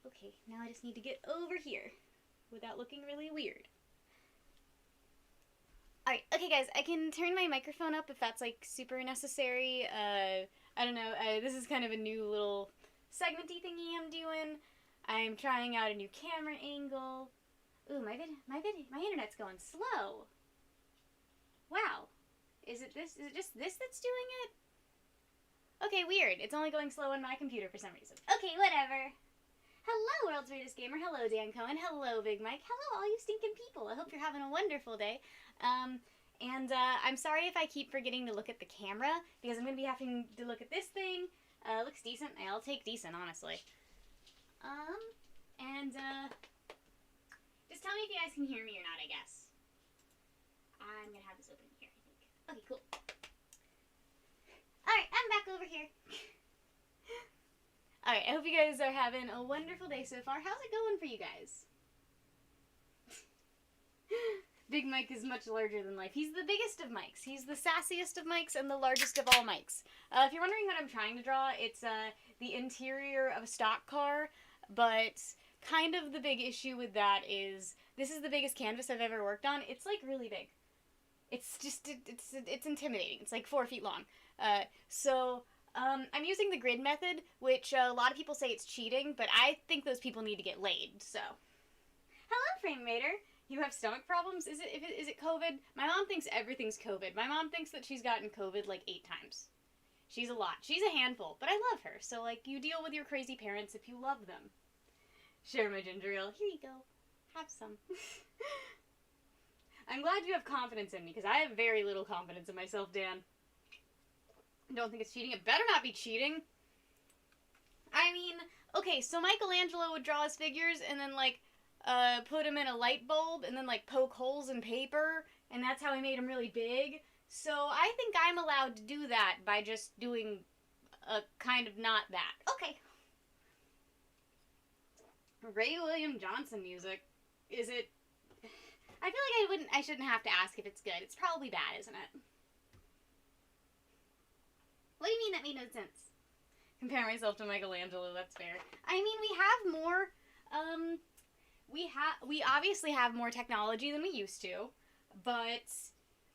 Okay, now I just need to get over here without looking really weird. Alright, okay guys, I can turn my microphone up if that's like super necessary. I don't know, this is kind of a new little segmenty thingy I'm doing. I'm trying out a new camera angle. Ooh, my internet's going slow. Wow. Is it just this that's doing it? Okay, weird. It's only going slow on my computer for some reason. Okay, whatever. Hello, World's Weirdest Gamer. Hello, Dan Cohen. Hello, Big Mike. Hello, all you stinking people. I hope you're having a wonderful day. I'm sorry if I keep forgetting to look at the camera, because I'm going to be having to look at this thing. Looks decent. I'll take decent, honestly. Just tell me if you guys can hear me or not, I guess. I'm going to have this open here, I think. Okay, cool. Alright, I'm back over here. Alright, I hope you guys are having a wonderful day so far. How's it going for you guys? Big Mike is much larger than life. He's the biggest of mics. He's the sassiest of mics and the largest of all mics. If you're wondering what I'm trying to draw, it's the interior of a stock car, but kind of the big issue with that is this is the biggest canvas I've ever worked on. It's like really big. It's just, it's intimidating. It's like 4 feet long. I'm using the grid method, which a lot of people say it's cheating, but I think those people need to get laid, so. Hello, Frame Raider. You have stomach problems? Is it COVID? My mom thinks everything's COVID. My mom thinks that she's gotten COVID like 8 times. She's a lot. She's a handful, but I love her, so like, you deal with your crazy parents if you love them. Share my ginger ale. Here you go. Have some. I'm glad you have confidence in me, because I have very little confidence in myself, Dan. Don't think it's cheating. It better not be cheating. I mean, okay, so Michelangelo would draw his figures and then, like, put them in a light bulb and then, like, poke holes in paper, and that's how he made them really big. So I think I'm allowed to do that by just doing a kind of not that. Okay. Ray William Johnson music. Is it... I feel like I shouldn't have to ask if it's good. It's probably bad, isn't it? What do you mean that made no sense? Compare myself to Michelangelo, that's fair. I mean, we have more, we obviously have more technology than we used to, but,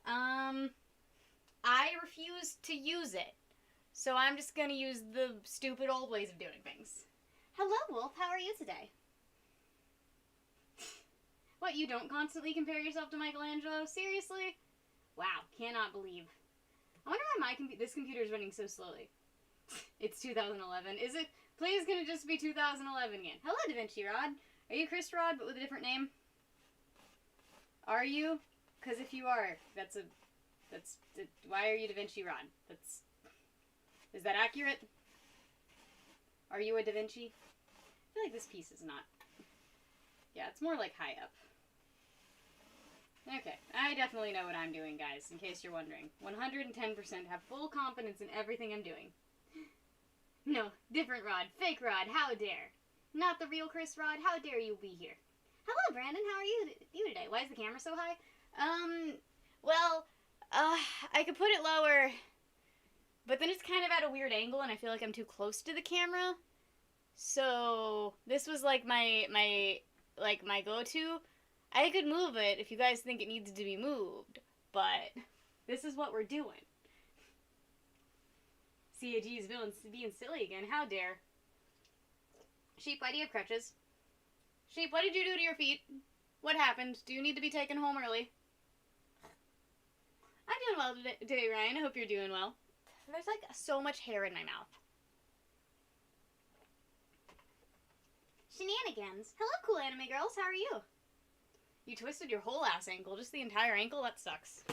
I refuse to use it. So I'm just gonna use the stupid old ways of doing things. Hello, Wolf, how are you today? What, you don't constantly compare yourself to Michelangelo? Seriously? Wow, cannot believe. I wonder why this computer is running so slowly. It's 2011. Is it? Please, can it just be 2011 again? Hello, DaVinci Rod. Are you Chris Rod, but with a different name? Are you? Because if you are, why are you DaVinci Rod? Is that accurate? Are you a DaVinci? I feel like this piece is not. Yeah, it's more like high up. Okay, I definitely know what I'm doing, guys, in case you're wondering. 110% have full confidence in everything I'm doing. No, different Rod, fake Rod, how dare. Not the real Chris Rod, how dare you be here. Hello, Brandon, how are you today? Why is the camera so high? I could put it lower, but then it's kind of at a weird angle, and I feel like I'm too close to the camera. So, this was like my go-to. I could move it if you guys think it needs to be moved, but this is what we're doing. CAG is being silly again. How dare. Sheep, why do you have crutches? Sheep, what did you do to your feet? What happened? Do you need to be taken home early? I'm doing well today, Ryan. I hope you're doing well. There's like so much hair in my mouth. Shenanigans. Hello, cool anime girls. How are you? You twisted your whole ass ankle. Just the entire ankle? That sucks.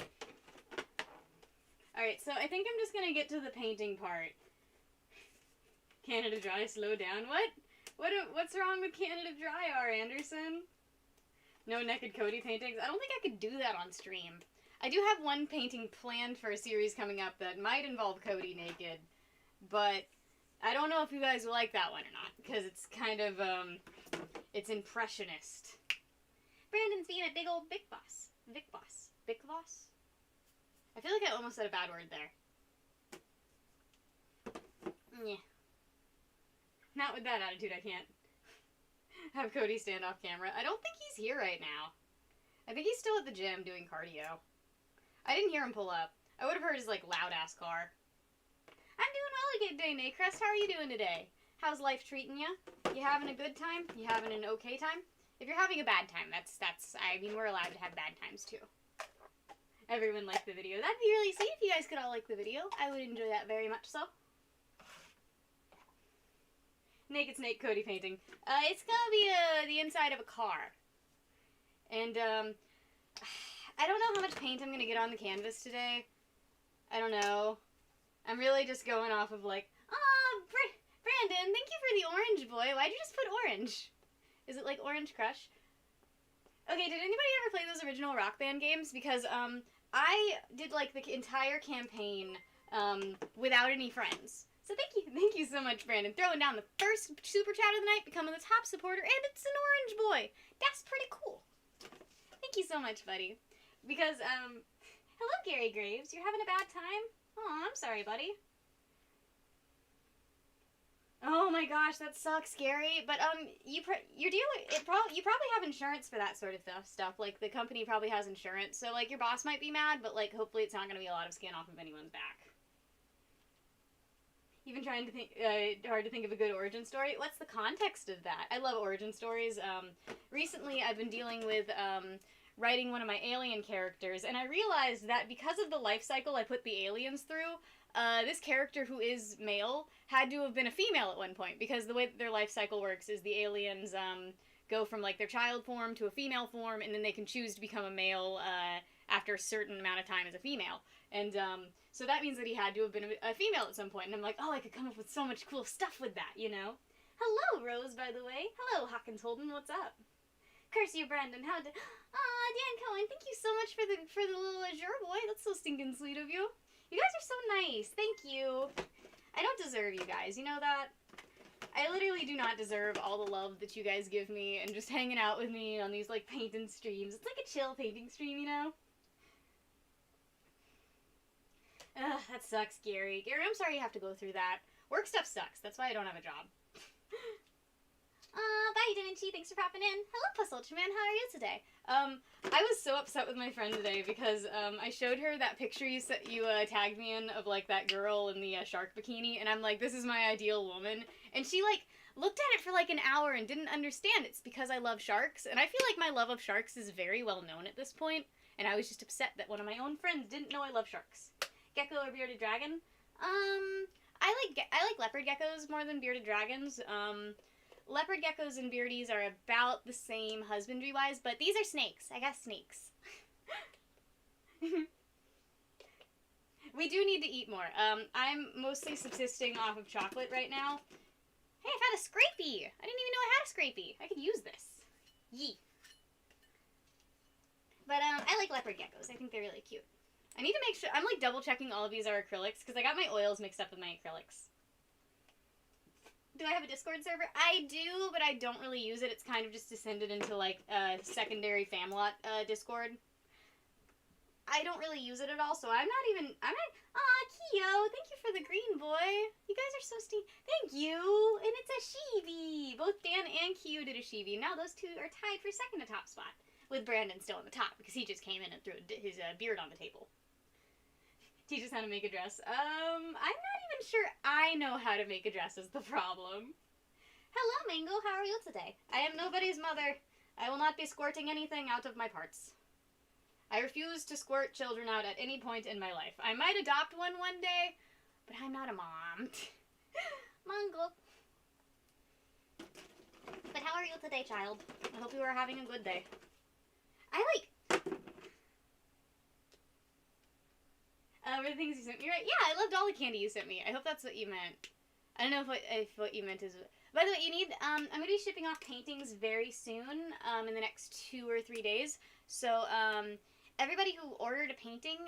Alright, so I think I'm just gonna get to the painting part. Canada Dry, slow down. What's wrong with Canada Dry, R. Anderson? No naked Cody paintings? I don't think I could do that on stream. I do have one painting planned for a series coming up that might involve Cody naked, but I don't know if you guys will like that one or not, because it's kind of, it's impressionist. Brandon's being a big old big boss. Vic boss. Vic boss? I feel like I almost said a bad word there. Yeah. Not with that attitude, I can't. Have Cody stand off camera. I don't think he's here right now. I think he's still at the gym doing cardio. I didn't hear him pull up. I would have heard his, like, loud-ass car. I'm doing well today, Naycrest. How are you doing today? How's life treating you? You having a good time? You having an okay time? If you're having a bad time, I mean, we're allowed to have bad times, too. Everyone liked the video. That'd be really sweet if you guys could all like the video. I would enjoy that very much so. Naked Snake Cody painting. It's gonna be the inside of a car. And, I don't know how much paint I'm gonna get on the canvas today. I don't know. I'm really just going off of, like, Brandon, thank you for the orange, boy. Why'd you just put orange? Is it, like, Orange Crush? Okay, did anybody ever play those original Rock Band games? Because, I did, like, the entire campaign, without any friends. So thank you so much, Brandon. Throwing down the first super chat of the night, becoming the top supporter, and it's an orange boy. That's pretty cool. Thank you so much, buddy. Because, hello, Gary Graves. You're having a bad time? Oh, I'm sorry, buddy. Oh my gosh, that sucks, Gary. But, you probably have insurance for that sort of stuff. Like, the company probably has insurance. So, like, your boss might be mad, but, like, hopefully it's not going to be a lot of skin off of anyone's back. You've been trying to think, hard to think of a good origin story. What's the context of that? I love origin stories. Recently I've been dealing with, writing one of my alien characters, and I realized that because of the life cycle I put the aliens through, this character who is male had to have been a female at one point, because the way that their life cycle works is the aliens, go from, like, their child form to a female form, and then they can choose to become a male, after a certain amount of time as a female. And, so that means that he had to have been a female at some point, and I'm like, oh, I could come up with so much cool stuff with that, you know? Hello, Rose, by the way. Hello, Hawkins Holden, what's up? Curse you, Brandon, how did... Aw, Dan Cohen, thank you so much for the little azure boy. That's so stinking sweet of you. You guys are so nice. Thank you. I don't deserve you guys, you know that? I literally do not deserve all the love that you guys give me and just hanging out with me on these, like, painting streams. It's like a chill painting stream, you know? Ugh, that sucks, Gary. Gary, I'm sorry you have to go through that. Work stuff sucks. That's why I don't have a job. Bye, Da Vinci. Thanks for popping in. Hello, Puss Ultraman. How are you today? I was so upset with my friend today because, I showed her that picture you tagged me in of, like, that girl in the, shark bikini, and I'm like, this is my ideal woman. And she, like, looked at it for, like, an hour and didn't understand it's because I love sharks, and I feel like my love of sharks is very well known at this point, and I was just upset that one of my own friends didn't know I love sharks. Gecko or bearded dragon? I like leopard geckos more than bearded dragons. Leopard geckos and beardies are about the same husbandry-wise, but these are snakes. I got snakes. We do need to eat more. I'm mostly subsisting off of chocolate right now. Hey, I found a scrapie! I didn't even know I had a scrapie. I could use this. Yee. But, I like leopard geckos. I think they're really cute. I need to make sure, I'm like double checking all of these are acrylics, because I got my oils mixed up with my acrylics. Do I have a Discord server? I do, but I don't really use it. It's kind of just descended into, like, a secondary Famlot, Discord. I don't really use it at all, so aw, Kyo, thank you for the green, boy. You guys are so thank you, and it's a Shivi. Both Dan and Kyo did a Shivi. Now those two are tied for second to top spot, with Brandon still on the top, because he just came in and threw his beard on the table. Teach us how to make a dress. I'm not even sure I know how to make a dress is the problem. Hello, Mango. How are you today? I am nobody's mother. I will not be squirting anything out of my parts. I refuse to squirt children out at any point in my life. I might adopt one day, but I'm not a mom. Mango. But how are you today, child? I hope you are having a good day. Were the things you sent me right? Yeah, I loved all the candy you sent me. I hope that's what you meant. I don't know if what you meant is... By the way, you need... I'm going to be shipping off paintings very soon, in the next 2 or 3 days. So, everybody who ordered a painting,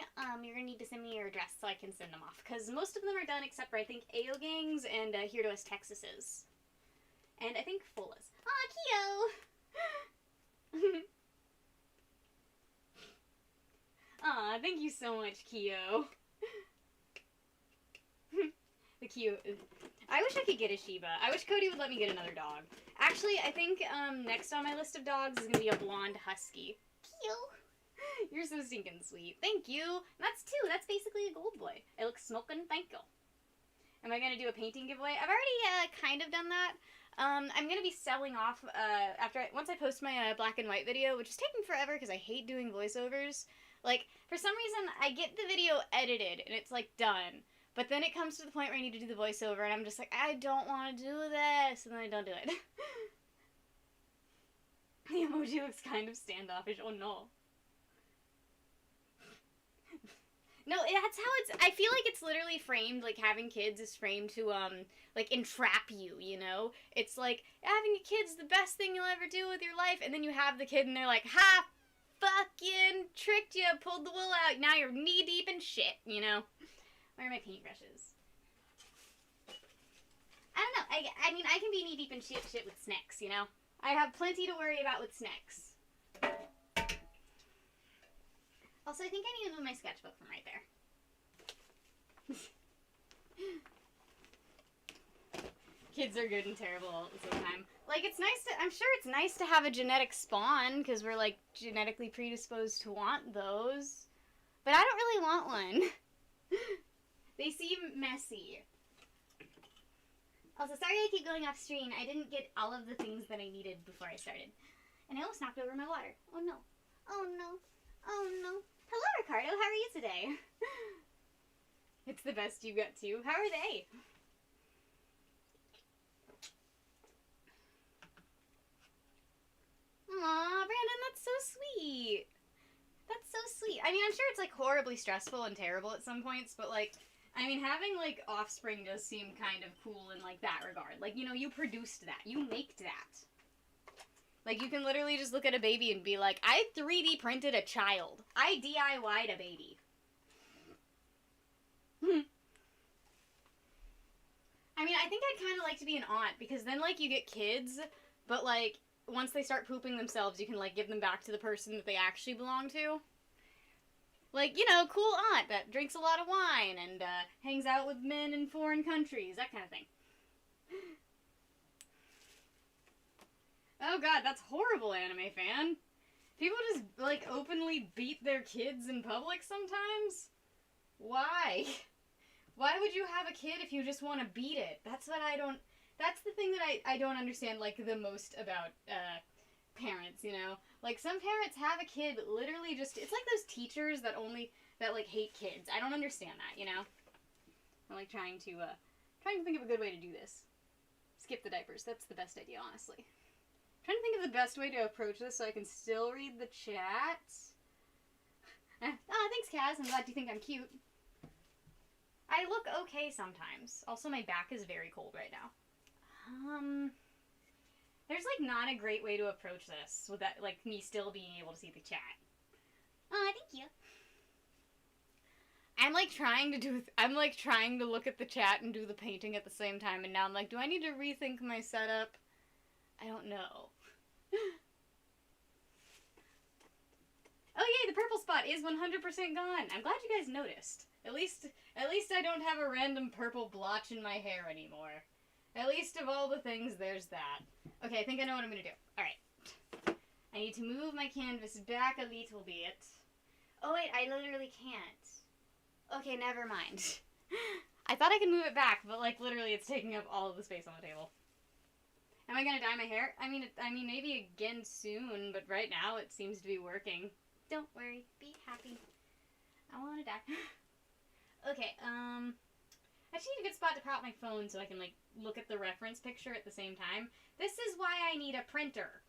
you're going to need to send me your address so I can send them off. Because most of them are done except for, I think, AO-Gangs and Here to Us Texas's. And I think Fola's. Aw, Kyo! Aw, thank you so much, Kyo. The cute. I wish I could get a Shiba. I wish Cody would let me get another dog. Actually, I think next on my list of dogs is gonna be a blonde husky. Cute. You're so stinking sweet. Thank you. And that's 2. That's basically a gold boy. It looks smoking. Thank you. Am I gonna do a painting giveaway? I've already kind of done that. I'm gonna be selling off once I post my black and white video, which is taking forever because I hate doing voiceovers. Like, for some reason, I get the video edited and it's like done, but then it comes to the point where I need to do the voiceover and I'm just like, I don't want to do this, and then I don't do it. The emoji looks kind of standoffish. Oh no. No, that's how it's. I feel like it's literally framed, like having kids is framed to like entrap you, you know? It's like having a kid's the best thing you'll ever do with your life, and then you have the kid and they're like, ha, fucking tricked you, pulled the wool out, now you're knee deep in shit, you know? Where are my paintbrushes? I don't know. I mean, I can be knee deep in shit with snacks, you know? I have plenty to worry about with snacks. Also, I think I need to move my sketchbook from right there. Kids are good and terrible all at the same time. Like, it's nice to, I'm sure it's nice to have a genetic spawn, because we're, like, genetically predisposed to want those. But I don't really want one. They seem messy. Also, sorry I keep going off screen. I didn't get all of the things that I needed before I started. And I almost knocked over my water. Oh, no. Oh, no. Oh, no. Hello, Ricardo. How are you today? It's the best you got too. How are they? Aw, Brandon, that's so sweet. That's so sweet. I mean, I'm sure it's, like, horribly stressful and terrible at some points, but, like, I mean, having, like, offspring does seem kind of cool in, like, that regard. Like, you know, you produced that. You maked that. Like, you can literally just look at a baby and be like, I 3D printed a child. I DIY'd a baby. I mean, I think I'd kind of like to be an aunt, because then, like, you get kids, but, like, once they start pooping themselves, you can, like, give them back to the person that they actually belong to. Like, you know, cool aunt that drinks a lot of wine and hangs out with men in foreign countries, that kind of thing. Oh god, that's horrible, anime fan. People just, like, openly beat their kids in public sometimes? Why? Why would you have a kid if you just want to beat it? That's what I don't... That's the thing that I don't understand, like, the most about, parents, you know? Like, some parents have a kid literally just... It's like those teachers that like, hate kids. I don't understand that, you know? I'm, like, trying to think of a good way to do this. Skip the diapers. That's the best idea, honestly. Trying to think of the best way to approach this so I can still read the chat. Oh, thanks, Kaz. I'm glad you think I'm cute. I look okay sometimes. Also, my back is very cold right now. There's, like, not a great way to approach this without, like, me still being able to see the chat. Oh, thank you. I'm, like, trying to look at the chat and do the painting at the same time, and now I'm like, do I need to rethink my setup? I don't know. Oh yay, the purple spot is 100% gone. I'm glad you guys noticed. At least I don't have a random purple blotch in my hair anymore. At least of all the things, there's that. Okay, I think I know what I'm gonna do. Alright. I need to move my canvas back a little bit. Oh wait, I literally can't. Okay, never mind. I thought I could move it back, but, like, literally it's taking up all of the space on the table. Am I gonna dye my hair? I mean, maybe again soon, but right now it seems to be working. Don't worry. Be happy. I wanna dye. Okay, I just need a good spot to prop my phone so I can, like, look at the reference picture at the same time. This is why I need a printer.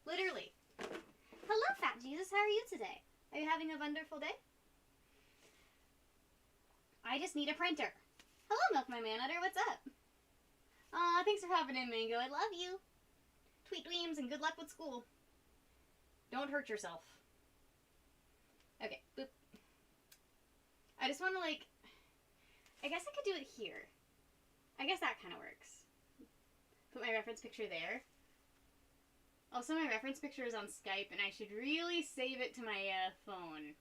Literally. Hello, Fat Jesus. How are you today? Are you having a wonderful day? I just need a printer. Hello, Milk My Manadder. What's up? Aw, thanks for hopping in, Mango. I love you. Tweet dreams and good luck with school. Don't hurt yourself. Okay, boop. I just want to, like... I guess I could do it here. I guess that kind of works. Put my reference picture there. Also, my reference picture is on Skype, and I should really save it to my phone.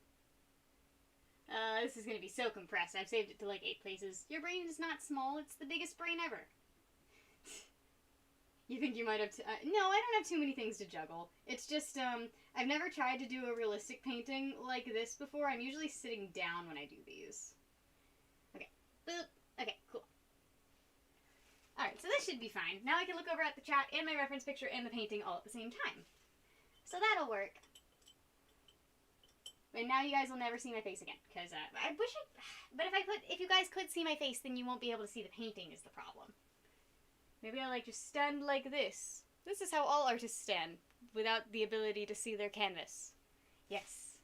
This is going to be so compressed. I've saved it to, like, 8 places. Your brain is not small. It's the biggest brain ever. You think you might have... no, I don't have too many things to juggle. It's just, I've never tried to do a realistic painting like this before. I'm usually sitting down when I do these. Okay. Boop. Okay, cool. Alright, so this should be fine. Now I can look over at the chat and my reference picture and the painting all at the same time. So that'll work. And now you guys will never see my face again, because, I wish I... But if you guys could see my face, then you won't be able to see the painting is the problem. Maybe I'll, like, just stand like this. This is how all artists stand, without the ability to see their canvas. Yes.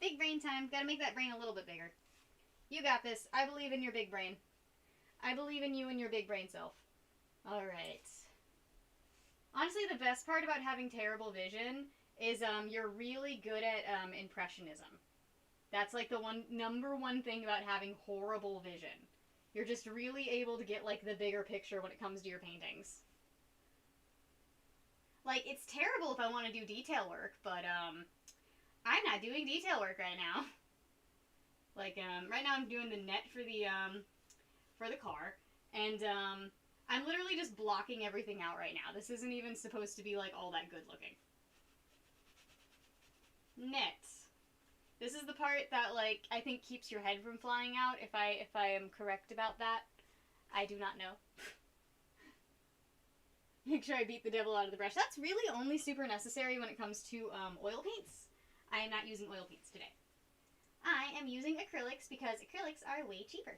Big brain time. Gotta make that brain a little bit bigger. You got this. I believe in your big brain. I believe in you and your big brain self. Alright. Honestly, the best part about having terrible vision is, you're really good at, impressionism. That's, like, the number one thing about having horrible vision. You're just really able to get, like, the bigger picture when it comes to your paintings. Like, it's terrible if I want to do detail work, but, I'm not doing detail work right now. Like, right now I'm doing the net for the car, and, I'm literally just blocking everything out right now. This isn't even supposed to be, like, all that good looking. Net. This is the part that, like, I think keeps your head from flying out, if I am correct about that. I do not know. Make sure I beat the devil out of the brush. That's really only super necessary when it comes to, oil paints. I am not using oil paints today. I am using acrylics because acrylics are way cheaper.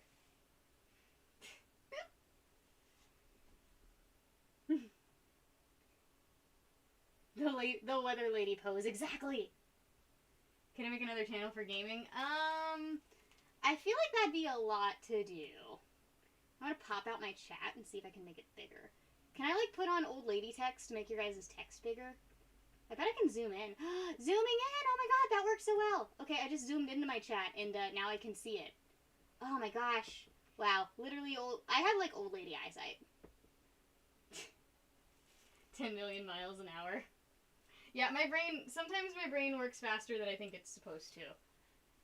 The weather lady pose, exactly! Can I make another channel for gaming? I feel like that'd be a lot to do. I'm gonna pop out my chat and see if I can make it bigger. Can I, like, put on old lady text to make your guys' text bigger? I bet I can zoom in. Zooming in! Oh my god, that works so well! Okay, I just zoomed into my chat, and, now I can see it. Oh my gosh. Wow, literally I have, like, old lady eyesight. 10 million miles an hour. Yeah, sometimes my brain works faster than I think it's supposed to.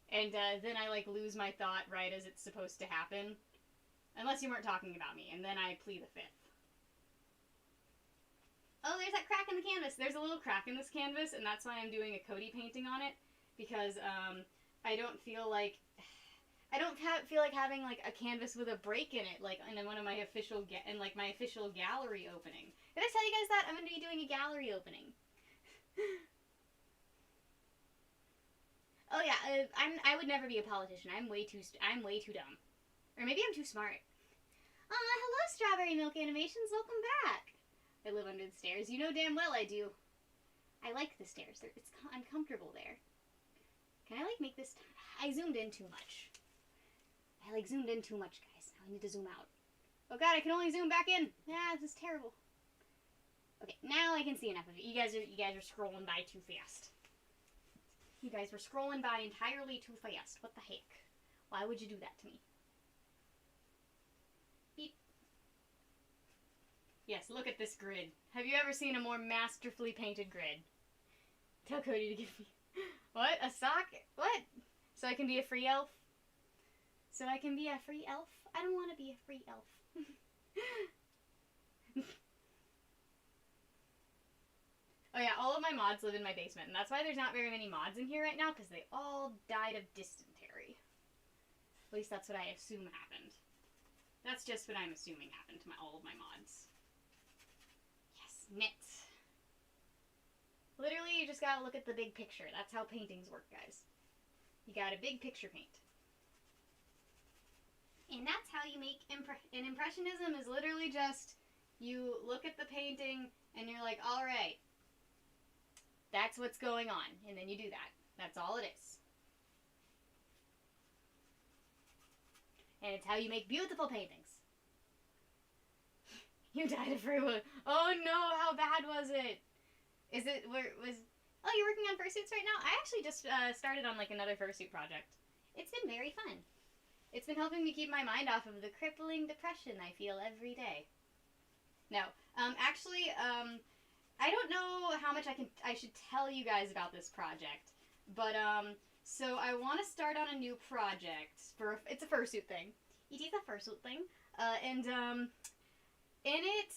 And, then I, like, lose my thought right as it's supposed to happen. Unless you weren't talking about me, and then I plead the fifth. Oh, there's that crack in the canvas! There's a little crack in this canvas, and that's why I'm doing a Cody painting on it. Because, I don't feel like having, like, a canvas with a break in it, like, in one of my official, my official gallery opening. Did I tell you guys that? I'm gonna be doing a gallery opening. Oh yeah, I would never be a politician. I'm way too dumb. Or maybe I'm too smart. Hello Strawberry Milk Animations, welcome back. I live under the stairs. You know damn well I do. I like the stairs. I'm comfortable there. Can I, like, make this... I zoomed in too much. I, like, zoomed in too much, guys. Now I need to zoom out. Oh god, I can only zoom back in. Ah, this is terrible. Okay, now I can see enough of it. You guys are scrolling by too fast. You guys were scrolling by entirely too fast. What the heck? Why would you do that to me? Beep. Yes, look at this grid. Have you ever seen a more masterfully painted grid? Tell Cody to give me... What? A sock? What? So I can be a free elf? So I can be a free elf? I don't want to be a free elf. Oh yeah, all of my mods live in my basement, and that's why there's not very many mods in here right now, because they all died of dysentery. At least that's what I assume happened. That's just what I'm assuming happened to all of my mods. Yes, knit. Literally, you just gotta look at the big picture. That's how paintings work, guys. You got a big picture paint. And that's how you make and Impressionism is literally just, you look at the painting, and you're like, alright, that's what's going on. And then you do that. That's all it is. And it's how you make beautiful paintings. You died of free will. Oh no, how bad was it? Oh, you're working on fursuits right now? I actually just started on, like, another fursuit project. It's been very fun. It's been helping me keep my mind off of the crippling depression I feel every day. No, actually, I don't know how much I should tell you guys about this project, but, so I want to start on a new project it's a fursuit thing. It is a fursuit thing, and, In it,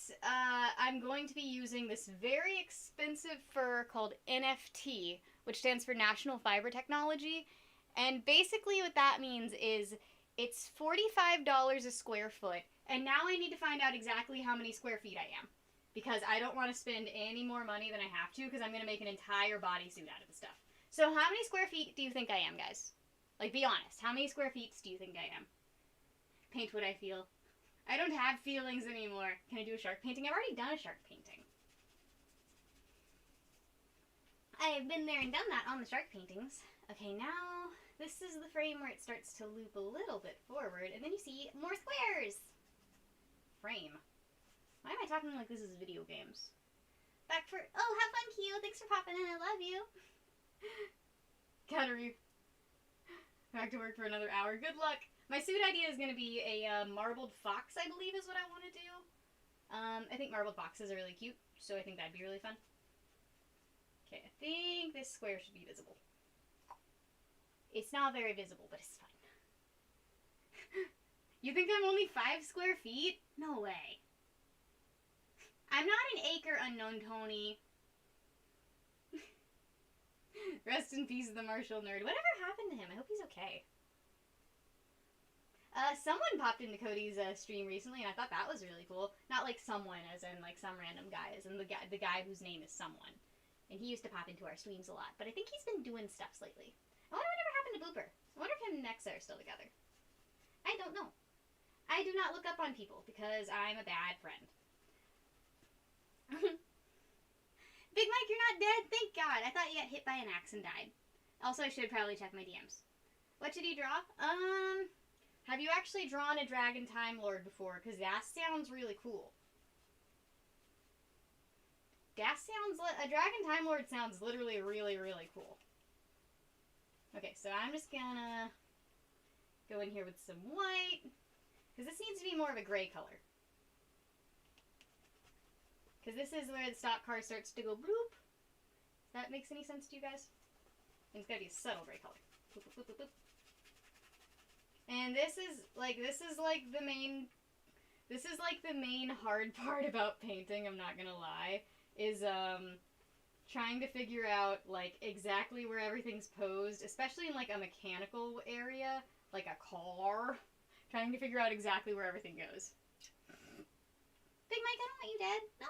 I'm going to be using this very expensive fur called NFT, which stands for National Fiber Technology. And basically what that means is it's $45 a square foot. And now I need to find out exactly how many square feet I am. Because I don't want to spend any more money than I have to, because I'm going to make an entire bodysuit out of the stuff. So how many square feet do you think I am, guys? Like, be honest. How many square feet do you think I am? Paint what I feel. I don't have feelings anymore. Can I do a shark painting? I've already done a shark painting. I've been there and done that on the shark paintings. Okay, now this is the frame where it starts to loop a little bit forward, and then you see more squares. Frame. Why am I talking like this is video games? Back for... Oh, have fun, Q. Thanks for popping in. I love you. Gotta back to work for another hour. Good luck. My suit idea is going to be a marbled fox, I believe is what I want to do. I think marbled foxes are really cute, so I think that'd be really fun. Okay, I think this square should be visible. It's not very visible, but it's fine. You think I'm only 5 square feet? No way. I'm not an acre, Unknown Tony. Rest in peace, the Marshall nerd. Whatever happened to him? I hope he's okay. Someone popped into Cody's stream recently, and I thought that was really cool. Not like someone, as in like some random guy, as in the guy whose name is someone. And he used to pop into our streams a lot, but I think he's been doing stuff lately. I wonder whatever happened to Booper. I wonder if him and Nexa are still together. I don't know. I do not look up on people, because I'm a bad friend. Big Mike, you're not dead? Thank God. I thought you got hit by an axe and died. Also, I should probably check my DMs. What should he draw? Have you actually drawn a Dragon Time Lord before? Because that sounds really cool. A Dragon Time Lord sounds literally really, really cool. Okay, so I'm just gonna go in here with some white. Because this needs to be more of a gray color. Because this is where the Stockcar starts to go bloop. If that makes any sense to you guys? And it's gotta be a subtle gray color. Boop, boop, boop, boop, boop. And this is like the main hard part about painting, I'm not gonna lie, is trying to figure out like exactly where everything's posed, especially in like a mechanical area, like a car. Trying to figure out exactly where everything goes. Big Mike, I don't want you dead. No.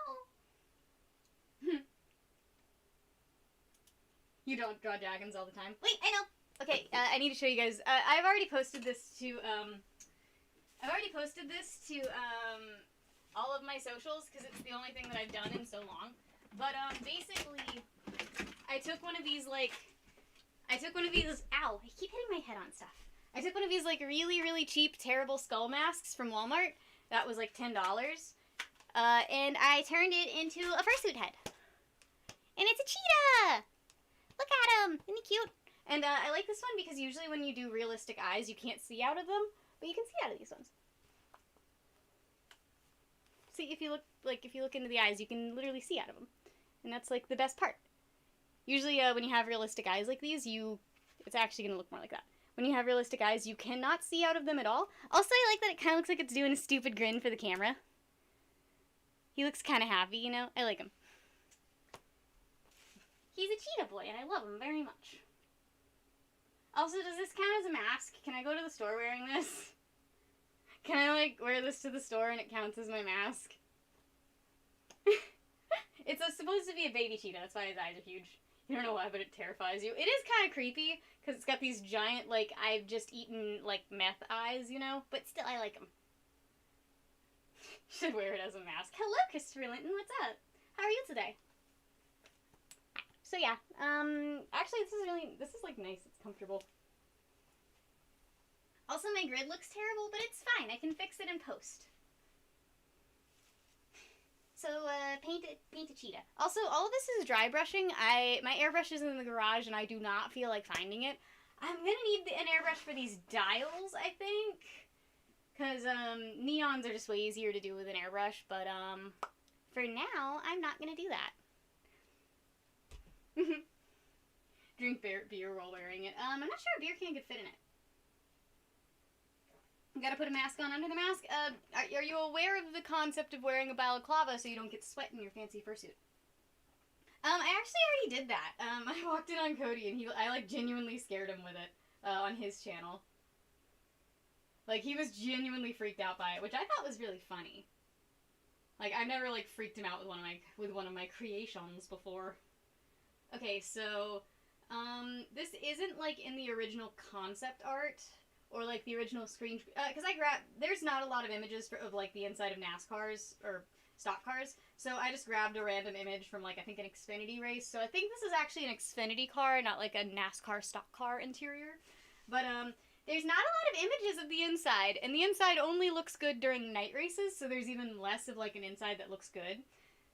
You don't draw dragons all the time. Wait, I know. Okay, I need to show you guys. I've already posted this to all of my socials because it's the only thing that I've done in so long. But basically, I took one of these. Ow! I keep hitting my head on stuff. I took one of these like really, really cheap, terrible skull masks from Walmart. That was like $10. And I turned it into a fursuit head. And it's a cheetah! Look at him! Isn't he cute? And I like this one because usually when you do realistic eyes, you can't see out of them. But you can see out of these ones. See, if you look into the eyes, you can literally see out of them. And that's like the best part. Usually when you have realistic eyes like these, it's actually going to look more like that. When you have realistic eyes, you cannot see out of them at all. Also, I like that it kind of looks like it's doing a stupid grin for the camera. He looks kind of happy, you know? I like him. He's a cheetah boy, and I love him very much. Also, does this count as a mask? Can I go to the store wearing this? Can I, like, wear this to the store and it counts as my mask? It's supposed to be a baby cheetah, that's why his eyes are huge. You don't know why, but it terrifies you. It is kind of creepy, because it's got these giant, like, I've just eaten, like, meth eyes, you know? But still, I like them. Should wear it as a mask. Hello, Christopher Linton, what's up? How are you today? So, yeah, actually, this is, like, nice. It's comfortable. Also, my grid looks terrible, but it's fine. I can fix it in post. So, paint a cheetah. Also, all of this is dry brushing. My airbrush is in the garage, and I do not feel like finding it. I'm gonna need an airbrush for these dials, I think. Because, neons are just way easier to do with an airbrush, but, for now, I'm not gonna do that. Drink beer while wearing it. I'm not sure a beer can could fit in it. Gotta put a mask on under the mask. Are you aware of the concept of wearing a balaclava so you don't get sweat in your fancy fursuit? I actually already did that. I walked in on Cody and I like genuinely scared him with it on his channel. Like, he was genuinely freaked out by it, which I thought was really funny. Like, I've never like freaked him out with one of my creations before. Okay, so this isn't like in the original concept art or like the original screen, because there's not a lot of images of like the inside of NASCARs or stock cars, so I just grabbed a random image from like I think an Xfinity race. So I think this is actually an Xfinity car, not like a NASCAR stock car interior. But there's not a lot of images of the inside, and the inside only looks good during night races, so there's even less of like an inside that looks good.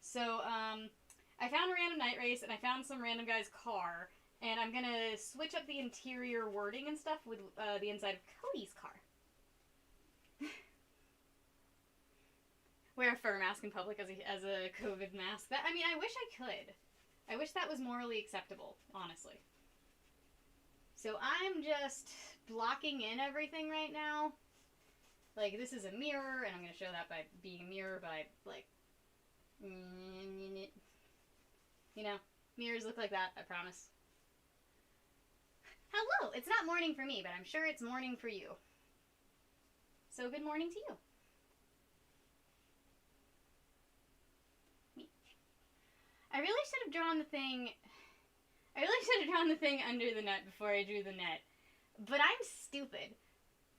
So I found a random night race, and I found some random guy's car, and I'm gonna switch up the interior wording and stuff with the inside of Cody's car. Wear a fur mask in public as a COVID mask. I mean, I wish I could. I wish that was morally acceptable, honestly. So I'm just blocking in everything right now. Like, this is a mirror, and I'm going to show that by being a mirror by, like, you know, mirrors look like that, I promise. Hello! It's not morning for me, but I'm sure it's morning for you. So good morning to you. I really should have drawn the thing under the net before I drew the net. But I'm stupid.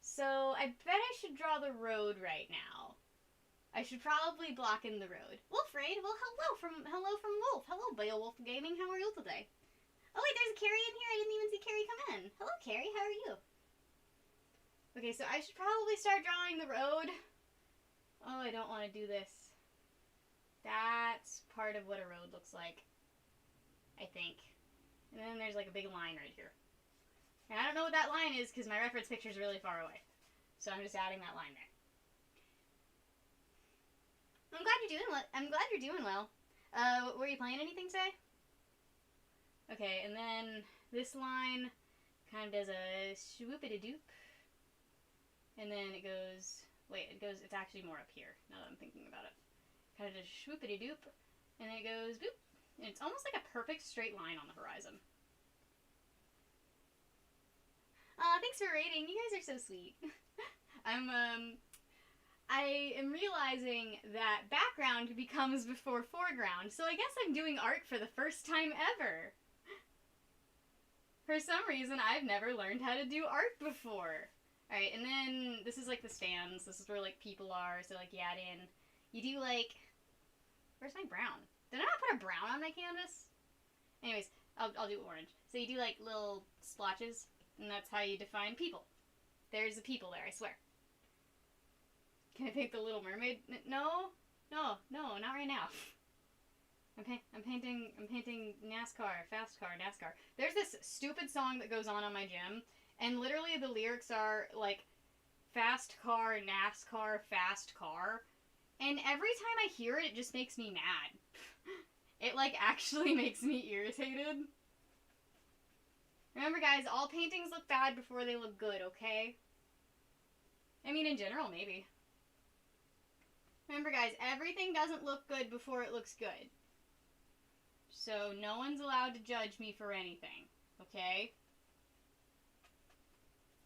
So I bet I should draw the road right now. I should probably block in the road. Wolfraid, well hello from Wolf. Hello Beowulf Gaming, how are you today? Oh wait, there's a Carrie in here. I didn't even see Carrie come in. Hello Carrie, how are you? Okay, so I should probably start drawing the road. Oh, I don't want to do this. That's part of what a road looks like, I think. And then there's like a big line right here. And I don't know what that line is because my reference picture is really far away. So I'm just adding that line there. I'm glad you're doing well. Were you playing anything today? Okay, and then this line kind of does a swoop-a-doop. And then it goes, it's actually more up here now that I'm thinking about it. Kind of just swoop-a-doop, and then it goes boop, and it's almost like a perfect straight line on the horizon. Thanks for rating. You guys are so sweet. I am realizing that background becomes before foreground, so I guess I'm doing art for the first time ever. For some reason, I've never learned how to do art before. Alright, and then this is like the stands. This is where like people are, so like you add in. You do like, where's my brown? Did I not put a brown on my canvas? Anyways, I'll do orange. So you do like little splotches, and that's how you define people. There's the people there, I swear. Can I paint the Little Mermaid? No, not right now. I'm painting NASCAR, fast car, NASCAR. There's this stupid song that goes on my gym, and literally the lyrics are like, fast car, NASCAR, fast car. And every time I hear it, it just makes me mad. It, like, actually makes me irritated. Remember, guys, all paintings look bad before they look good, okay? I mean, in general, maybe. Remember, guys, everything doesn't look good before it looks good. So, no one's allowed to judge me for anything, okay?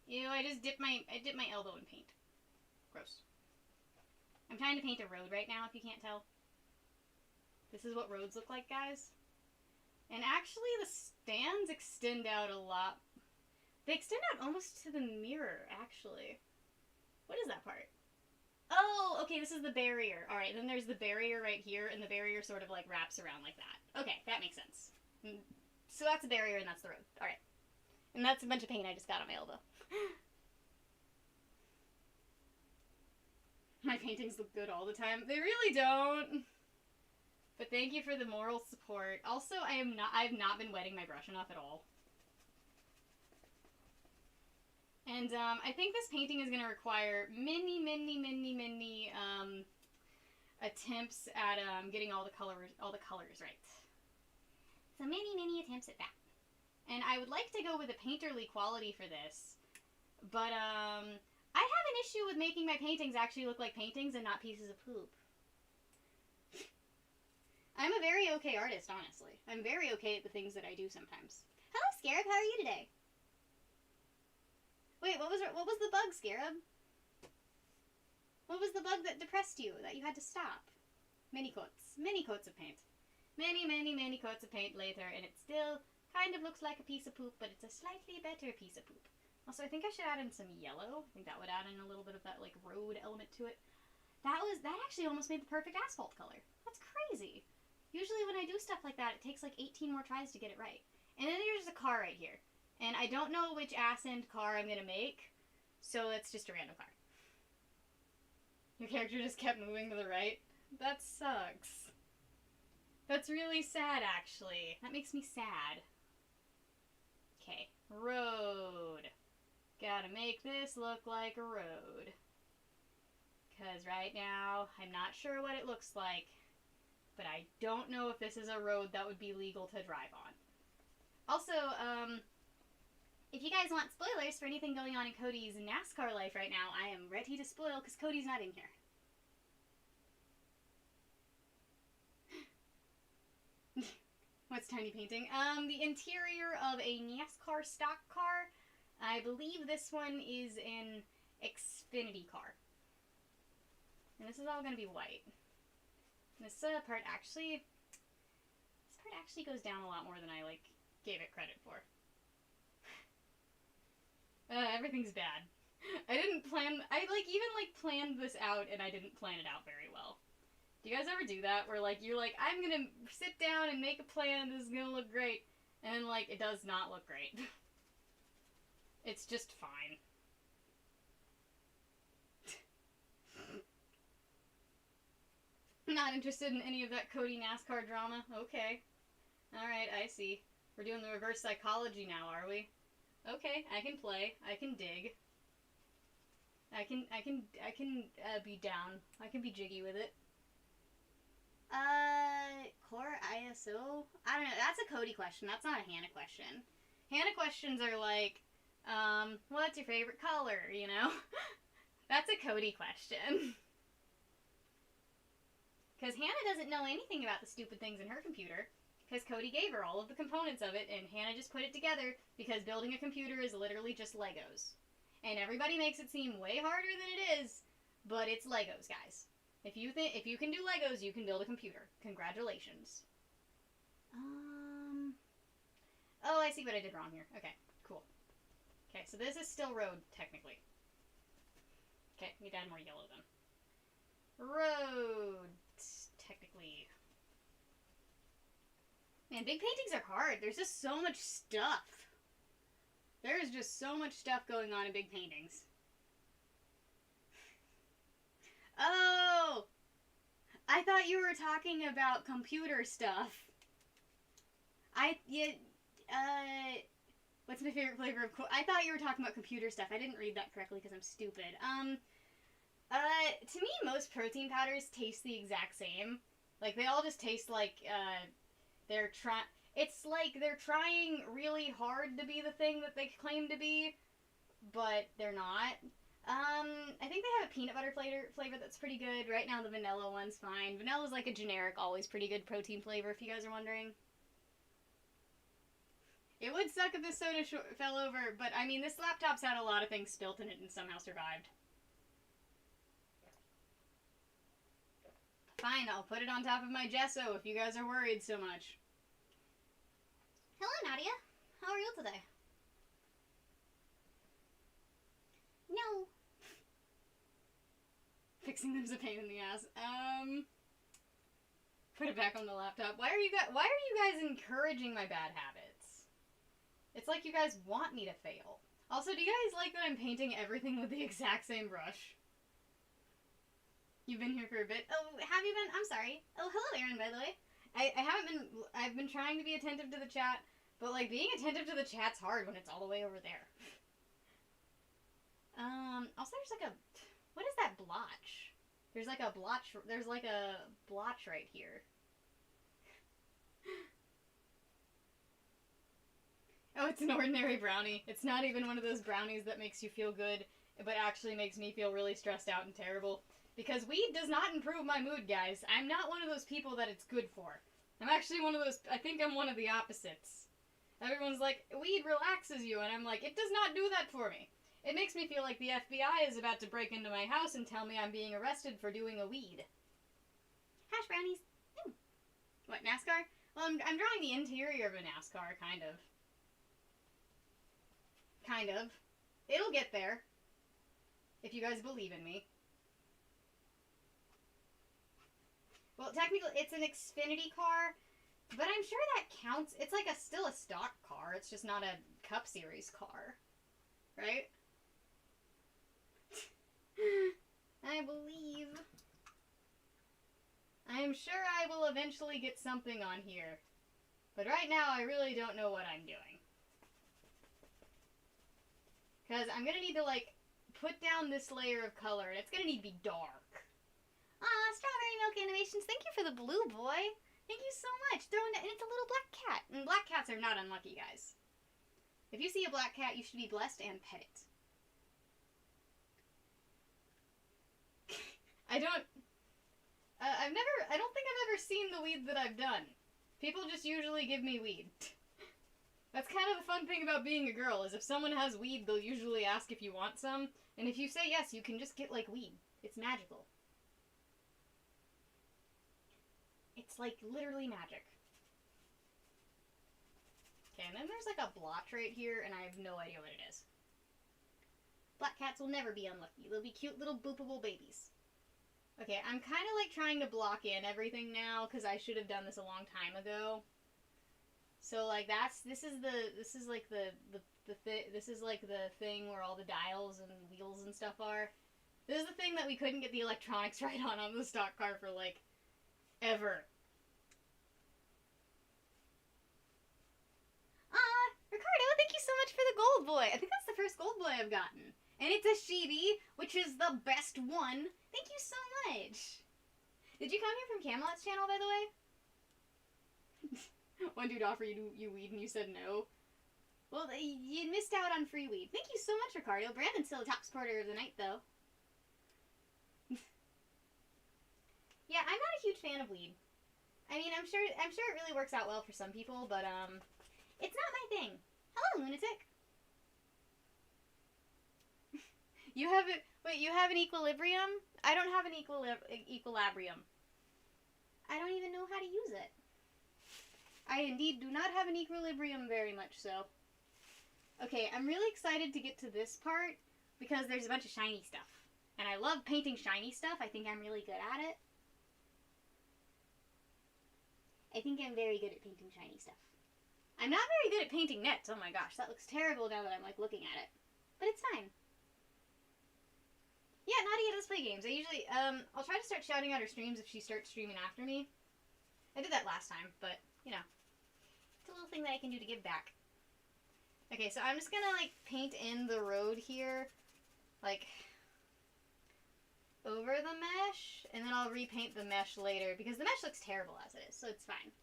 Ew, I dipped my elbow in paint. Gross. I'm trying to paint a road right now, if you can't tell. This is what roads look like, guys. And actually, the stands extend out a lot. They extend out almost to the mirror, actually. What is that part? Oh, okay, this is the barrier. Alright, then there's the barrier right here, and the barrier sort of, like, wraps around like that. Okay, that makes sense. So that's a barrier, and that's the road. Alright. And that's a bunch of paint I just got on my elbow. My paintings look good all the time. They really don't. But thank you for the moral support. Also, I've not been wetting my brush enough at all. And I think this painting is going to require many attempts at getting all the colors right. So many attempts at that. And I would like to go with a painterly quality for this, but I have an issue with making my paintings actually look like paintings and not pieces of poop. I'm a very okay artist, honestly. I'm very okay at the things that I do sometimes. Hello, Scarab. How are you today? Wait, what was the bug, Scarab? What was the bug that depressed you, that you had to stop? Many coats of paint. Many coats of paint later, and it still kind of looks like a piece of poop, but it's a slightly better piece of poop. Also, I think I should add in some yellow. I think that would add in a little bit of that, like, road element to it. That actually almost made the perfect asphalt color. That's crazy. Usually when I do stuff like that, it takes like 18 more tries to get it right. And then there's a car right here. And I don't know which ass-end car I'm going to make, so it's just a random car. Your character just kept moving to the right? That sucks. That's really sad, actually. That makes me sad. Okay, road. Gotta make this look like a road. Because right now, I'm not sure what it looks like. But I don't know if this is a road that would be legal to drive on. Also, if you guys want spoilers for anything going on in Cody's NASCAR life right now, I am ready to spoil because Cody's not in here. What's tiny painting? The interior of a NASCAR stock car. I believe this one is an Xfinity car. And this is all going to be white. This part actually goes down a lot more than I, like, gave it credit for. Everything's bad. I planned this out and I didn't plan it out very well. Do you guys ever do that? Where, like, you're like, I'm gonna sit down and make a plan, this is gonna look great, and then, like, it does not look great. It's just fine. Not interested in any of that Cody NASCAR drama? Okay. Alright, I see. We're doing the reverse psychology now, are we? Okay, I can play. I can dig. I can be down. I can be jiggy with it. Core ISO? I don't know. That's a Cody question. That's not a Hannah question. Hannah questions are like, what's your favorite color, you know? That's a Cody question. Because Hannah doesn't know anything about the stupid things in her computer. Because Cody gave her all of the components of it, and Hannah just put it together because building a computer is literally just Legos. And everybody makes it seem way harder than it is, but it's Legos, guys. If you can do Legos, you can build a computer. Congratulations. Oh, I see what I did wrong here. Okay, cool. Okay, so this is still road, technically. Okay, need to add more yellow then. Road, technically. Man, big paintings are hard. There's just so much stuff. There's just so much stuff going on in big paintings. Oh! I thought you were talking about computer stuff. What's my favorite flavor of I thought you were talking about computer stuff. I didn't read that correctly because I'm stupid. To me, most protein powders taste the exact same. Like, they all just taste like, it's like they're trying really hard to be the thing that they claim to be, but they're not. I think they have a peanut butter flavor that's pretty good. Right now, the vanilla one's fine. Vanilla's like a generic, always pretty good protein flavor, if you guys are wondering. It would suck if this soda fell over, but I mean, this laptop's had a lot of things spilt in it and somehow survived. Fine, I'll put it on top of my gesso if you guys are worried so much. Hello, Nadia. How are you today? No. Fixing them's a pain in the ass. Put it back on the laptop. Why are you guys encouraging my bad habits? It's like you guys want me to fail. Also, do you guys like that I'm painting everything with the exact same brush? You've been here for a bit. Oh, have you been? I'm sorry. Oh, hello, Aaron, by the way. I've been trying to be attentive to the chat, but, like, being attentive to the chat's hard when it's all the way over there. Also, there's like a, what is that blotch? There's like a blotch right here. Oh, it's an ordinary brownie. It's not even one of those brownies that makes you feel good but actually makes me feel really stressed out and terrible. Because weed does not improve my mood, guys. I'm not one of those people that it's good for. I'm actually one of those, I think I'm one of the opposites. Everyone's like, weed relaxes you, and I'm like, it does not do that for me. It makes me feel like the FBI is about to break into my house and tell me I'm being arrested for doing a weed. Hash brownies. What, NASCAR? Well, I'm drawing the interior of a NASCAR, kind of. Kind of. It'll get there. If you guys believe in me. Well, technically, it's an Xfinity car, but I'm sure that counts. It's like still a stock car. It's just not a Cup Series car. Right? I believe. I am sure I will eventually get something on here. But right now, I really don't know what I'm doing. Because I'm going to need to, like, put down this layer of color, and it's going to need to be dark. Strawberry Milk Animations, thank you for the blue boy. Thank you so much. And it's a little black cat. And black cats are not unlucky, guys. If you see a black cat, you should be blessed and pet it. I don't think I've ever seen the weed that I've done. People just usually give me weed. That's kind of the fun thing about being a girl, is if someone has weed, they'll usually ask if you want some. And if you say yes, you can just get, like, weed. It's magical. It's, like, literally magic. Okay, and then there's, like, a blotch right here, and I have no idea what it is. Black cats will never be unlucky. They'll be cute little boopable babies. Okay, I'm kind of, like, trying to block in everything now, because I should have done this a long time ago. So, like, this is the thing where all the dials and wheels and stuff are. This is the thing that we couldn't get the electronics right on the stock car for, like, ever. Ricardo, thank you so much for the gold boy. I think that's the first gold boy I've gotten. And it's a Shibi, which is the best one. Thank you so much. Did you come here from Camelot's channel, by the way? One dude offered you weed and you said no. Well, you missed out on free weed. Thank you so much, Ricardo. Brandon's still the top supporter of the night, though. Yeah, I'm not a huge fan of weed. I mean, I'm sure it really works out well for some people, but it's not my thing. Hello, lunatic. You have it. Wait, you have an equilibrium? I don't have an equilibrium. I don't even know how to use it. I indeed do not have an equilibrium very much so. Okay, I'm really excited to get to this part because there's a bunch of shiny stuff. And I love painting shiny stuff. I think I'm really good at it. I think I'm very good at painting shiny stuff. I'm not very good at painting nets. Oh my gosh, that looks terrible now that I'm like looking at it. But it's fine. Yeah, Nadia does play games. I usually, I'll try to start shouting out her streams if she starts streaming after me. I did that last time, but, you know. It's a little thing that I can do to give back. Okay, so I'm just gonna, like, paint in the road here. Like, over the mesh, and then I'll repaint the mesh later, because the mesh looks terrible as it is, so it's fine.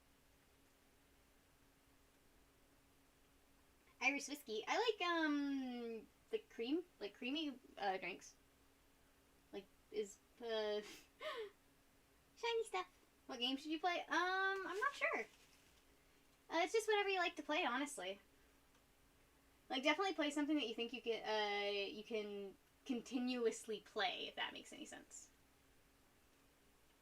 Irish whiskey. I like, the creamy, drinks. Like, shiny stuff. What game should you play? I'm not sure. It's just whatever you like to play, honestly. Like, definitely play something that you think you can continuously play, if that makes any sense.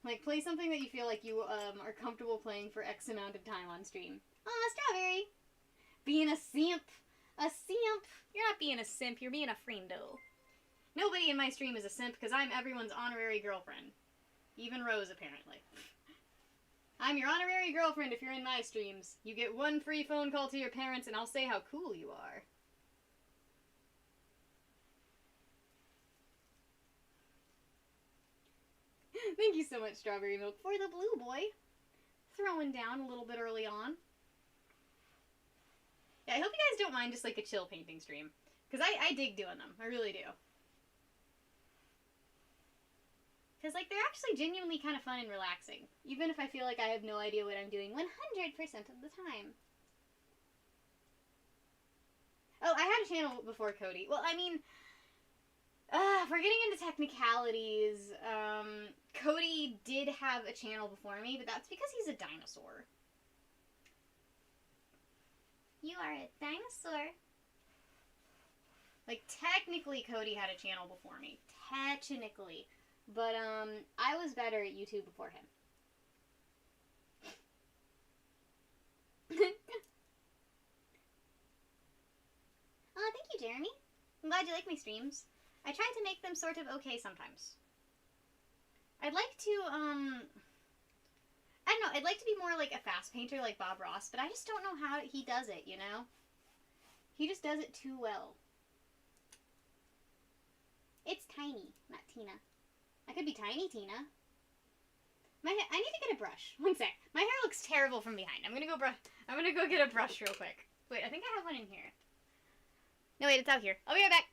Like, play something that you feel like you, are comfortable playing for X amount of time on stream. Aw, Strawberry! Being a simp! A simp! You're not being a simp, you're being a friendo. Nobody in my stream is a simp, because I'm everyone's honorary girlfriend. Even Rose, apparently. I'm your honorary girlfriend if you're in my streams. You get one free phone call to your parents, and I'll say how cool you are. Thank you so much, Strawberry Milk, for the blue boy. Throwing down a little bit early on. Yeah, I hope you guys don't mind just like a chill painting stream. Because I dig doing them. I really do. Because, like, they're actually genuinely kind of fun and relaxing. Even if I feel like I have no idea what I'm doing 100% of the time. Oh, I had a channel before Cody. Well, I mean, If we're getting into technicalities, Cody did have a channel before me, but that's because he's a dinosaur. You are a dinosaur. Like, technically, Cody had a channel before me. Technically. But, I was better at YouTube before him. Oh, thank you, Jeremy. I'm glad you like my streams. I try to make them sort of okay sometimes. I'd like to, I don't know, I'd like to be more like a fast painter like Bob Ross, but I just don't know how he does it, you know? He just does it too well. It's Tiny, not Tina. I could be Tiny Tina. I need to get a brush. One sec. My hair looks terrible from behind. I'm gonna go get a brush real quick. Wait, I think I have one in here. No, wait, it's out here. I'll be right back.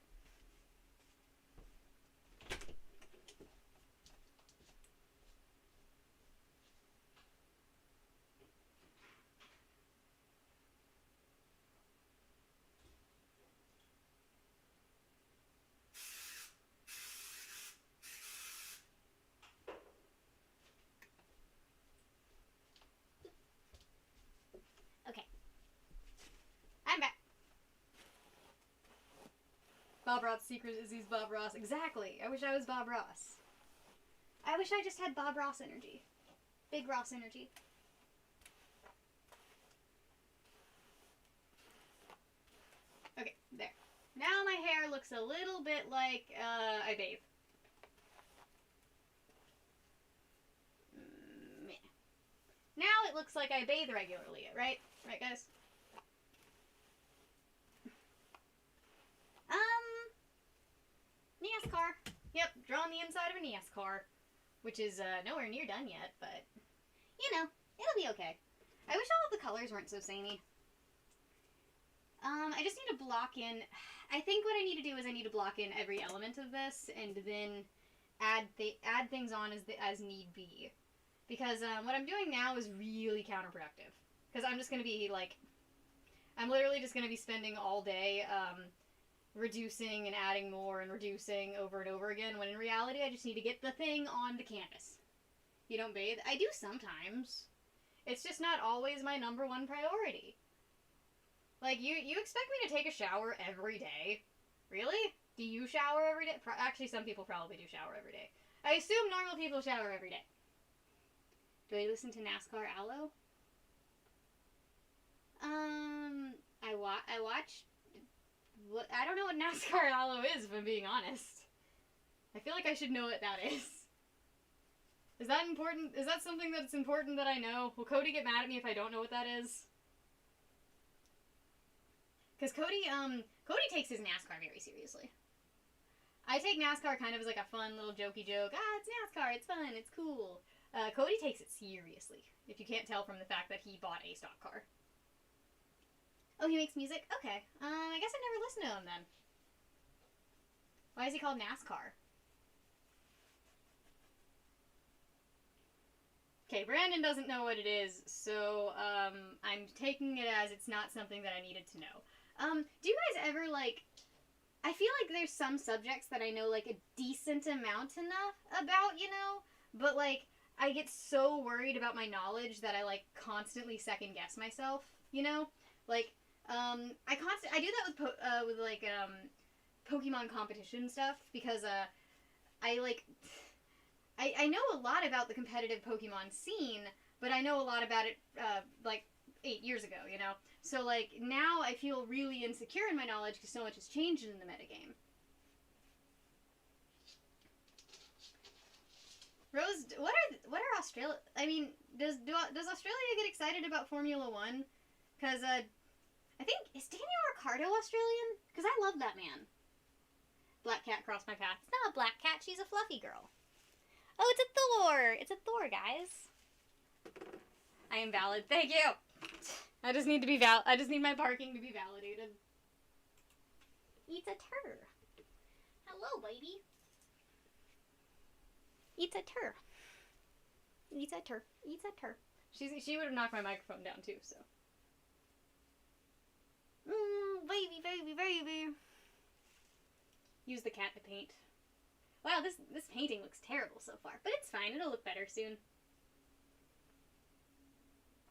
Okay. I'm back. Bob Ross' secret is he's Bob Ross. Exactly. I wish I was Bob Ross. I wish I just had Bob Ross energy. Big Ross energy. Okay, there. Now my hair looks a little bit like, I bathe. Now it looks like I bathe regularly, right? Right, guys? NASCAR. Yep, drawing the inside of a NASCAR. Which is, nowhere near done yet, but, you know, it'll be okay. I wish all of the colors weren't so samey. I just need to block in, I think what I need to do is I need to block in every element of this, and then add things on as need be. Because, what I'm doing now is really counterproductive. Because I'm just gonna be, like, I'm literally just gonna be spending all day, reducing and adding more and reducing over and over again, when in reality I just need to get the thing on the canvas. You don't bathe? I do sometimes. It's just not always my number one priority. Like, you expect me to take a shower every day? Really? Do you shower every day? Actually, some people probably do shower every day. I assume normal people shower every day. Do I listen to NASCAR Aloe? I watch... I don't know what NASCAR Aloe is, if I'm being honest. I feel like I should know what that is. Is that important? Is that something that's important that I know? Will Cody get mad at me if I don't know what that is? Because Cody takes his NASCAR very seriously. I take NASCAR kind of as like a fun little jokey joke. Ah, it's NASCAR, it's fun, it's cool. Cody takes it seriously, if you can't tell from the fact that he bought a stock car. Oh, he makes music? Okay. I guess I never listened to him then. Why is he called NASCAR? Okay, Brandon doesn't know what it is, so, I'm taking it as it's not something that I needed to know. Do you guys ever, like... I feel like there's some subjects that I know, like, a decent amount enough about, you know? But, like, I get so worried about my knowledge that I, like, constantly second-guess myself, you know? Like, I do that with Pokemon competition stuff, because, I know a lot about the competitive Pokemon scene, but I know a lot about it, like, 8 years ago, you know? So, like, now I feel really insecure in my knowledge because so much has changed in the metagame. Rose, what are Australia... I mean, does Australia get excited about Formula 1? Because, I think... Is Daniel Ricciardo Australian? Because I love that man. Black cat crossed my path. It's not a black cat, she's a fluffy girl. Oh, it's a Thor! It's a Thor, guys. I am valid. Thank you! I just need to be I just need my parking to be validated. It's a tur. Hello, baby. It's a tur. It's a tur. It's a tur. She would have knocked my microphone down too, so. Baby, baby, baby. Use the cat to paint. Wow, this painting looks terrible so far, but it's fine. It'll look better soon.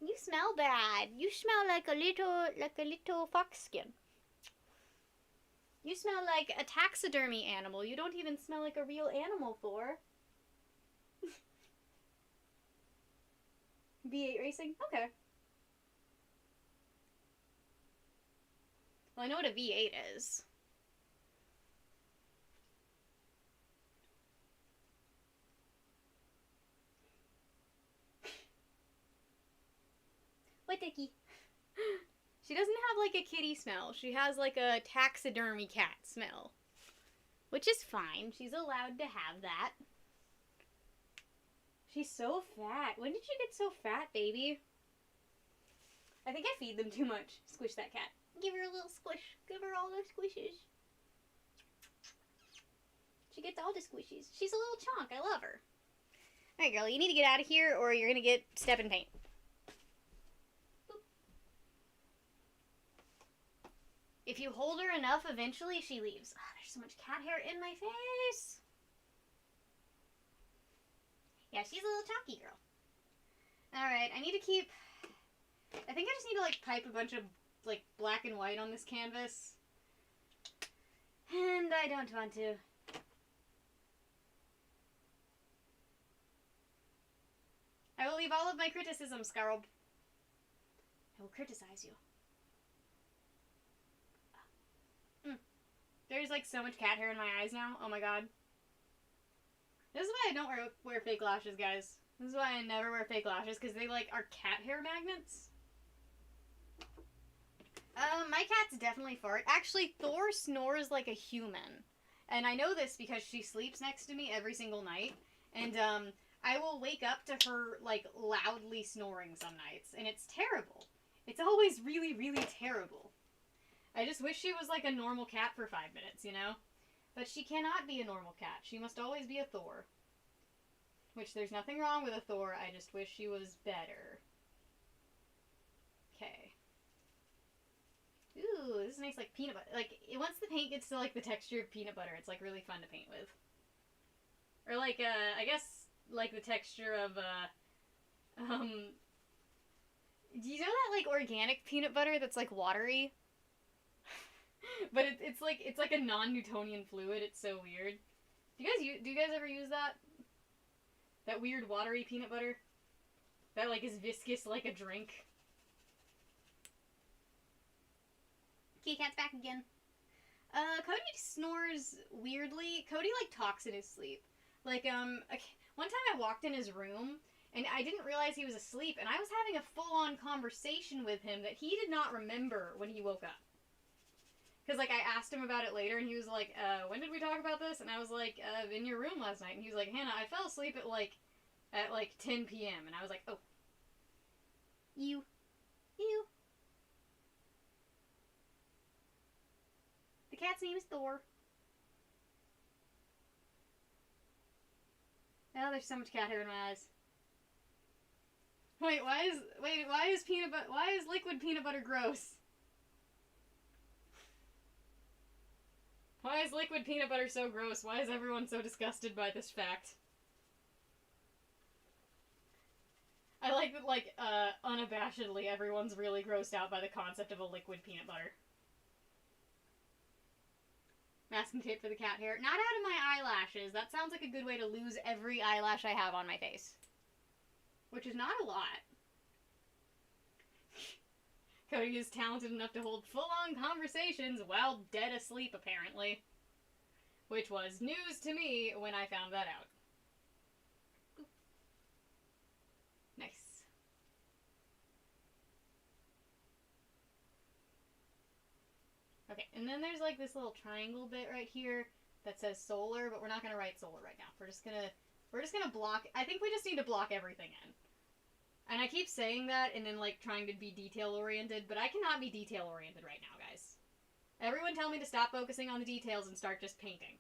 You smell bad. You smell like a little fox skin. You smell like a taxidermy animal. You don't even smell like a real animal, Thor. V8 racing? Okay. Well, I know what a V8 is. What, Dickie? She doesn't have, like, a kitty smell. She has, like, a taxidermy cat smell. Which is fine. She's allowed to have that. She's so fat. When did you get so fat, baby? I think I feed them too much. Squish that cat. Give her a little squish. Give her all those squishes. She gets all the squishes. She's a little chunk. I love her. Alright, girl. You need to get out of here or you're going to get step in paint. If you hold her enough, eventually she leaves. Oh, there's so much cat hair in my face. Yeah, she's a little chunky girl. Alright, I need to keep... I think I just need to, like, pipe a bunch of, like, black and white on this canvas. And I don't want to. I will leave all of my criticism, Scarab. I will criticize you. There's, like, so much cat hair in my eyes now. Oh, my God. This is why I don't wear fake lashes, guys. This is why I never wear fake lashes, because they, like, are cat hair magnets. My cat's definitely fart. Actually, Thor snores like a human. And I know this because she sleeps next to me every single night. And, I will wake up to her, like, loudly snoring some nights. And it's terrible. It's always really, really terrible. I just wish she was like a normal cat for 5 minutes, you know? But she cannot be a normal cat. She must always be a Thor. Which, there's nothing wrong with a Thor. I just wish she was better. Okay. Ooh, this is nice, like, peanut butter. Like, once the paint gets to, like, the texture of peanut butter, it's, like, really fun to paint with. Or, like, I guess, like, the texture of, do you know that, like, organic peanut butter that's, like, watery? But it's like a non-Newtonian fluid. It's so weird. Do you guys ever use that? That weird watery peanut butter? That, like, is viscous like a drink. Kitty cat's back again. Cody snores weirdly. Cody, like, talks in his sleep. Like, one time I walked in his room, and I didn't realize he was asleep, and I was having a full-on conversation with him that he did not remember when he woke up. Because, like, I asked him about it later, and he was like, when did we talk about this? And I was like, in your room last night. And he was like, Hannah, I fell asleep at 10 p.m. And I was like, oh. You. The cat's name is Thor. Oh, there's so much cat hair in my eyes. Wait, why is liquid peanut butter gross? Why is liquid peanut butter so gross? Why is everyone so disgusted by this fact? I like that, like, unabashedly, everyone's really grossed out by the concept of a liquid peanut butter. Masking tape for the cat hair. Not out of my eyelashes. That sounds like a good way to lose every eyelash I have on my face. Which is not a lot. Cody is talented enough to hold full-on conversations while dead asleep, apparently. Which was news to me when I found that out. Boop. Nice. Okay, and then there's like this little triangle bit right here that says solar, but we're not going to write solar right now. We're just gonna block. I think we just need to block everything in. And I keep saying that and then, like, trying to be detail-oriented, but I cannot be detail-oriented right now, guys. Everyone tell me to stop focusing on the details and start just painting.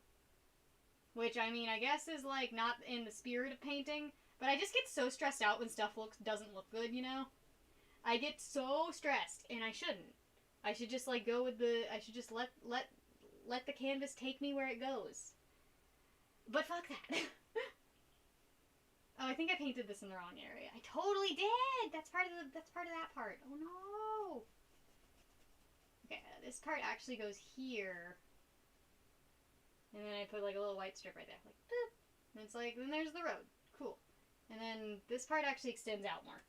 Which, I mean, I guess is, like, not in the spirit of painting, but I just get so stressed out when stuff doesn't look good, you know? I get so stressed, and I shouldn't. I should just, like, go with the... I should just let the canvas take me where it goes. But fuck that. Oh, I think I painted this in the wrong area. I totally did! That's part of that part. Oh no! Okay, this part actually goes here. And then I put like a little white strip right there. Like, boop! And it's like, then there's the road. Cool. And then this part actually extends out more.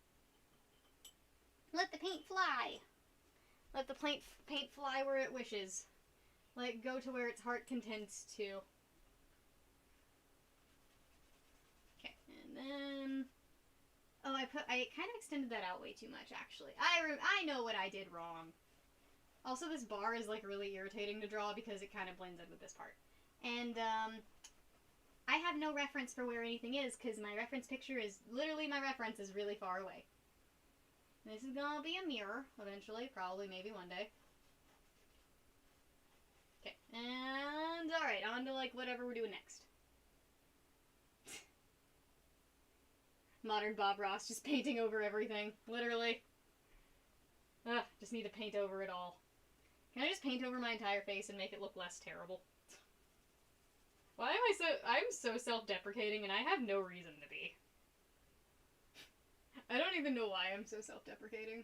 Let the paint fly! Let the paint fly where it wishes. Let it go to where its heart contents to. Okay, and then... Oh, I kind of extended that out way too much, actually. I know what I did wrong. Also, this bar is, like, really irritating to draw because it kind of blends in with this part. And, I have no reference for where anything is because my reference picture is... Literally, my reference is really far away. And this is gonna be a mirror, eventually. Probably, maybe one day. Okay, and... Alright, on to, like, whatever we're doing next. Modern Bob Ross just painting over everything. Literally. Ugh, just need to paint over it all. Can I just paint over my entire face and make it look less terrible? Why am I'm so self-deprecating and I have no reason to be. I don't even know why I'm so self-deprecating.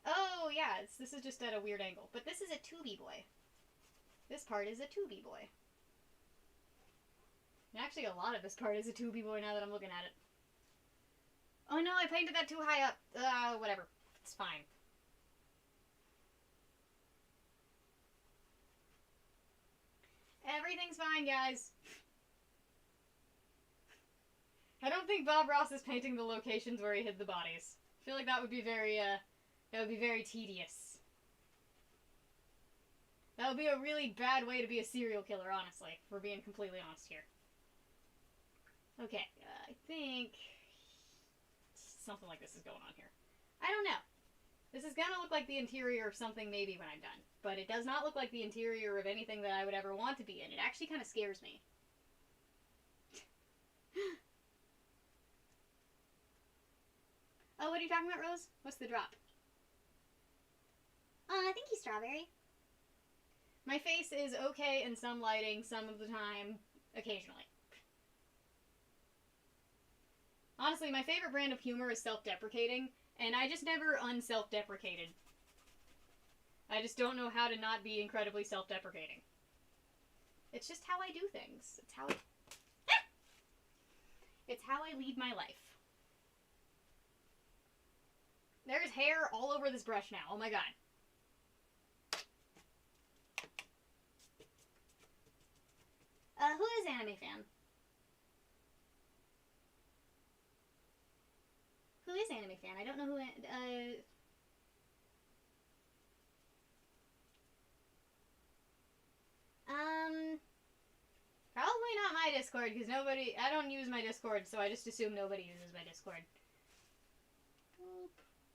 Oh, yeah, this is just at a weird angle. But this is a 2B boy. This part is a 2B boy. And actually, a lot of this part is a 2B boy now that I'm looking at it. Oh no, I painted that too high up. Whatever. It's fine. Everything's fine, guys. I don't think Bob Ross is painting the locations where he hid the bodies. I feel like that would be very tedious. That would be a really bad way to be a serial killer, honestly, if we're being completely honest here. Okay, I think something like this is going on here. I don't know. This is gonna look like the interior of something maybe when I'm done. But it does not look like the interior of anything that I would ever want to be in. It actually kind of scares me. Oh, what are you talking about, Rose? What's the drop? I think he's strawberry. My face is okay in some lighting, some of the time, occasionally. Honestly, my favorite brand of humor is self-deprecating, and I just never unself-deprecated. I just don't know how to not be incredibly self-deprecating. It's just how I do things. It's how it's how I lead my life. There's hair all over this brush now. Oh my god. Who is anime fan? Who is anime fan? I don't know who... Probably not my Discord, because nobody... I don't use my Discord, so I just assume nobody uses my Discord.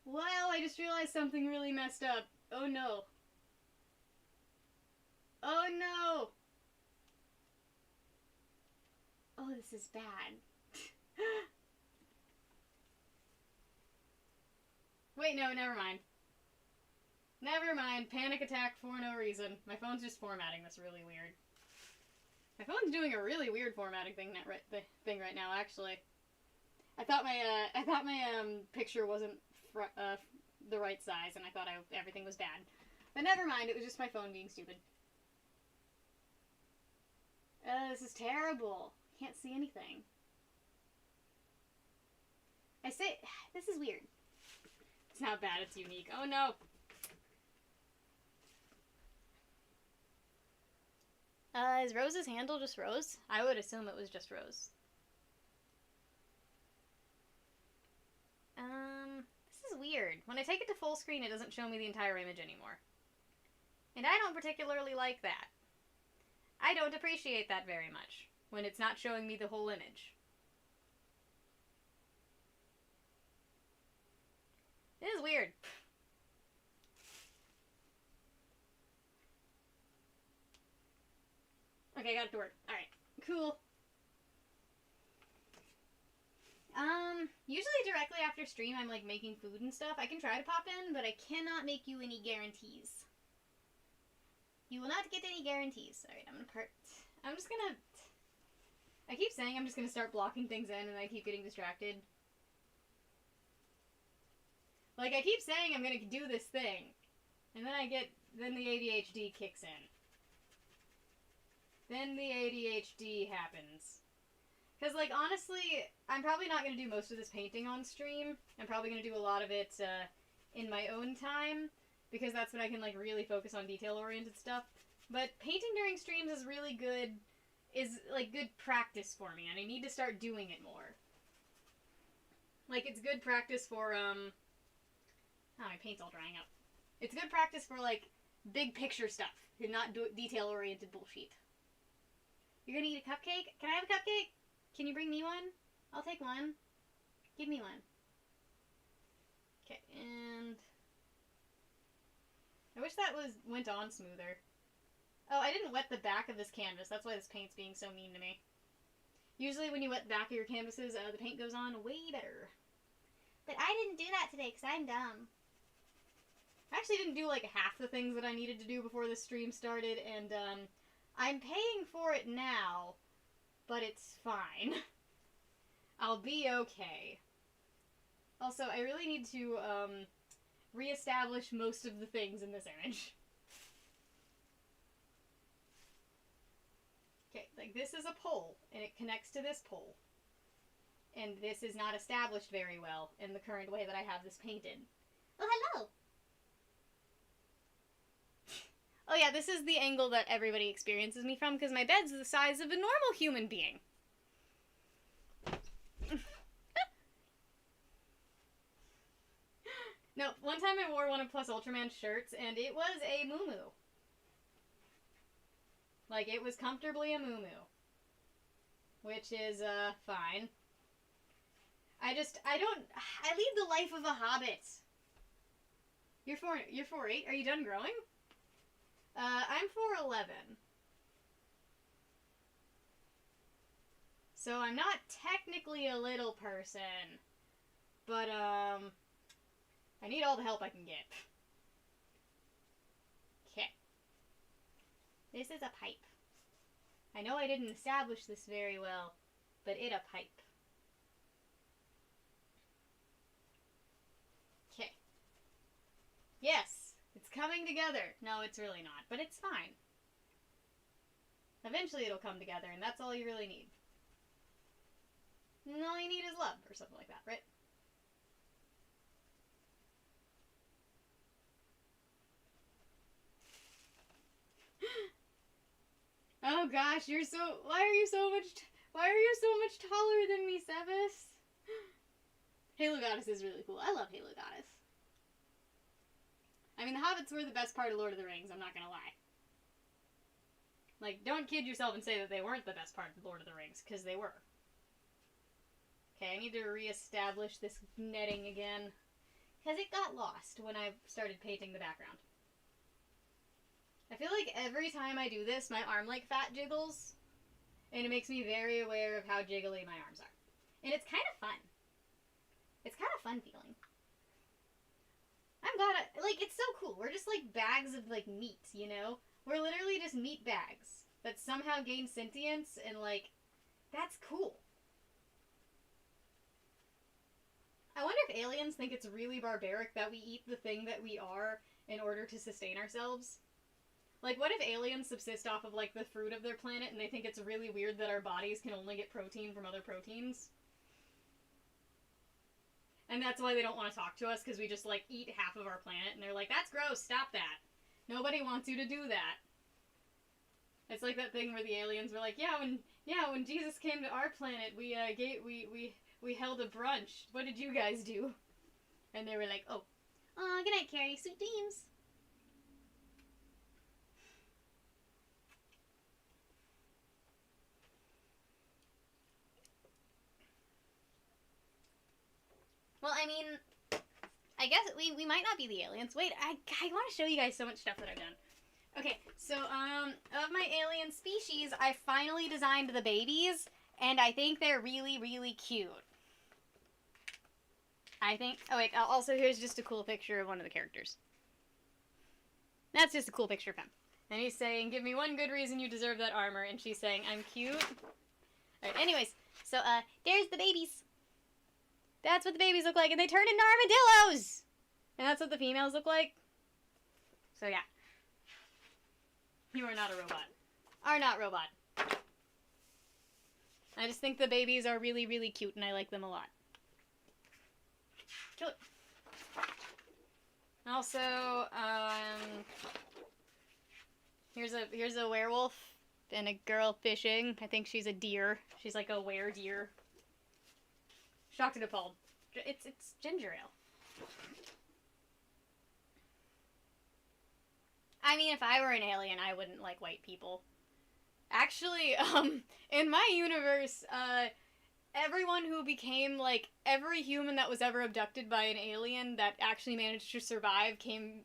Wow, I just realized something really messed up. Oh no. Oh no! Oh, this is bad. Wait, no, never mind. Never mind. Panic attack for no reason. My phone's just formatting this really weird. My phone's doing a really weird formatting thing right now, actually. I thought my picture wasn't the right size, and I thought everything was bad. But never mind. It was just my phone being stupid. This is terrible. Can't see anything. This is weird. It's not bad, it's unique. Oh no! Is Rose's handle just Rose? I would assume it was just Rose. This is weird. When I take it to full screen, it doesn't show me the entire image anymore. And I don't particularly like that. I don't appreciate that very much, when it's not showing me the whole image. It is weird. Okay, got it to work. Alright, cool. Usually directly after stream I'm like making food and stuff. I can try to pop in, but I cannot make you any guarantees. You will not get any guarantees. Alright, I'm just gonna... I keep saying I'm just gonna start blocking things in, and I keep getting distracted. Like, I keep saying I'm gonna do this thing, and then the ADHD kicks in. Then the ADHD happens. Because, like, honestly, I'm probably not going to do most of this painting on stream. I'm probably going to do a lot of it in my own time, because that's when I can, like, really focus on detail-oriented stuff. But painting during streams is really good, good practice for me, and I need to start doing it more. Like, it's good practice for, oh, my paint's all drying up. It's good practice for, like, big picture stuff, and not detail-oriented bullshit. You're gonna eat a cupcake? Can I have a cupcake? Can you bring me one? I'll take one. Give me one. Okay, and I wish that went on smoother. Oh, I didn't wet the back of this canvas. That's why this paint's being so mean to me. Usually when you wet the back of your canvases, the paint goes on way better. But I didn't do that today because I'm dumb. I actually didn't do like half the things that I needed to do before the stream started, and I'm paying for it now, but it's fine. I'll be okay. Also, I really need to reestablish most of the things in this image. Okay, like this is a pole, and it connects to this pole. And this is not established very well in the current way that I have this painted. Oh, hello! Oh yeah, this is the angle that everybody experiences me from, because my bed's the size of a normal human being. No, one time I wore one of Plus Ultraman's shirts, and it was a moo-moo. Like, it was comfortably a moo-moo. Which is, fine. I lead the life of a hobbit. You're 4'8"? Are you done growing? I'm 4'11". So I'm not technically a little person, but, I need all the help I can get. Okay. This is a pipe. I know I didn't establish this very well, but it a pipe. Okay. Yes, it's coming together. No, it's really not, but it's fine. Eventually it'll come together, and that's all you really need. And all you need is love, or something like that, right? Oh gosh, why are you so much taller than me, Sebas? Halo Goddess is really cool. I love Halo Goddess. I mean, the Hobbits were the best part of Lord of the Rings, I'm not gonna lie. Like, don't kid yourself and say that they weren't the best part of Lord of the Rings, because they were. Okay, I need to re-establish this netting again, because it got lost when I started painting the background. I feel like every time I do this, my arm like fat jiggles, and it makes me very aware of how jiggly my arms are. And it's kind of fun. It's kind of fun feeling. I'm glad it's so cool. We're just like bags of like meat, you know? We're literally just meat bags that somehow gain sentience, and like, that's cool. I wonder if aliens think it's really barbaric that we eat the thing that we are in order to sustain ourselves. Like, what if aliens subsist off of, like, the fruit of their planet, and they think it's really weird that our bodies can only get protein from other proteins? And that's why they don't want to talk to us, because we just, like, eat half of our planet, and they're like, that's gross, stop that. Nobody wants you to do that. It's like that thing where the aliens were like, when Jesus came to our planet, we held a brunch. What did you guys do? And they were like, oh, good night, Carrie, sweet dreams. Well, I mean, I guess we might not be the aliens. Wait, I want to show you guys so much stuff that I've done. Okay, so, of my alien species, I finally designed the babies, and I think they're really, really cute. Oh wait, also here's just a cool picture of one of the characters. That's just a cool picture of him. And he's saying, give me one good reason you deserve that armor, and she's saying, I'm cute. Alright, anyways, so, there's the babies. That's what the babies look like, and they turn into armadillos! And that's what the females look like. So, yeah. You are not a robot. Are not robot. I just think the babies are really, really cute, and I like them a lot. Kill it. Also, here's a werewolf and a girl fishing. I think she's a deer. She's like a were-deer. Shocked and appalled. It's ginger ale. I mean, if I were an alien, I wouldn't like white people. Actually, in my universe, everyone who became, like, every human that was ever abducted by an alien that actually managed to survive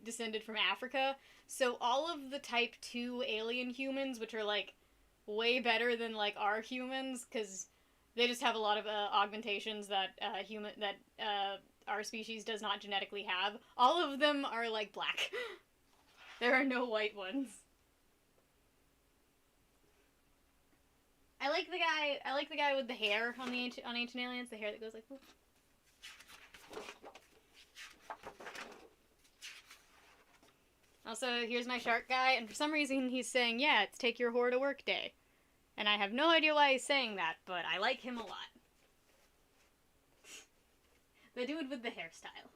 descended from Africa. So all of the Type 2 alien humans, which are, like, way better than, like, our humans, because they just have a lot of augmentations that our species does not genetically have. All of them are, like, black. There are no white ones. I like the guy with the hair on Ancient Aliens, the hair that goes like whoop. Also, here's my shark guy, and for some reason he's saying, yeah, it's take your whore to work day. And I have no idea why he's saying that, but I like him a lot. The dude with the hairstyle.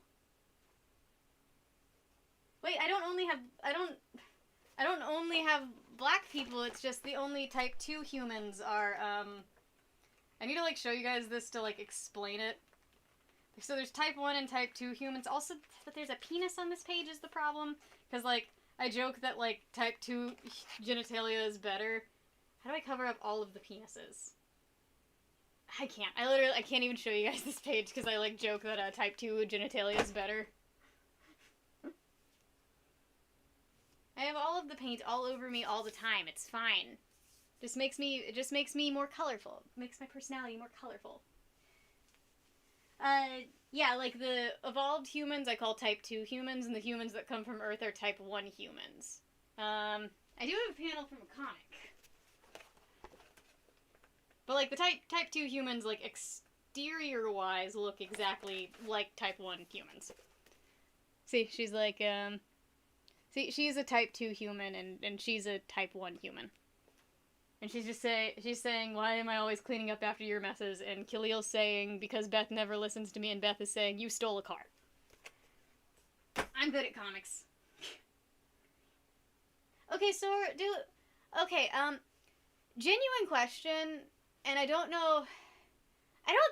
Wait, I don't only have black people, it's just the only Type 2 humans are, I need to, like, show you guys this to, like, explain it. So there's Type 1 and Type 2 humans. Also, that there's a penis on this page is the problem. Because, like, I joke that, like, Type 2 genitalia is better. How do I cover up all of the penises? I can't. I can't even show you guys this page because I, like, joke that, Type 2 genitalia is better. I have all of the paint all over me all the time. It's fine. It just makes me more colorful. It makes my personality more colorful. Yeah, like the evolved humans I call Type 2 humans, and the humans that come from Earth are Type 1 humans. I do have a panel from a comic. But, like, the Type 2 humans, like, exterior-wise look exactly like Type 1 humans. See, she's like, See, she's a Type 2 human, and she's a Type 1 human. And she's saying, why am I always cleaning up after your messes? And Khalil's saying, because Beth never listens to me, and Beth is saying, you stole a car. I'm good at comics. Okay, genuine question, and I don't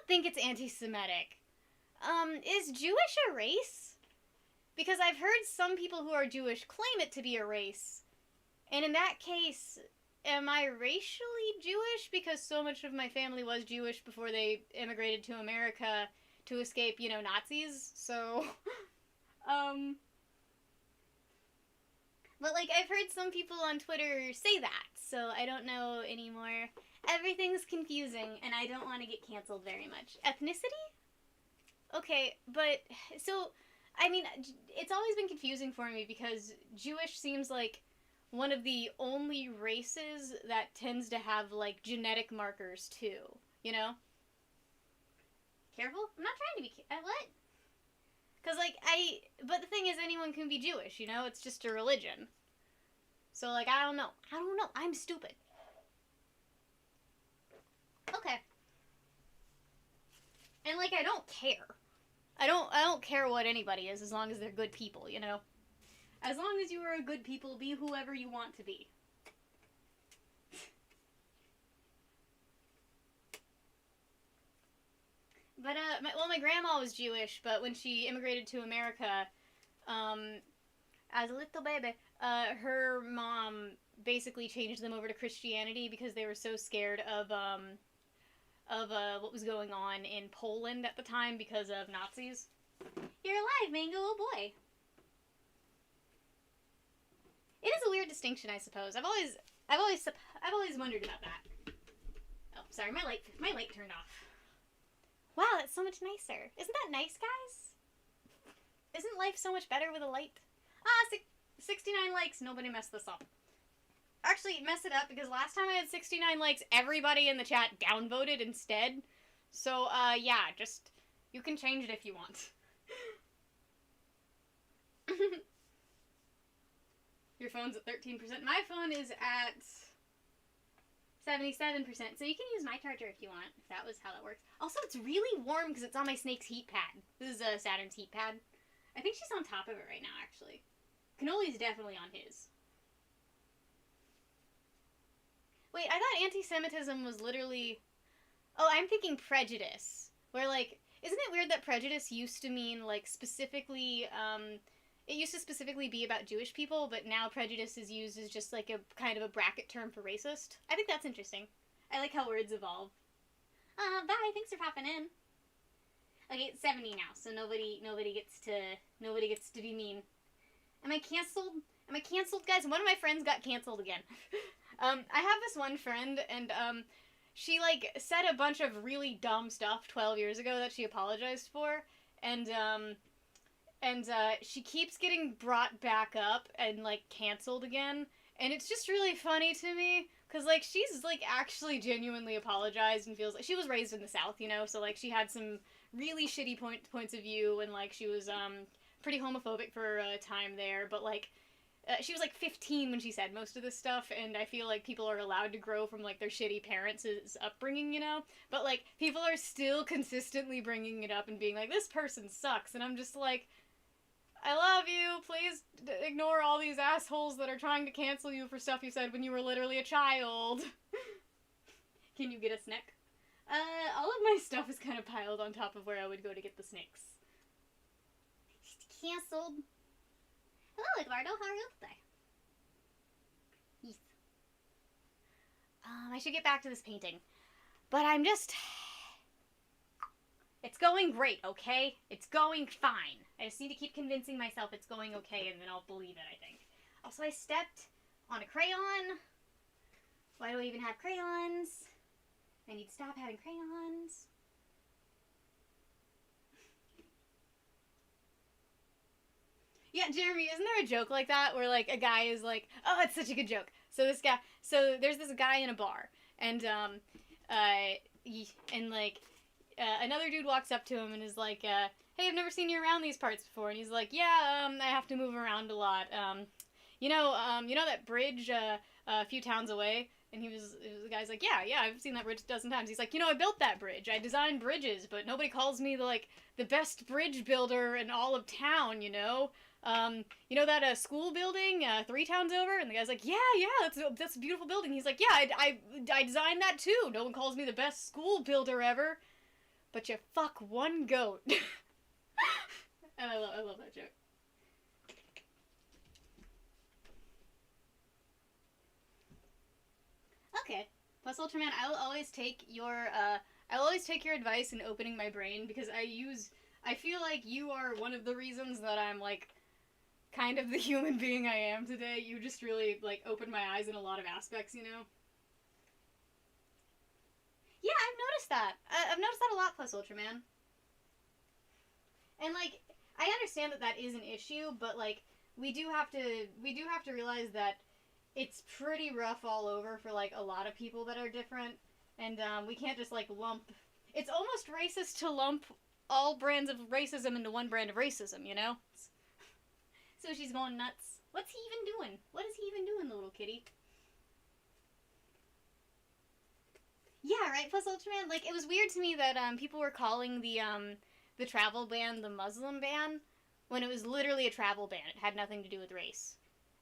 think it's anti-Semitic. Is Jewish a race? Because I've heard some people who are Jewish claim it to be a race. And in that case, am I racially Jewish? Because so much of my family was Jewish before they immigrated to America to escape, Nazis. So, But, like, I've heard some people on Twitter say that, so I don't know anymore. Everything's confusing, and I don't want to get canceled very much. Ethnicity? Okay, but, so, I mean, it's always been confusing for me because Jewish seems like one of the only races that tends to have, like, genetic markers, too. You know? Careful? I'm not trying to be... what? Because, like, but the thing is, anyone can be Jewish, It's just a religion. So, like, I don't know. I'm stupid. Okay. And, like, I don't care. I don't care what anybody is as long as they're good people, As long as you are a good people, be whoever you want to be. But, my grandma was Jewish, but when she immigrated to America, as a little baby, her mom basically changed them over to Christianity because they were so scared of what was going on in Poland at the time because of Nazis. You're alive, Mango, oh boy. It is a weird distinction, I suppose. I've always wondered about that. Oh, sorry, my light turned off. Wow, that's so much nicer. Isn't that nice, guys? Isn't life so much better with a light? 69 likes. Nobody messed this up. Actually, mess it up, because last time I had 69 likes, everybody in the chat downvoted instead. So, yeah, just, you can change it if you want. Your phone's at 13%. My phone is at 77%, so you can use my charger if you want, if that was how that works. Also, it's really warm because it's on my Snake's heat pad. This is Saturn's heat pad. I think she's on top of it right now, actually. Cannoli's definitely on his. Wait, I thought anti-Semitism was literally... Oh, I'm thinking prejudice. Where, like, isn't it weird that prejudice used to mean, like, specifically, it used to specifically be about Jewish people, but now prejudice is used as just, like, a kind of a bracket term for racist? I think that's interesting. I like how words evolve. Bye, thanks for popping in. Okay, it's 70 now, so nobody gets to be mean. Am I canceled? Am I canceled, guys? One of my friends got canceled again. I have this one friend, and, she, like, said a bunch of really dumb stuff 12 years ago that she apologized for, and she keeps getting brought back up and, like, canceled again, and it's just really funny to me, because, like, she's, like, actually genuinely apologized and feels like... She was raised in the South, you know, so, like, she had some really shitty points of view, and, like, she was, pretty homophobic for a time there, but, like... she was, like, 15 when she said most of this stuff, and I feel like people are allowed to grow from, like, their shitty parents' upbringing, you know? But, like, people are still consistently bringing it up and being like, this person sucks, and I'm just like, I love you, please ignore all these assholes that are trying to cancel you for stuff you said when you were literally a child. Can you get a snack? All of my stuff is kind of piled on top of where I would go to get the snacks. Canceled. Hello, Eduardo. How are you today? Yes. I should get back to this painting. But I'm just... It's going great, okay? It's going fine. I just need to keep convincing myself it's going okay, and then I'll believe it, I think. Also, I stepped on a crayon. Why do I even have crayons? I need to stop having crayons. Yeah, Jeremy, isn't there a joke like that where, like, a guy is like, oh, it's such a good joke. So there's this guy in a bar, and, another dude walks up to him and is like, hey, I've never seen you around these parts before. And he's like, yeah, I have to move around a lot. You know that bridge, a few towns away? And the guy's like, yeah, I've seen that bridge a dozen times. He's like, I built that bridge. I designed bridges, but nobody calls me the best bridge builder in all of town, you know? You know that school building 3 towns over? And the guy's like, yeah, that's a beautiful building. He's like, yeah, I designed that too. No one calls me the best school builder ever, but you fuck one goat. And I love that joke. Okay, plus Ultraman, I'll always take your advice in opening my brain, because I feel like you are one of the reasons that I'm, like, kind of the human being I am today. You just really, like, opened my eyes in a lot of aspects, you know? Yeah, I've noticed that. I've noticed that a lot, plus Ultraman. And, like, I understand that is an issue, but, like, we do have to realize that it's pretty rough all over for, like, a lot of people that are different, and, we can't just, like, lump... It's almost racist to lump all brands of racism into one brand of racism, you know? So she's going nuts. What's he even doing? What is he even doing, the little kitty? Yeah, right, plus Ultraman, like, it was weird to me that, people were calling the travel ban the Muslim ban, when it was literally a travel ban. It had nothing to do with race.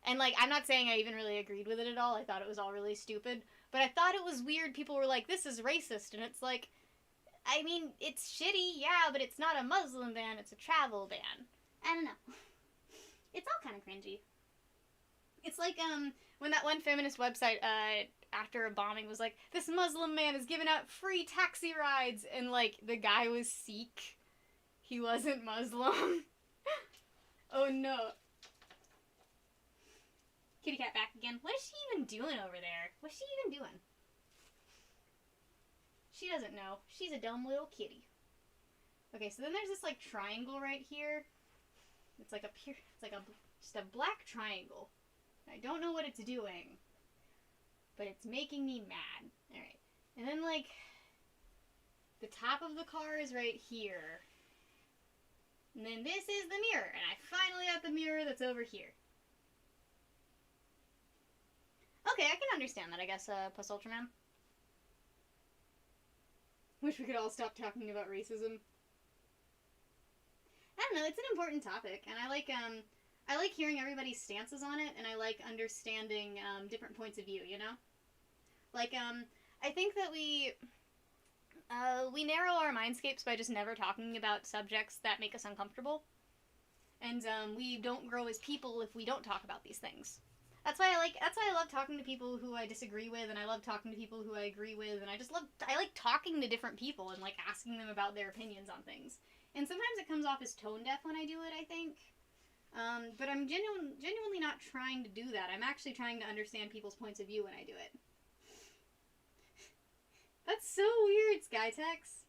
And, like, I'm not saying I even really agreed with it at all. I thought it was all really stupid. But I thought it was weird. People were like, this is racist. And it's like, I mean, it's shitty, yeah, but it's not a Muslim ban. It's a travel ban. I don't know. It's all kind of cringy. It's like, when that one feminist website, after a bombing was like, this Muslim man is giving out free taxi rides. And, like, the guy was Sikh. He wasn't Muslim. Oh, no. Kitty cat back again. What is she even doing over there? What's she even doing? She doesn't know. She's a dumb little kitty. Okay, so then there's this, like, triangle right here. It's like just a black triangle. I don't know what it's doing. but it's making me mad. Alright. And then, like, the top of the car is right here. And then this is the mirror, and I finally got the mirror that's over here. Okay, I can understand that, I guess, Plus Ultraman. Wish we could all stop talking about racism. I don't know, it's an important topic, and I like hearing everybody's stances on it, and I like understanding, different points of view, you know? Like, I think that we narrow our mindscapes by just never talking about subjects that make us uncomfortable. And, we don't grow as people if we don't talk about these things. That's why I love talking to people who I disagree with, and I love talking to people who I agree with, and I like talking to different people and, like, asking them about their opinions on things. And sometimes it comes off as tone deaf when I do it, I think. But I'm genuinely not trying to do that. I'm actually trying to understand people's points of view when I do it. That's so weird, Skytex.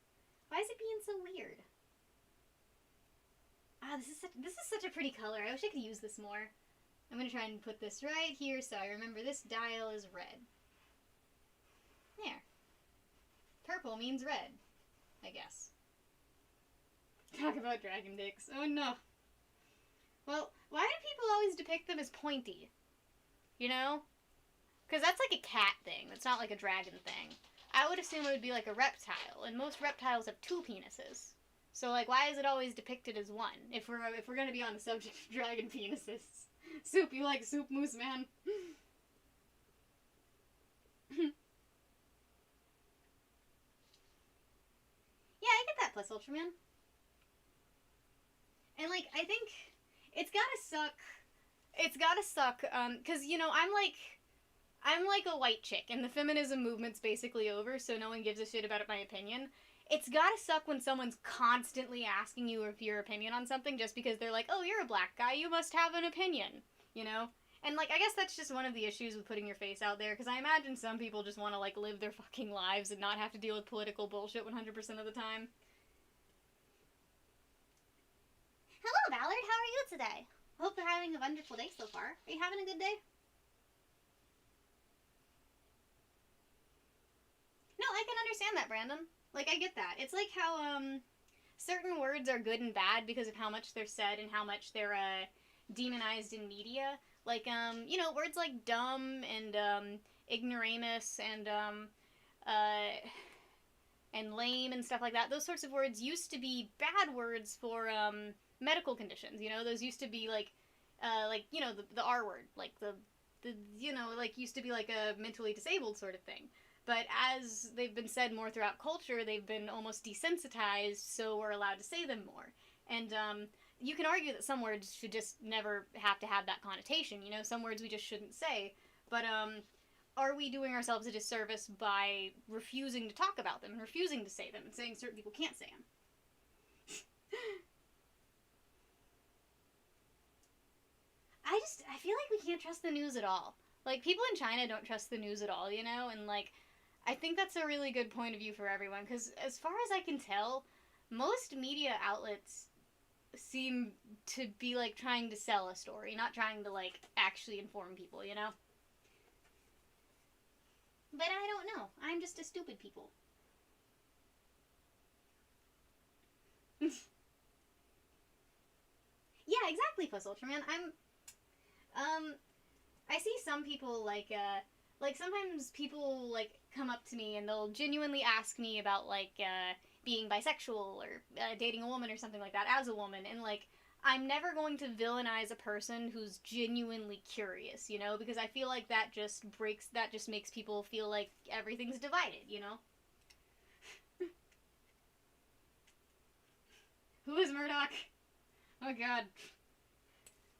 Why is it being so weird? Ah, this is such a pretty color. I wish I could use this more. I'm going to try and put this right here so I remember this dial is red. There. Purple means red, I guess. Talk about dragon dicks. Oh no. Well, why do people always depict them as pointy? You know? Because that's like a cat thing. That's not like a dragon thing. I would assume it would be like a reptile, and most reptiles have 2 penises. So, like, why is it always depicted as 1? If we're going to be on the subject of dragon penises. Soup, you like soup, Moose Man? Yeah, I get that, Plus Ultraman. And, like, I think it's gotta suck, cause, you know, I'm like a white chick, and the feminism movement's basically over, so no one gives a shit about my opinion. It's gotta suck when someone's constantly asking you your opinion on something just because they're like, oh, you're a black guy, you must have an opinion, you know? And, like, I guess that's just one of the issues with putting your face out there, because I imagine some people just want to, like, live their fucking lives and not have to deal with political bullshit 100% of the time. Hello, Ballard, how are you today? Hope you're having a wonderful day so far. Are you having a good day? No, I can understand that, Brandon. Like, I get that. It's like how, certain words are good and bad because of how much they're said and how much they're, demonized in media. Like, you know, words like dumb and, ignoramus and lame and stuff like that. Those sorts of words used to be bad words for, medical conditions, you know? Those used to be, like, you know, the R word. Like, the you know, like, used to be, like, a mentally disabled sort of thing. But as they've been said more throughout culture, they've been almost desensitized, so we're allowed to say them more. And, you can argue that some words should just never have to have that connotation, you know? Some words we just shouldn't say. But, are we doing ourselves a disservice by refusing to talk about them and refusing to say them and saying certain people can't say them? I feel like we can't trust the news at all. Like, people in China don't trust the news at all, you know? And, like, I think that's a really good point of view for everyone, because as far as I can tell, most media outlets seem to be, like, trying to sell a story, not trying to, like, actually inform people, you know? But I don't know. I'm just a stupid people. Yeah, exactly, Plus Ultraman. I see some people, like, sometimes people, like, come up to me and they'll genuinely ask me about, like, being bisexual or dating a woman or something like that as a woman, and, like, I'm never going to villainize a person who's genuinely curious, you know, because I feel like that just makes people feel like everything's divided, you know? Who is Murdoch? Oh god.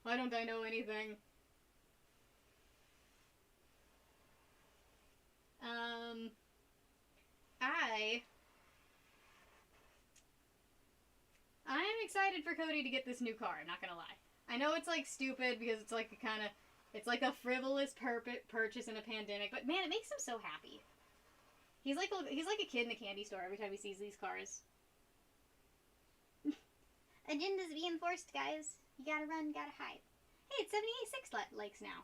Why don't I know anything? I'm excited for Cody to get this new car, I'm not gonna lie. I know it's, like, stupid because it's, like, it's like a frivolous purchase in a pandemic, but man, it makes him so happy. He's like a kid in a candy store every time he sees these cars. Agenda's being enforced, guys. You gotta run, gotta hide. Hey, it's 78 likes now.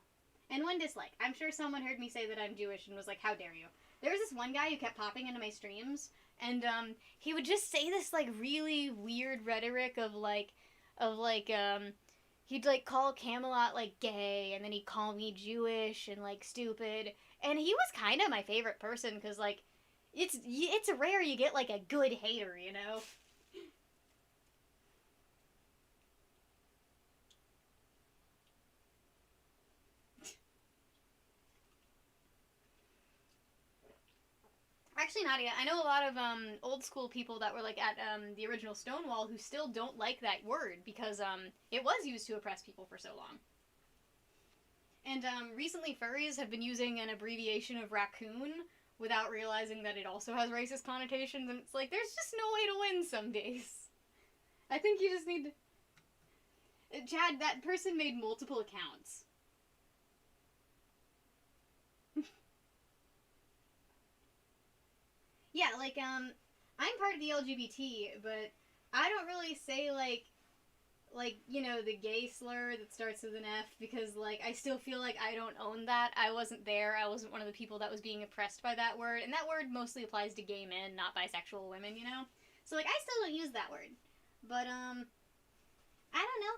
And one dislike. I'm sure someone heard me say that I'm Jewish and was like, how dare you? There was this one guy who kept popping into my streams, and he would just say this like really weird rhetoric of he'd like call Camelot like gay, and then he'd call me Jewish and like stupid. And he was kind of my favorite person because like it's rare you get like a good hater, you know. Actually, Nadia, I know a lot of old school people that were like at the original Stonewall who still don't like that word because it was used to oppress people for so long. And recently, furries have been using an abbreviation of raccoon without realizing that it also has racist connotations, and it's like there's just no way to win some days. I think you just need to... Chad, that person made multiple accounts. Yeah, like, I'm part of the LGBT, but I don't really say, like, you know, the gay slur that starts with an F, because, like, I still feel like I don't own that. I wasn't there. I wasn't one of the people that was being oppressed by that word, and that word mostly applies to gay men, not bisexual women, you know? So, like, I still don't use that word. But, I don't know.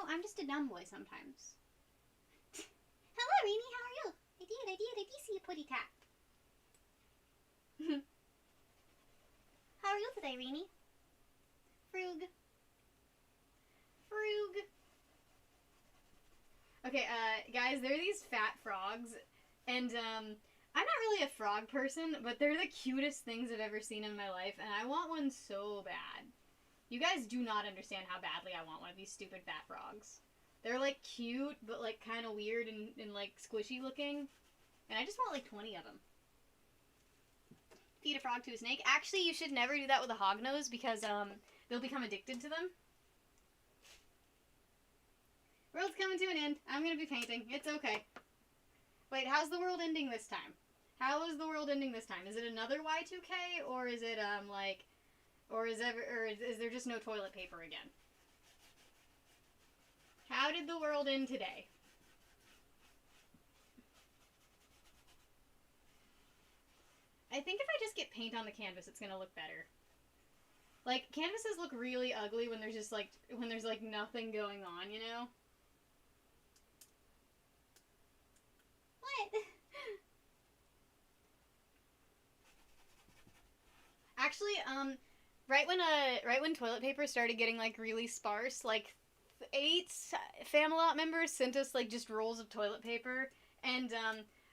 I'm just a dumb boy sometimes. Hello, Rainy, how are you? I did see a putty cat. How are you today, Rainy? Frug. Okay, guys, there are these fat frogs, and, I'm not really a frog person, but they're the cutest things I've ever seen in my life, and I want one so bad. You guys do not understand how badly I want one of these stupid fat frogs. They're, like, cute, but, like, kind of weird and, like, squishy looking. And I just want, like, 20 of them. Feed a frog to a snake. Actually, you should never do that with a hognose because, they'll become addicted to them. World's coming to an end. I'm gonna be painting. It's okay. Wait, how's the world ending this time? How is the world ending this time? Is it another Y2K, or is it, is there just no toilet paper again? How did the world end today? I think if I just get paint on the canvas, it's gonna look better. Like, canvases look really ugly when there's just, like, nothing going on, you know? What? Actually, right when toilet paper started getting, like, really sparse, like, 8 Famelot members sent us, like, just rolls of toilet paper, and,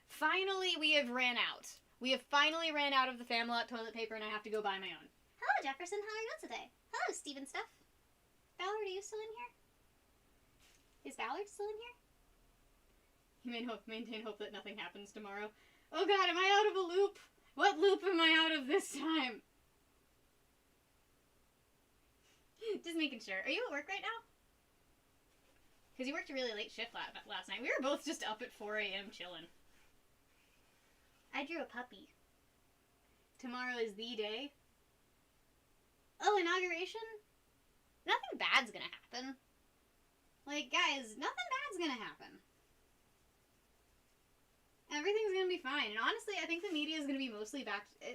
finally we have ran out. We have finally ran out of the Famelot toilet paper, and I have to go buy my own. Hello, Jefferson. How are you today? Hello, Steven Stuff. Ballard, are you still in here? Is Ballard still in here? You maintain hope that nothing happens tomorrow. Oh god, am I out of a loop? What loop am I out of this time? Just making sure. Are you at work right now? Because you worked a really late shift last night. We were both just up at 4 a.m. chilling. I drew a puppy. Tomorrow is the day. Oh, inauguration? Nothing bad's gonna happen. Like, guys, nothing bad's gonna happen. Everything's gonna be fine. And honestly, I think the media is gonna be mostly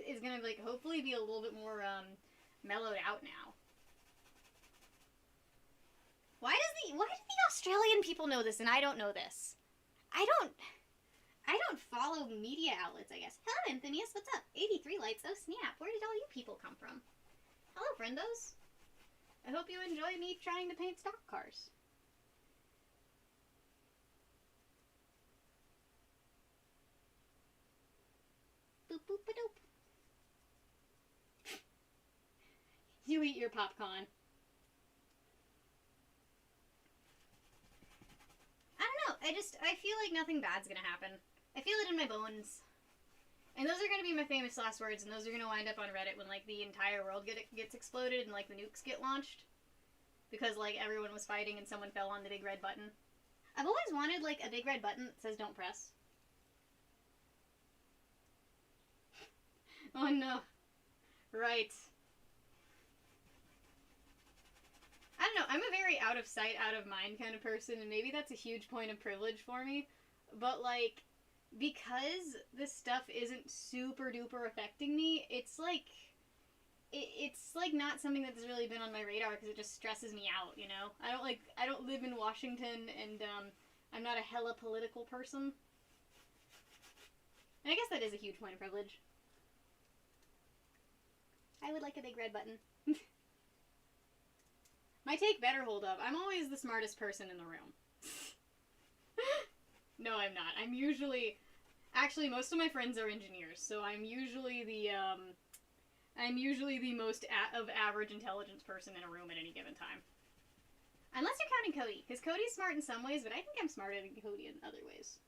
is gonna, like, hopefully be a little bit more, mellowed out now. Why do the Australian people know this and I don't know this? I don't follow media outlets, I guess. Hello, Anthemius, what's up? 83 likes, oh snap, where did all you people come from? Hello, friendos. I hope you enjoy me trying to paint stock cars. Boop boop a doop. You eat your popcorn. I don't know, I feel like nothing bad's gonna happen. I feel it in my bones. And those are going to be my famous last words, and those are going to wind up on Reddit when, like, the entire world gets exploded and, like, the nukes get launched. Because, like, everyone was fighting and someone fell on the big red button. I've always wanted, like, a big red button that says don't press. Oh, no. Right. I don't know, out of sight, out of mind kind of person, and maybe that's a huge point of privilege for me, but, like, because this stuff isn't super duper affecting me, it's like not something that's really been on my radar because it just stresses me out, you know? I don't live in Washington, and I'm not a hella political person. And I guess that is a huge point of privilege. I would like a big red button. My take better hold up. I'm always the smartest person in the room. No, I'm not. I'm usually... Actually, most of my friends are engineers, so I'm usually the most of average intelligence person in a room at any given time. Unless you're counting Cody, because Cody's smart in some ways, but I think I'm smarter than Cody in other ways.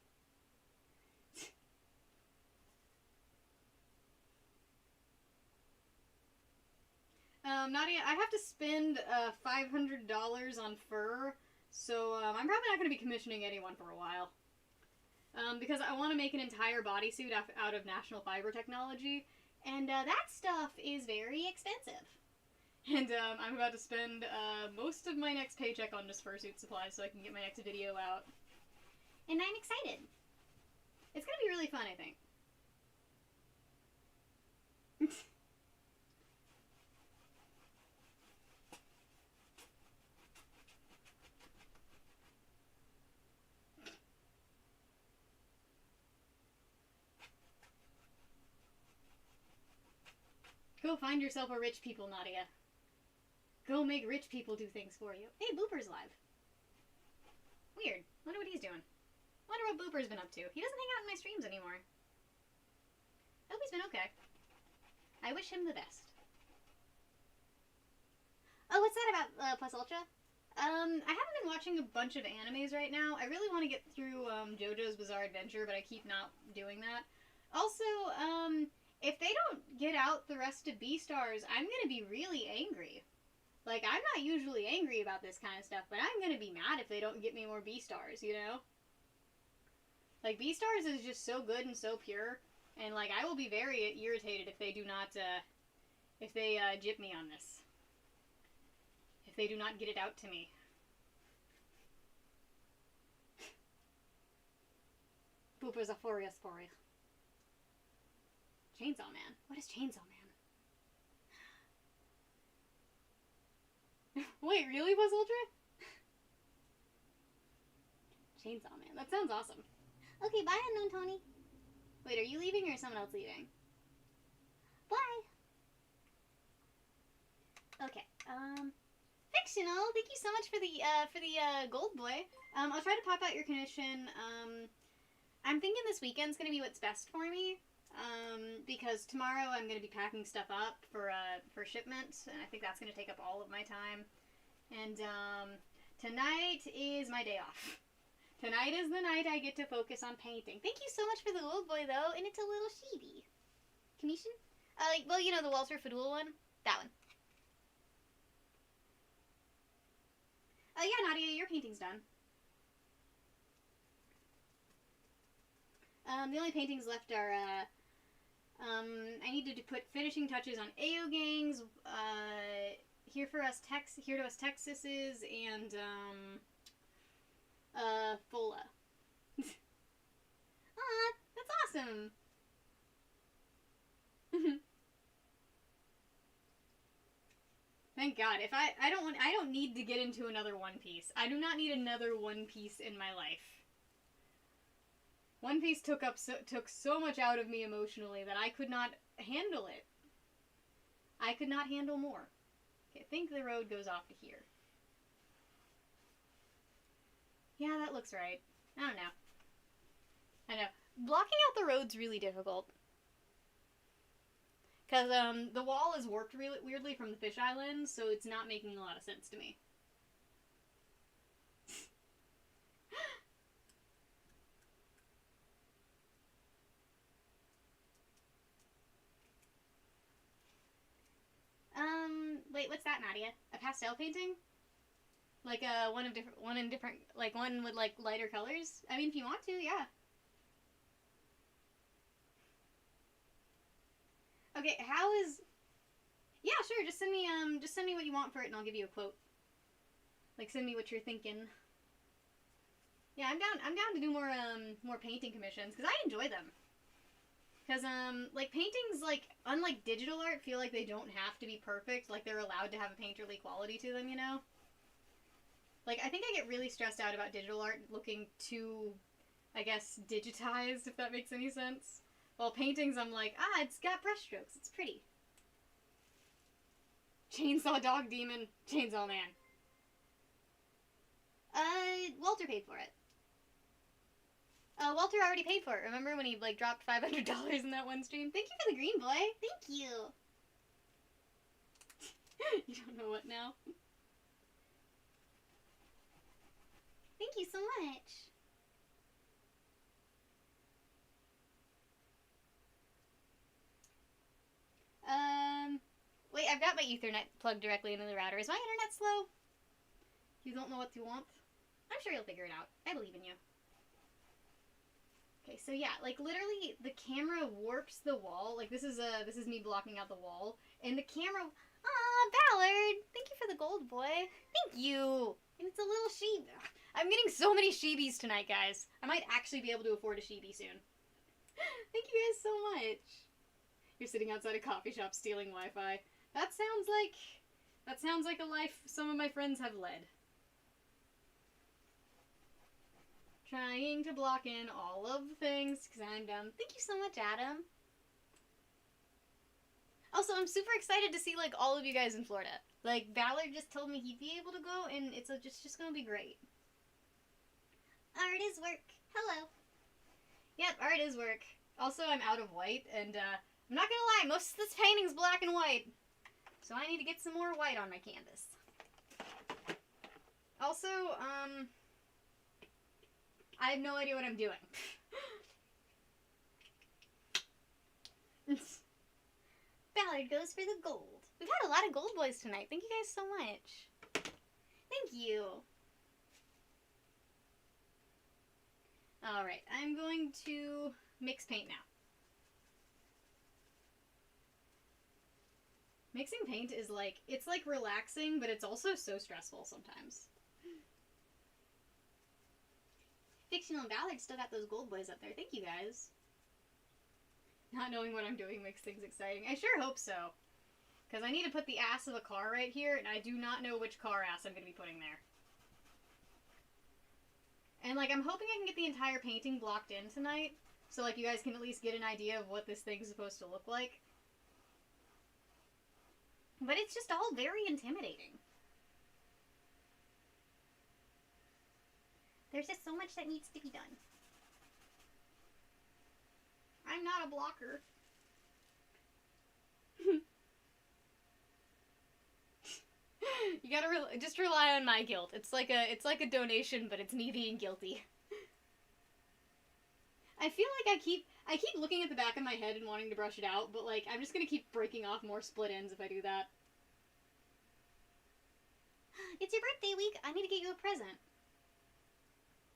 Nadia, I have to spend $500 on fur, so I'm probably not going to be commissioning anyone for a while. Because I want to make an entire bodysuit out of National Fiber Technology, and that stuff is very expensive. And I'm about to spend most of my next paycheck on just fursuit supplies so I can get my next video out. And I'm excited. It's going to be really fun, I think. Go find yourself a rich people, Nadia. Go make rich people do things for you. Hey, Booper's live. Weird. Wonder what he's doing. Wonder what Booper's been up to. He doesn't hang out in my streams anymore. Hope he's been okay. I wish him the best. Oh, what's that about Plus Ultra? I haven't been watching a bunch of animes right now. I really want to get through JoJo's Bizarre Adventure, but I keep not doing that. Also, if they don't get out the rest of Beastars, I'm gonna be really angry. Like, I'm not usually angry about this kind of stuff, but I'm gonna be mad if they don't get me more Beastars, you know? Like, Beastars is just so good and so pure, and, like, I will be very irritated if they do not, if they, jip me on this. If they do not get it out to me. Booper's a furious furry. Chainsaw Man? What is Chainsaw Man? Wait, really, Buzz Ultra? Chainsaw Man. That sounds awesome. Okay, bye, Unknown Tony. Wait, are you leaving or is someone else leaving? Bye. Okay, Fictional, thank you so much for the gold boy. I'll try to pop out your commission. I'm thinking this weekend's gonna be what's best for me. Because tomorrow I'm going to be packing stuff up for shipment, and I think that's going to take up all of my time. And, tonight is my day off. Tonight is the night I get to focus on painting. Thank you so much for the gold boy, though, and it's a little sheepy. Commission? Well, you know, the Walter Fadul one? That one. Oh, yeah, Nadia, your painting's done. The only paintings left are, I needed to put finishing touches on Aogangs, Here to Us Texas's, and, Fola. Aw, that's awesome! Thank God. If I don't need to get into another One Piece. I do not need another One Piece in my life. One Piece took so much out of me emotionally that I could not handle it. I could not handle more. Okay, I think the road goes off to here. Yeah, that looks right. I don't know. I know. Blocking out the road's really difficult. Because, the wall is warped really weirdly from the fish island, so it's not making a lot of sense to me. Wait, what's that, Nadia? A pastel painting? Like, one with, like, lighter colors? I mean, if you want to, yeah. Okay, how is... Yeah, sure, just send me what you want for it and I'll give you a quote. Like, send me what you're thinking. Yeah, I'm down to do more painting commissions, because I enjoy them. Because, like, paintings, like, unlike digital art, feel like they don't have to be perfect. Like, they're allowed to have a painterly quality to them, you know? Like, I think I get really stressed out about digital art looking too, I guess, digitized, if that makes any sense. While paintings, I'm like, it's got brushstrokes. It's pretty. Chainsaw Dog Demon. Chainsaw Man. Walter paid for it. Walter already paid for it. Remember when he, like, dropped $500 in that one stream? Thank you for the green, boy. Thank you. You don't know what now? Thank you so much. Wait, I've got my Ethernet plugged directly into the router. Is my internet slow? You don't know what you want? I'm sure you'll figure it out. I believe in you. Okay, so yeah, like, literally, the camera warps the wall. Like, this is me blocking out the wall. And the camera... Aw, Ballard! Thank you for the gold, boy. Thank you! And it's a little sheep. I'm getting so many sheebies tonight, guys. I might actually be able to afford a sheebie soon. Thank you guys so much. You're sitting outside a coffee shop stealing Wi-Fi. That sounds like a life some of my friends have led. Trying to block in all of the things, because I'm dumb. Thank you so much, Adam. Also, I'm super excited to see, like, all of you guys in Florida. Like, Ballard just told me he'd be able to go, and it's just gonna be great. Art is work. Hello. Yep, art is work. Also, I'm out of white, and, I'm not gonna lie, most of this painting's black and white. So I need to get some more white on my canvas. Also, I have no idea what I'm doing. Ballard goes for the gold. We've had a lot of gold boys tonight. Thank you guys so much. Thank you. Alright, I'm going to mix paint now. Mixing paint is like, it's like relaxing, but it's also so stressful sometimes. Fictional and Ballard still got those gold boys up there. Thank you guys. Not knowing what I'm doing makes things exciting. I sure hope so. Because I need to put the ass of a car right here, and I do not know which car ass I'm going to be putting there. And, like, I'm hoping I can get the entire painting blocked in tonight, so, like, you guys can at least get an idea of what this thing's supposed to look like. But it's just all very intimidating. There's just so much that needs to be done. I'm not a blocker. You gotta just rely on my guilt. It's like a donation, but it's me being guilty. I feel like I keep looking at the back of my head and wanting to brush it out, but, like, I'm just gonna keep breaking off more split ends if I do that. It's your birthday week. I need to get you a present.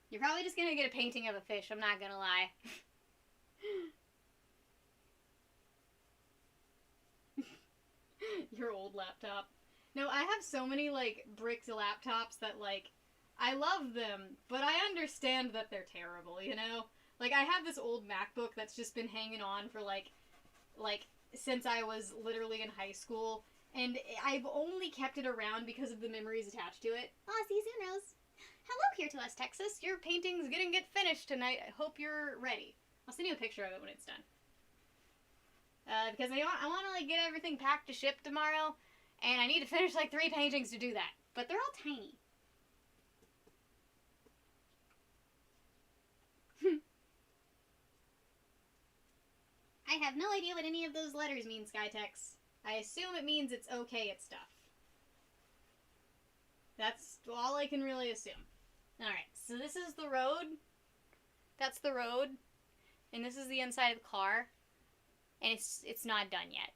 You're probably just gonna get a painting of a fish, I'm not gonna lie. Your old laptop. No, I have so many, like, bricked laptops that, like, I love them, but I understand that they're terrible, you know? Like, I have this old MacBook that's just been hanging on for, like, since I was literally in high school, and I've only kept it around because of the memories attached to it. Aw, see you soon, Rose. Hello here to us, Texas. Your painting's gonna get finished tonight. I hope you're ready. I'll send you a picture of it when it's done. Because I want to, like, get everything packed to ship tomorrow, and I need to finish, like, 3 paintings to do that. But they're all tiny. I have no idea what any of those letters mean, Skytex. I assume it means it's okay at stuff. That's all I can really assume. Alright, so this is the road. That's the road. And this is the inside of the car. And it's not done yet.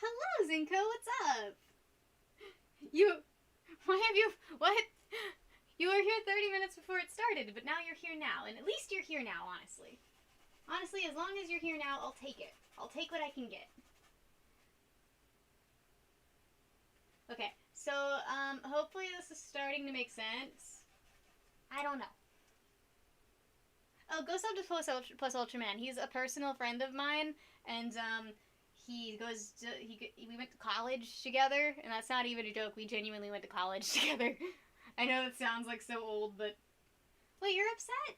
Hello, Zinko, what's up? What? You were here 30 minutes before it started, but now you're here now. And at least you're here now, honestly. Honestly, as long as you're here now, I'll take it. I'll take what I can get. Okay, so So, hopefully this is starting to make sense. I don't know. Oh, go sub to plus Ultraman. He's a personal friend of mine, and, we went to college together, and that's not even a joke. We genuinely went to college together. I know that sounds like so old, but... Wait, you're upset?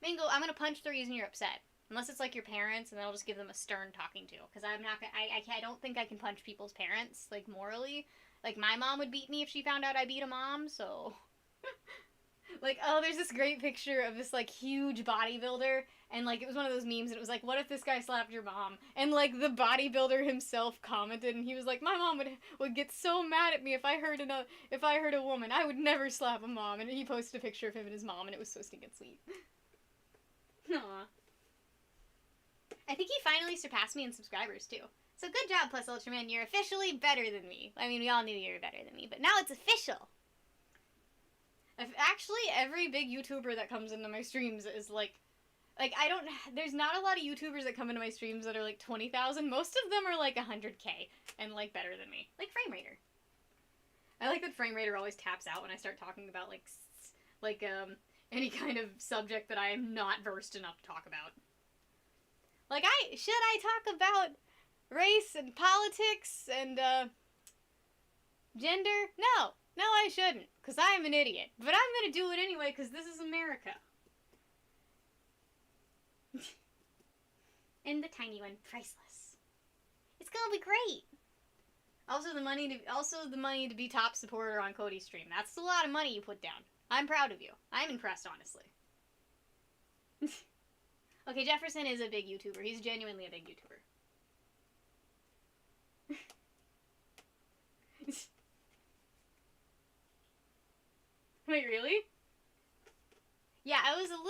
Mango, I'm gonna punch the reason you're upset. Unless it's like your parents, and then I'll just give them a stern talking to. Because I'm not gonna... I don't think I can punch people's parents, like, morally. Like, my mom would beat me if she found out I beat a mom, so... Like, oh, there's this great picture of this, like, huge bodybuilder, and, like, it was one of those memes, and it was like, what if this guy slapped your mom? And, like, the bodybuilder himself commented, and he was like, my mom would get so mad at me if I hurt a woman. I would never slap a mom. And he posted a picture of him and his mom, and it was so stinking sweet. Aww. I think he finally surpassed me in subscribers, too. So good job, Plus Ultraman. You're officially better than me. I mean, we all knew you were better than me, but now it's official. Actually, every big YouTuber that comes into my streams is, like, there's not a lot of YouTubers that come into my streams that are, like, 20,000. Most of them are, like, 100K and, like, better than me. Like, FrameRaider. I like that FrameRaider always taps out when I start talking about, like, any kind of subject that I am not versed enough to talk about. Like, should I talk about race and politics and, gender? No. No, I shouldn't, because I'm an idiot. But I'm gonna do it anyway, because this is America. And the tiny one, priceless. It's gonna be great. Also the money to be top supporter on Cody's stream. That's a lot of money you put down. I'm proud of you. I'm impressed, honestly. Okay, Jefferson is a big YouTuber. He's genuinely a big YouTuber. Wait, really? Yeah, I was a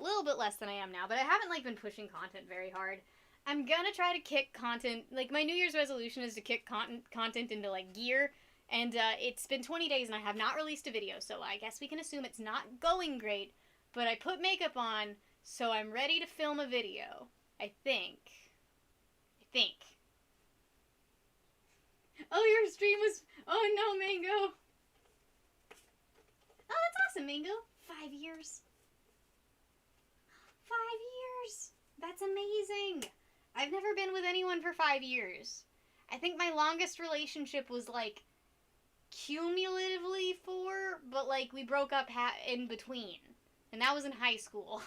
little bit less than I am now, but I haven't, like, been pushing content very hard. I'm gonna try to kick content, like, my New Year's resolution is to kick content into, like, gear, and, it's been 20 days and I have not released a video, so I guess we can assume it's not going great, but I put makeup on, so I'm ready to film a video. I think. Oh, your stream was, oh no, Mango! Oh, that's awesome, Mango. 5 years. 5 years. That's amazing. I've never been with anyone for 5 years. I think my longest relationship was, like, cumulatively 4, but, like, we broke up in between. And that was in high school.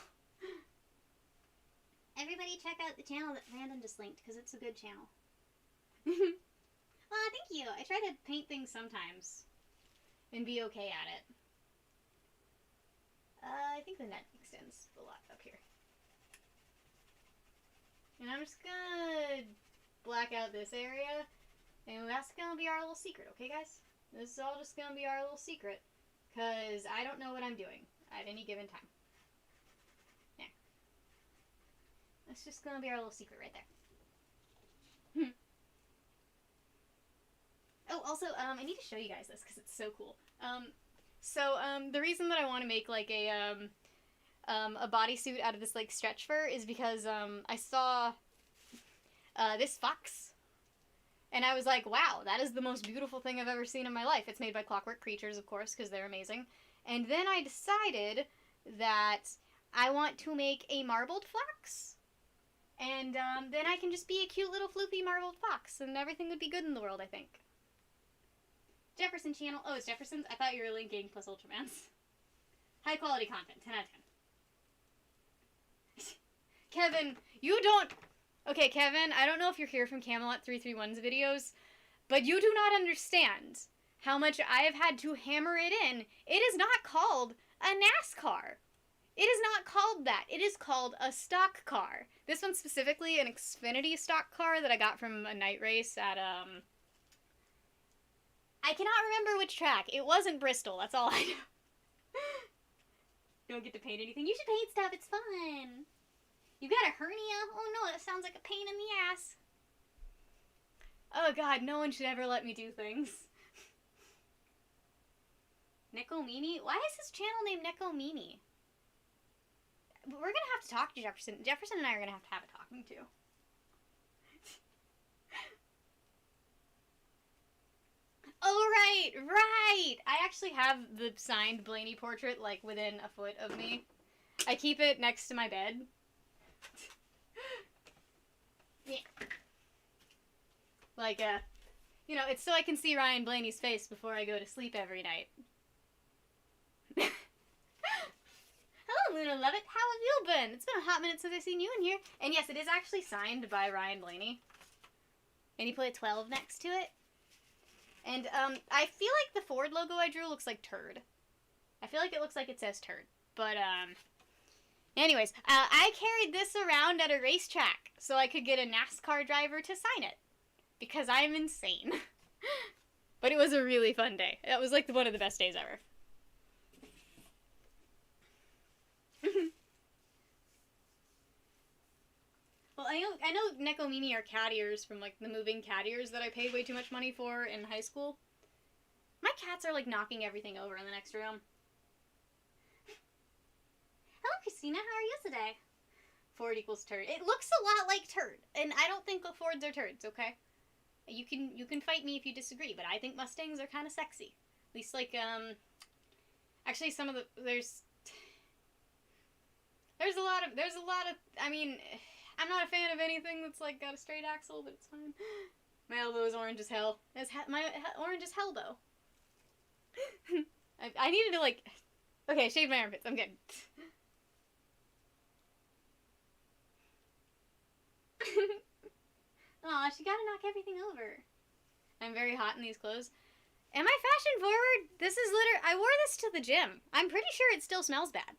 Everybody check out the channel that Brandon just linked, because it's a good channel. Aw, thank you. I try to paint things sometimes. And be okay at it. I think the net extends a lot up here. And I'm just gonna black out this area. And that's gonna be our little secret, okay, guys? This is all just gonna be our little secret. Because I don't know what I'm doing at any given time. Yeah. That's just gonna be our little secret right there. Oh, also, I need to show you guys this because it's so cool. The reason that I want to make, like, a bodysuit out of this, like, stretch fur is because, I saw, this fox, and I was like, wow, that is the most beautiful thing I've ever seen in my life. It's made by Clockwork Creatures, of course, because they're amazing. And then I decided that I want to make a marbled fox. And, then I can just be a cute little floofy marbled fox, and everything would be good in the world, I think. Jefferson channel. Oh, it's Jefferson's? I thought you were linking plus Ultraman's. High quality content. 10 out of 10. Kevin, you don't... Okay, Kevin, I don't know if you're here from Camelot 331's videos, but you do not understand how much I have had to hammer it in. It is not called a NASCAR. It is not called that. It is called a stock car. This one's specifically an Xfinity stock car that I got from a night race at, I cannot remember which track. It wasn't Bristol, that's all I know. Don't get to paint anything. You should paint stuff, it's fun. You got a hernia? Oh no, that sounds like a pain in the ass. Oh god, no one should ever let me do things. Nekomimi? Why is his channel named Nekomimi? We're gonna have to talk to Jefferson. Jefferson and I are gonna have a talking to. Alright! Right! I actually have the signed Blaney portrait, like, within a foot of me. I keep it next to my bed. Yeah. Like, you know, it's so I can see Ryan Blaney's face before I go to sleep every night. Hello, Luna Lovett. How have you been? It's been a hot minute since I've seen you in here. And yes, it is actually signed by Ryan Blaney. And he put a 12 next to it. And, I feel like the Ford logo I drew looks like turd. I feel like it looks like it says turd. But, anyways, I carried this around at a racetrack so I could get a NASCAR driver to sign it. Because I'm insane. But it was a really fun day. It was, like, one of the best days ever. Well, I know Nekomimi are cat ears from, like, the moving cat ears that I paid way too much money for in high school. My cats are, like, knocking everything over in the next room. Hello, Christina. How are you today? Ford equals turd. It looks a lot like turd, and I don't think Fords are turds, okay? You can fight me if you disagree, but I think Mustangs are kind of sexy. At least, like, actually, some of the... There's a lot of... I mean... I'm not a fan of anything that's, like, got a straight axle, but it's fine. My elbow is orange as hell. Orange as hell, though. I needed to, like... Okay, shave my armpits. I'm good. Aw, she gotta knock everything over. I'm very hot in these clothes. Am I fashion forward? This is I wore this to the gym. I'm pretty sure it still smells bad.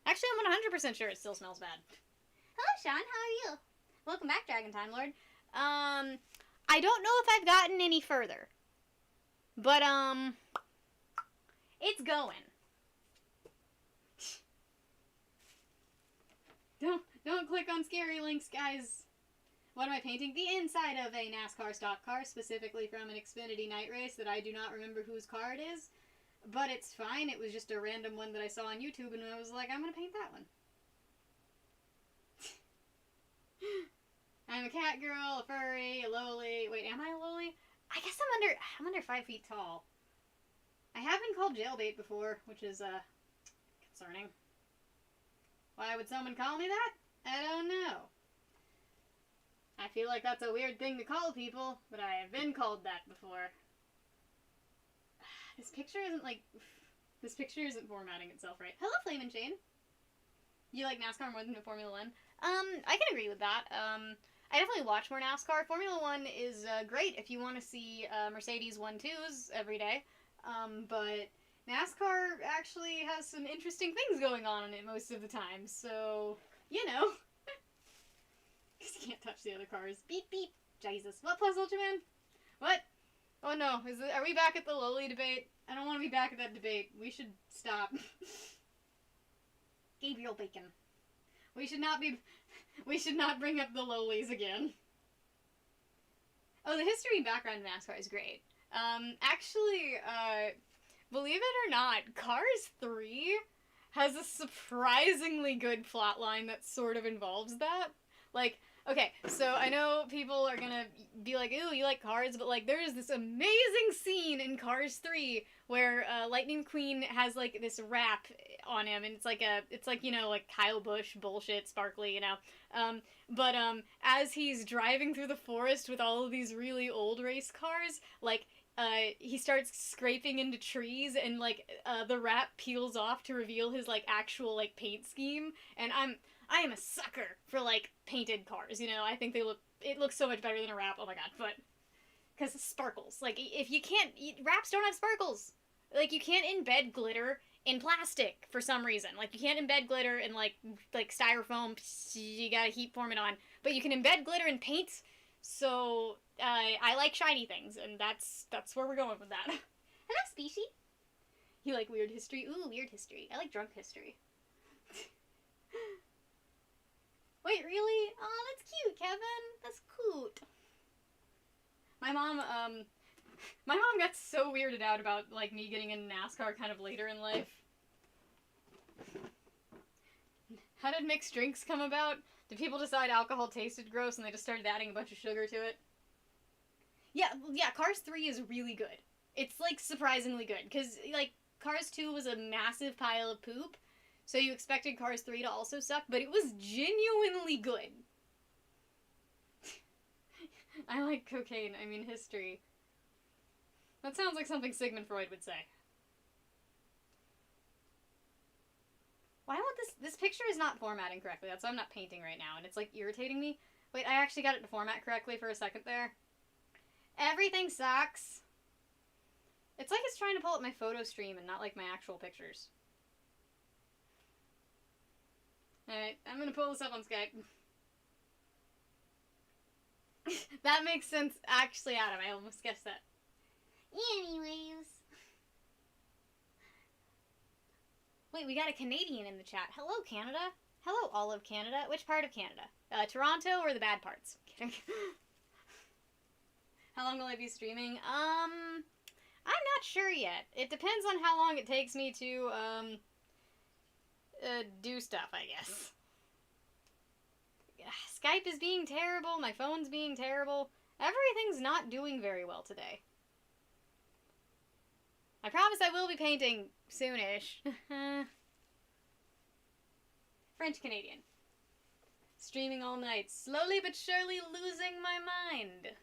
Actually, I'm 100% sure it still smells bad. Hello, Sean. How are you? Welcome back, Dragon Time Lord. I don't know if I've gotten any further. But, it's going. Don't click on scary links, guys. What am I painting? The inside of a NASCAR stock car, specifically from an Xfinity night race that I do not remember whose car it is. But it's fine. It was just a random one that I saw on YouTube, and I was like, I'm gonna paint that one. I'm a cat girl, a furry, a lowly. Wait, am I a lowly? I guess I'm under 5 feet tall. I have been called jailbait before, which is, concerning. Why would someone call me that? I don't know. I feel like that's a weird thing to call people, but I have been called that before. This picture isn't formatting itself right. Hello, Flame and Shane. You like NASCAR more than Formula 1? I can agree with that. I definitely watch more NASCAR. Formula 1 is great if you want to see Mercedes 1-2s every day. But NASCAR actually has some interesting things going on in it most of the time. So, you know. Because you can't touch the other cars. Beep, beep. Jesus. What, Plus Ultraman? What? Oh no. Are we back at the lowly debate? I don't want to be back at that debate. We should stop. Gabriel Bacon. We should not bring up the lowlies again. Oh, the history and background of NASCAR is great. Actually, believe it or not, Cars 3 has a surprisingly good plotline that sort of involves that. Like, okay, so I know people are gonna be like, ooh, you like Cars, but, like, there's this amazing scene in Cars 3 where, Lightning McQueen has, like, this rap on him, and it's like, you know, like, Kyle Busch bullshit, sparkly, you know, but as he's driving through the forest with all of these really old race cars, like, he starts scraping into trees, and, like, the wrap peels off to reveal his, like, actual, like, paint scheme, and I am a sucker for, like, painted cars, you know, I think it looks so much better than a wrap, oh my god, but, because sparkles, like, if you can't, wraps don't have sparkles, like, you can't embed glitter in plastic for some reason, like, you can't embed glitter in, like styrofoam, you gotta heat form it on, but you can embed glitter in paint, so, I like shiny things, and that's where we're going with that. Hello, Species. You like weird history? Ooh, weird history. I like drunk history. Wait, really? Oh, that's cute, Kevin. That's cute. My mom got so weirded out about, like, me getting into NASCAR kind of later in life. How did mixed drinks come about? Did people decide alcohol tasted gross and they just started adding a bunch of sugar to it? Yeah, Cars 3 is really good. It's, like, surprisingly good. Because, like, Cars 2 was a massive pile of poop, so you expected Cars 3 to also suck, but it was genuinely good. I like cocaine, I mean history. That sounds like something Sigmund Freud would say. Why won't this picture is not formatting correctly, that's why I'm not painting right now, and it's, like, irritating me. Wait, I actually got it to format correctly for a second there. Everything sucks. It's like it's trying to pull up my photo stream and not, like, my actual pictures. Alright, I'm gonna pull this up on Skype. That makes sense, actually, Adam. I almost guessed that. Anyways. Wait, we got a Canadian in the chat. Hello, Canada. Hello, all of Canada. Which part of Canada? Toronto or the bad parts? Kidding. How long will I be streaming? I'm not sure yet. It depends on how long it takes me to, do stuff, I guess. Skype is being terrible, my phone's being terrible. Everything's not doing very well today. I promise I will be painting soonish. French-Canadian. Streaming all night. Slowly but surely losing my mind.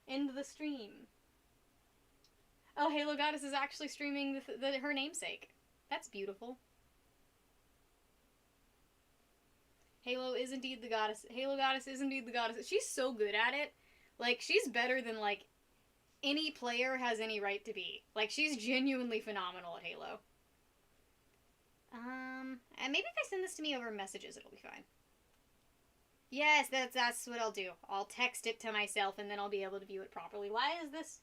End the stream. Oh, Halo Goddess is actually streaming her namesake. That's beautiful. Halo is indeed the goddess. Halo Goddess is indeed the goddess. She's so good at it. Like, she's better than, like, any player has any right to be. Like, she's genuinely phenomenal at Halo. And maybe if I send this to me over messages, it'll be fine. Yes, that's what I'll do. I'll text it to myself, and then I'll be able to view it properly. Why is this?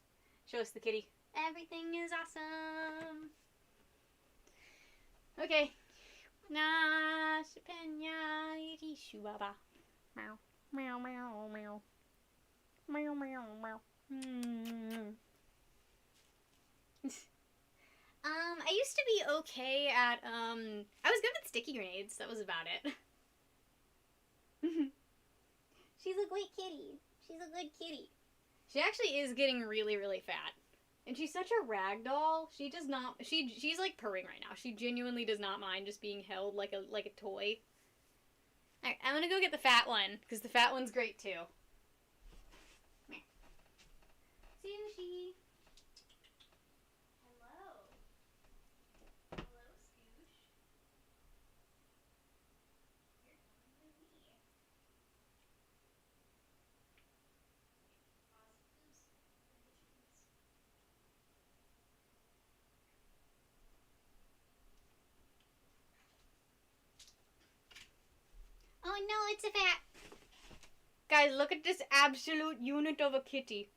Show us the kitty. Everything is awesome. Okay. Na shipenya irishu baba. Meow. Meow meow meow. Meow meow meow. I used to be okay at I was good with sticky grenades, that was about it. She's a great kitty. She's a good kitty. She actually is getting really, really fat. And she's such a rag doll. She does not... She's like purring right now. She genuinely does not mind just being held like a toy. Alright, I'm gonna go get the fat one, because the fat one's great too. Come here. Sushi. Hello. Hello, Scoosh. You're coming with me. Oh no, it's a fat. Guys, look at this absolute unit of a kitty.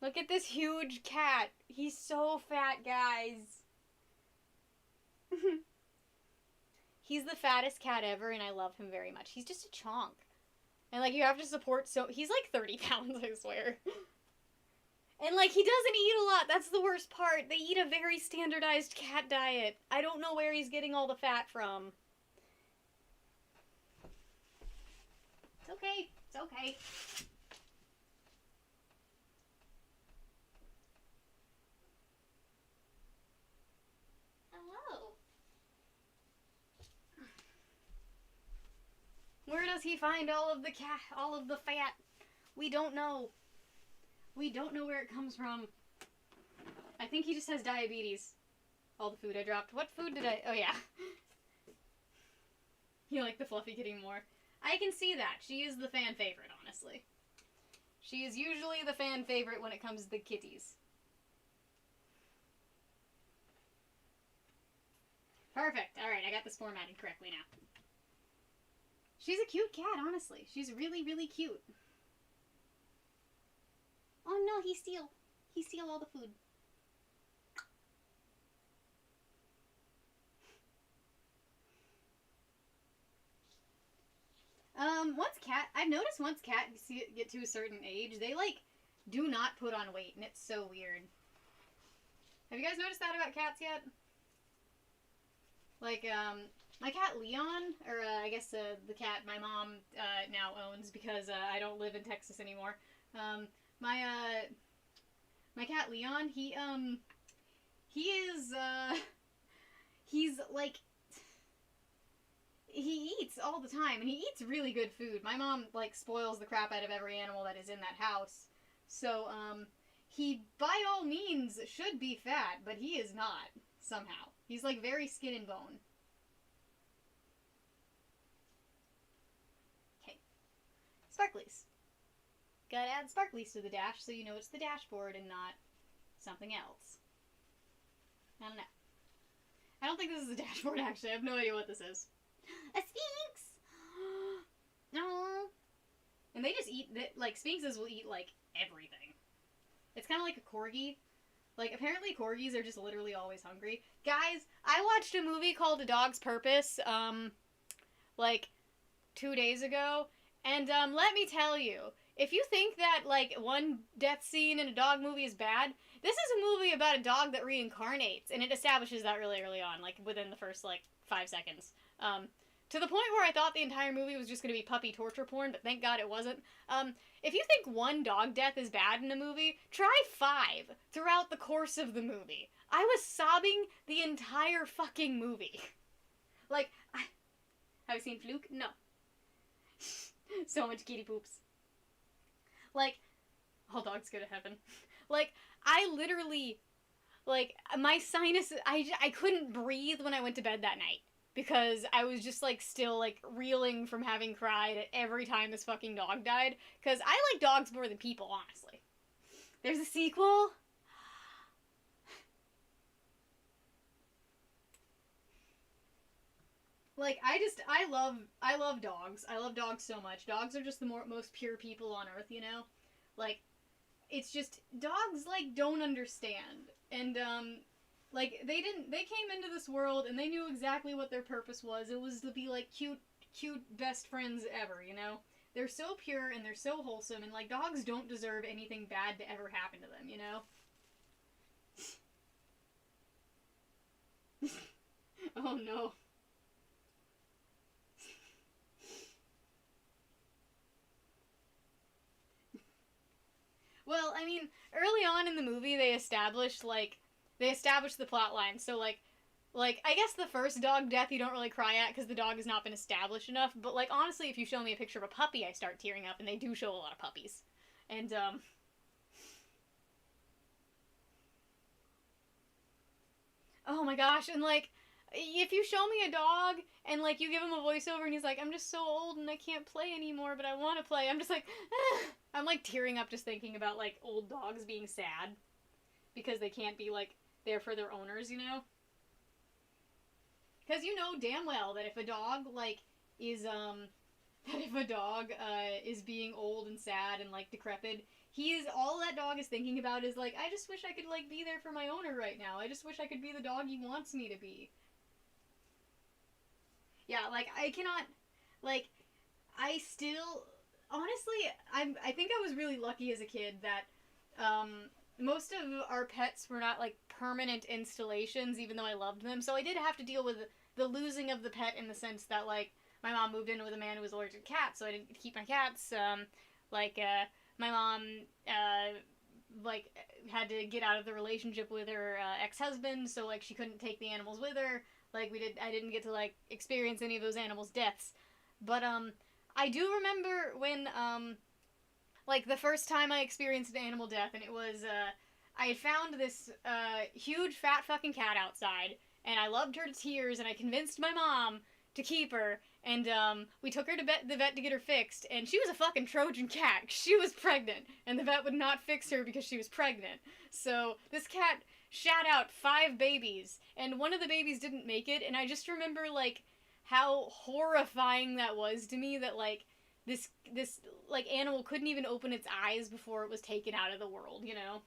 Look at this huge cat. He's so fat, guys. He's the fattest cat ever, and I love him very much. He's just a chonk. And, like, you have to support so... He's, like, 30 pounds, I swear. And, like, he doesn't eat a lot. That's the worst part. They eat a very standardized cat diet. I don't know where he's getting all the fat from. It's okay. It's okay. Hello. Where does he find all of the fat? We don't know. We don't know where it comes from. I think he just has diabetes. All the food I dropped. What food did I... Oh, yeah. You like the fluffy kitty more. I can see that. She is the fan favorite, honestly. She is usually the fan favorite when it comes to the kitties. Perfect. Alright, I got this formatted correctly now. She's a cute cat, honestly. She's really, really cute. Oh no, he steal all the food. I've noticed once cats get to a certain age, they, like, do not put on weight, and it's so weird. Have you guys noticed that about cats yet? Like, my cat Leon, or, I guess, the cat my mom, now owns because, I don't live in Texas anymore. My My cat Leon, he is, he's, like, he eats all the time, and he eats really good food. My mom, like, spoils the crap out of every animal that is in that house. So, he, by all means, should be fat, but he is not, somehow. He's, like, very skin and bone. Okay. Sparklies. Gotta add sparklies to the dash so you know it's the dashboard and not something else. I don't know. I don't think this is a dashboard, actually. I have no idea what this is. A sphinx! No. And they just eat, like, sphinxes will eat, like, everything. It's kind of like a corgi. Like, apparently corgis are just literally always hungry. Guys, I watched a movie called A Dog's Purpose, like, 2 days ago. And, let me tell you, if you think that, like, one death scene in a dog movie is bad, this is a movie about a dog that reincarnates, and it establishes that really early on, like, within the first, like, 5 seconds. To the point where I thought the entire movie was just going to be puppy torture porn, but thank God it wasn't. If you think one dog death is bad in a movie, try 5 throughout the course of the movie. I was sobbing the entire fucking movie. Like, have you seen Fluke? No. So much kitty poops. Like, all dogs go to heaven. Like, I literally, like, my sinus, I couldn't breathe when I went to bed that night. Because I was just, like, still, like, reeling from having cried at every time this fucking dog died. Because I like dogs more than people, honestly. There's a sequel. Like, I love dogs. I love dogs so much. Dogs are just the most pure people on earth, you know? Like, it's just, dogs, like, don't understand. And, like, they came into this world and they knew exactly what their purpose was. It was to be, like, cute best friends ever, you know? They're so pure and they're so wholesome, and, like, dogs don't deserve anything bad to ever happen to them, you know? Oh, no. Well, I mean, early on in the movie, they established the plot line. So, like, I guess the first dog death you don't really cry at because the dog has not been established enough. But, like, honestly, if you show me a picture of a puppy, I start tearing up, and they do show a lot of puppies. And, oh my gosh, and, like, if you show me a dog and, like, you give him a voiceover and he's like, I'm just so old and I can't play anymore, but I want to play, I'm just like, I'm, like, tearing up just thinking about, like, old dogs being sad because they can't be, like, there for their owners, you know? Because you know damn well that if a dog, like, is, that if a dog, is being old and sad and, like, decrepit, all that dog is thinking about is, like, I just wish I could, like, be there for my owner right now. I just wish I could be the dog he wants me to be. Yeah, like, I cannot, like, I still, honestly, I think I was really lucky as a kid that, most of our pets were not, like, permanent installations, even though I loved them, so I did have to deal with the losing of the pet in the sense that, like, my mom moved in with a man who was allergic to cats, so I didn't keep my cats, my mom, like, had to get out of the relationship with her, ex-husband, so, like, she couldn't take the animals with her. Like, I didn't get to, like, experience any of those animals' deaths. But, I do remember when, like, the first time I experienced an animal death, and it was, I had found this, huge fat fucking cat outside, and I loved her to tears, and I convinced my mom to keep her, and, we took her to the vet to get her fixed, and she was a fucking Trojan cat. She was pregnant, and the vet would not fix her because she was pregnant. So, this cat shat out 5 babies, and one of the babies didn't make it, and I just remember, like, how horrifying that was to me that, like, this, like, animal couldn't even open its eyes before it was taken out of the world, you know?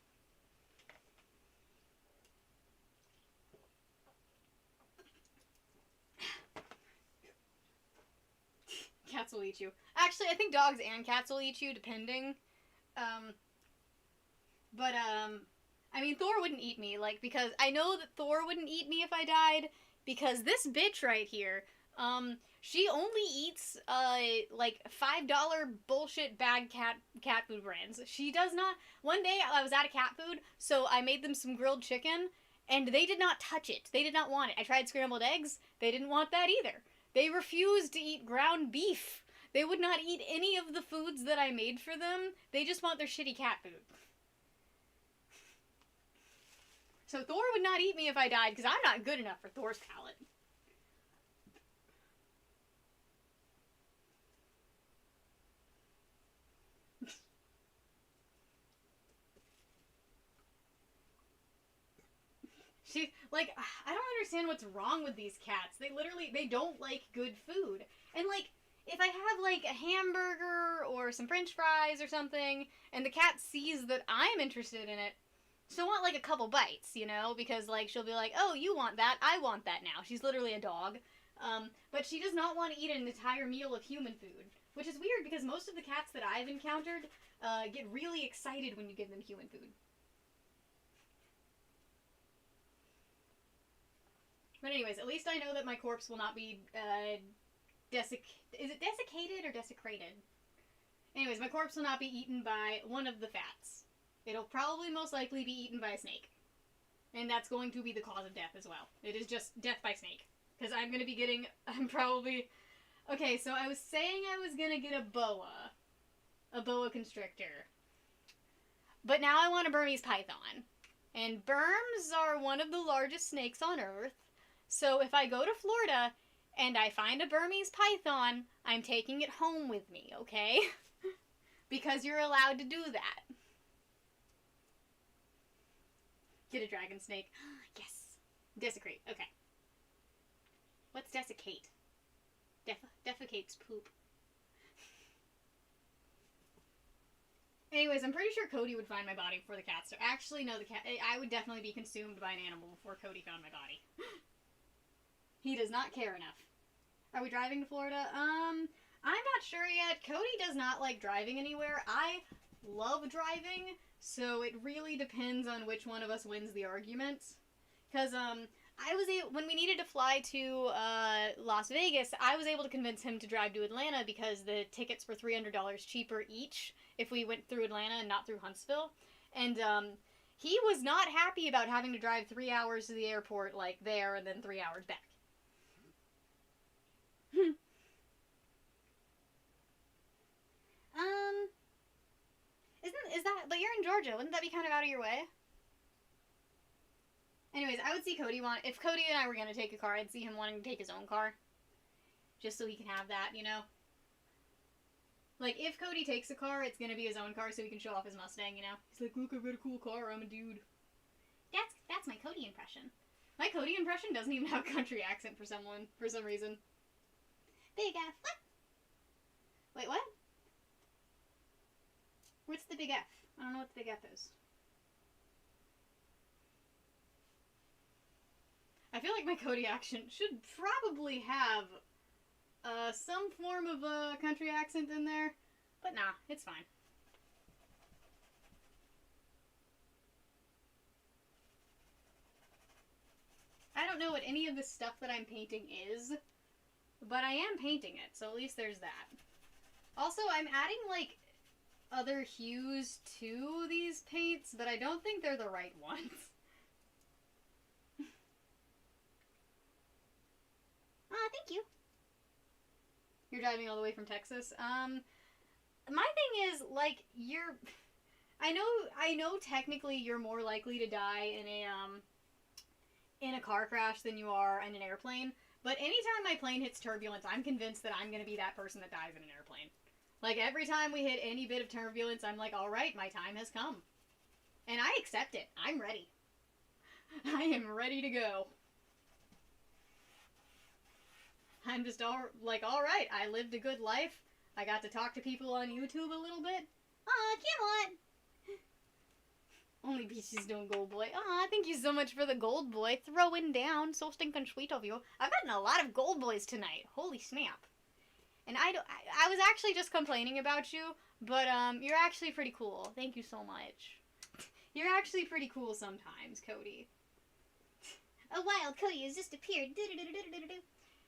Cats will eat you. Actually, I think dogs and cats will eat you, depending. I mean, Thor wouldn't eat me, like, because I know that Thor wouldn't eat me if I died, because this bitch right here, She only eats, like $5 bullshit bag cat food brands. She does not. One day I was out of cat food, so I made them some grilled chicken, and they did not touch it. They did not want it. I tried scrambled eggs. They didn't want that either. They refused to eat ground beef. They would not eat any of the foods that I made for them. They just want their shitty cat food. So Thor would not eat me if I died, because I'm not good enough for Thor's palate. She, like, I don't understand what's wrong with these cats. They don't like good food. And, like, if I have, like, a hamburger or some french fries or something, and the cat sees that I'm interested in it, she'll want, like, a couple bites, you know? Because, like, she'll be like, oh, you want that, I want that now. She's literally a dog. But she does not want to eat an entire meal of human food. Which is weird, because most of the cats that I've encountered, get really excited when you give them human food. But anyways, at least I know that my corpse will not be, is it desiccated or desecrated? Anyways, my corpse will not be eaten by one of the fats. It'll probably most likely be eaten by a snake. And that's going to be the cause of death as well. It is just death by snake. Because I'm going to be getting, okay, so I was saying I was going to get a boa constrictor. But now I want a Burmese python. And Burms are one of the largest snakes on Earth. So if I go to Florida and I find a Burmese python, I'm taking it home with me, okay? Because you're allowed to do that. Get a dragon snake. Yes. Desecrate. Okay. What's desiccate? Defecate's poop. Anyways, I'm pretty sure Cody would find my body before the cats do. Actually, no, I would definitely be consumed by an animal before Cody found my body. He does not care enough. Are we driving to Florida? I'm not sure yet. Cody does not like driving anywhere. I love driving, so it really depends on which one of us wins the argument. Because, when we needed to fly to, Las Vegas, I was able to convince him to drive to Atlanta because the tickets were $300 cheaper each if we went through Atlanta and not through Huntsville. And, he was not happy about having to drive 3 hours to the airport, like, there, and then 3 hours back. But you're in Georgia, wouldn't that be kind of out of your way? Anyways, I would see if Cody and I were gonna take a car, I'd see him wanting to take his own car. Just so he can have that, you know? Like, if Cody takes a car, it's gonna be his own car so he can show off his Mustang, you know? He's like, look, I've got a cool car, I'm a dude. That's my Cody impression. My Cody impression doesn't even have a country accent for some reason. Big F. What? Wait, what? What's the big F? I don't know what the big F is. I feel like my Cody accent should probably have some form of a country accent in there, but nah, it's fine. I don't know what any of this stuff that I'm painting is, but I am painting it, so at least there's that. Also, I'm adding, like, other hues to these paints, but I don't think they're the right ones. Thank you. You're driving all the way from Texas? My thing is, like, I know technically you're more likely to die in a car crash than you are in an airplane, but anytime my plane hits turbulence, I'm convinced that I'm gonna be that person that dies in an airplane. Like, every time we hit any bit of turbulence, I'm like, alright, my time has come. And I accept it. I'm ready. I am ready to go. I'm just alright, I lived a good life. I got to talk to people on YouTube a little bit. Aw, Camelot! Only beaches don't gold boy. Aw, thank you so much for the gold boy. Throwing down. So stinking sweet of you. I've gotten a lot of gold boys tonight. Holy snap. And I was actually just complaining about you, but you're actually pretty cool. Thank you so much. You're actually pretty cool sometimes, Cody. A wild Cody has just appeared.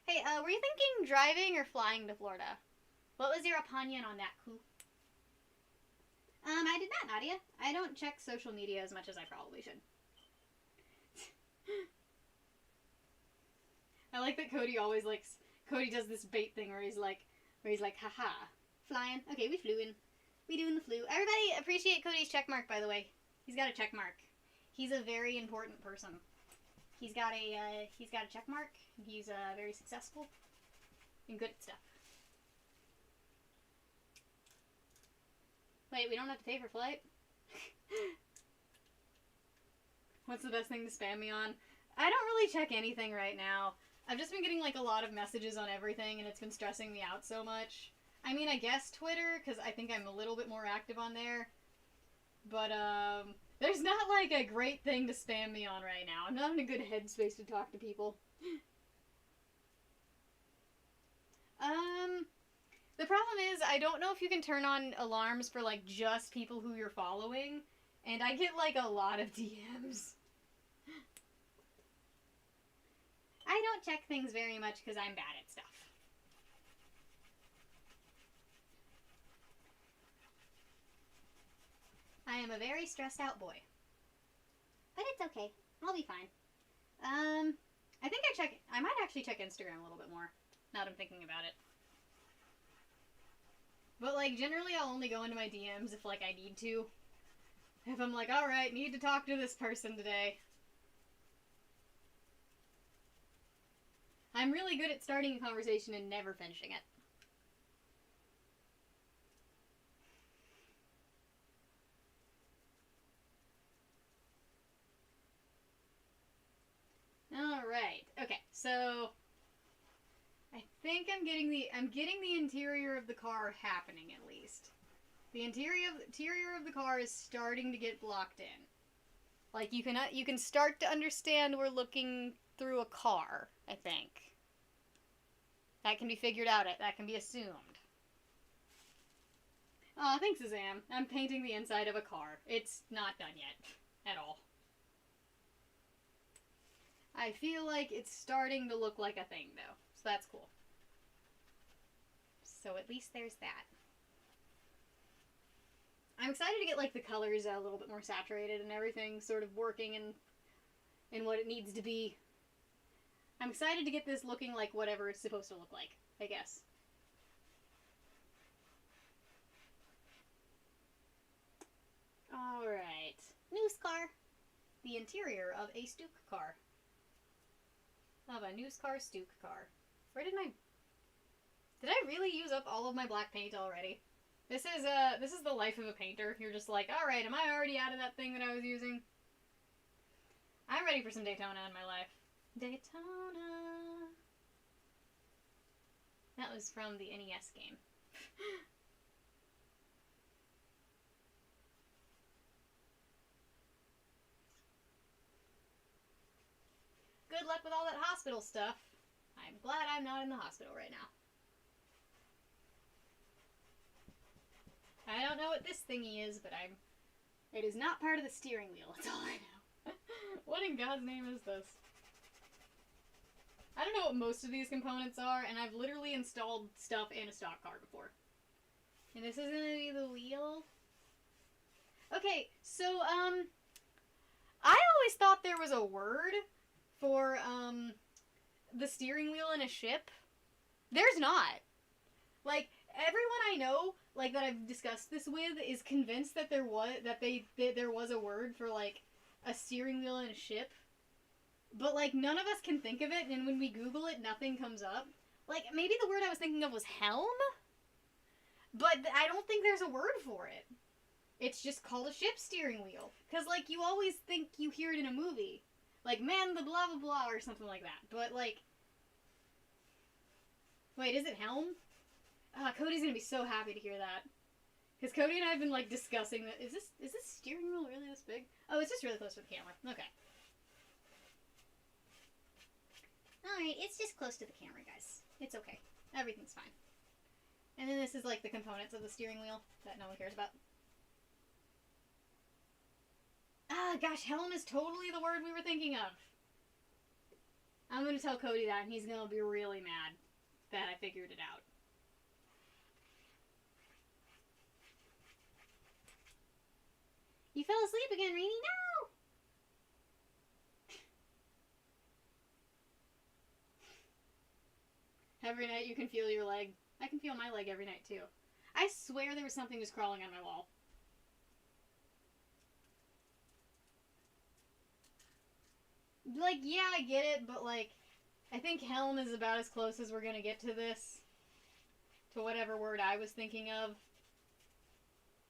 Hey Hey, were you thinking driving or flying to Florida? What was your opinion on that, Koo? I did not, Nadia. I don't check social media as much as I probably should. I like that Cody always likes... Cody does this bait thing where he's like, haha, flying. Okay, we flew in. We doing the flu. Everybody appreciate Cody's check mark, by the way. He's got a check mark. He's a very important person. He's got a check mark. He's very successful and good at stuff. Wait, we don't have to pay for flight? What's the best thing to spam me on? I don't really check anything right now. I've just been getting like a lot of messages on everything and it's been stressing me out so much. I mean, I guess Twitter, because I think I'm a little bit more active on there. But, there's not like a great thing to spam me on right now. I'm not in a good headspace to talk to people. The problem is, I don't know if you can turn on alarms for, like, just people who you're following. And I get, like, a lot of DMs. I don't check things very much because I'm bad at stuff. I am a very stressed out boy. But it's okay. I'll be fine. I think I might actually check Instagram a little bit more, now that I'm thinking about it. But, like, generally I'll only go into my DMs if, like, I need to. If I'm like, alright, need to talk to this person today. I'm really good at starting a conversation and never finishing it. Alright, okay, so I think I'm getting the interior of the car happening at least. The interior of the car is starting to get blocked in. Like you can start to understand we're looking through a car, I think. That can be figured out, that can be assumed. Aw, thanks, Azam. I'm painting the inside of a car. It's not done yet. At all. I feel like it's starting to look like a thing, though. So that's cool. So at least there's that. I'm excited to get, like, the colors a little bit more saturated and everything sort of working in what it needs to be. I'm excited to get this looking like whatever it's supposed to look like, I guess. Alright. NASCAR. The interior of a Stockcar. Of a NASCAR Stockcar. Where did I really use up all of my black paint already? This is the life of a painter. You're just like, alright, am I already out of that thing that I was using? I'm ready for some Daytona in my life. Daytona. That was from the NES game. Good luck with all that hospital stuff. I'm glad I'm not in the hospital right now. I don't know what this thingy is, but it is not part of the steering wheel, that's all I know. What in God's name is this? I don't know what most of these components are, and I've literally installed stuff in a stock car before. And this is gonna be the wheel. Okay, so, I always thought there was a word for, the steering wheel in a ship. There's not. Like, everyone I know, like, that I've discussed this with is convinced that there was a word for, like, a steering wheel in a ship. But, like, none of us can think of it, and when we Google it, nothing comes up. Like, maybe the word I was thinking of was helm? But I don't think there's a word for it. It's just called a ship steering wheel. Because, like, you always think you hear it in a movie. Like, man, the blah blah blah, or something like that. But, like... Wait, is it helm? Cody's gonna be so happy to hear that. Because Cody and I have been, like, discussing that. Is this steering wheel really this big? Oh, it's just really close to the camera. Okay. Alright, it's just close to the camera, guys. It's okay. Everything's fine. And then this is, like, the components of the steering wheel that no one cares about. Ah, gosh, helm is totally the word we were thinking of. I'm gonna tell Cody that, and he's gonna be really mad that I figured it out. You fell asleep again, Rainy? No! Every night you can feel your leg. I can feel my leg every night, too. I swear there was something just crawling on my wall. Like, yeah, I get it, but, like, I think helm is about as close as we're gonna get to this. To whatever word I was thinking of.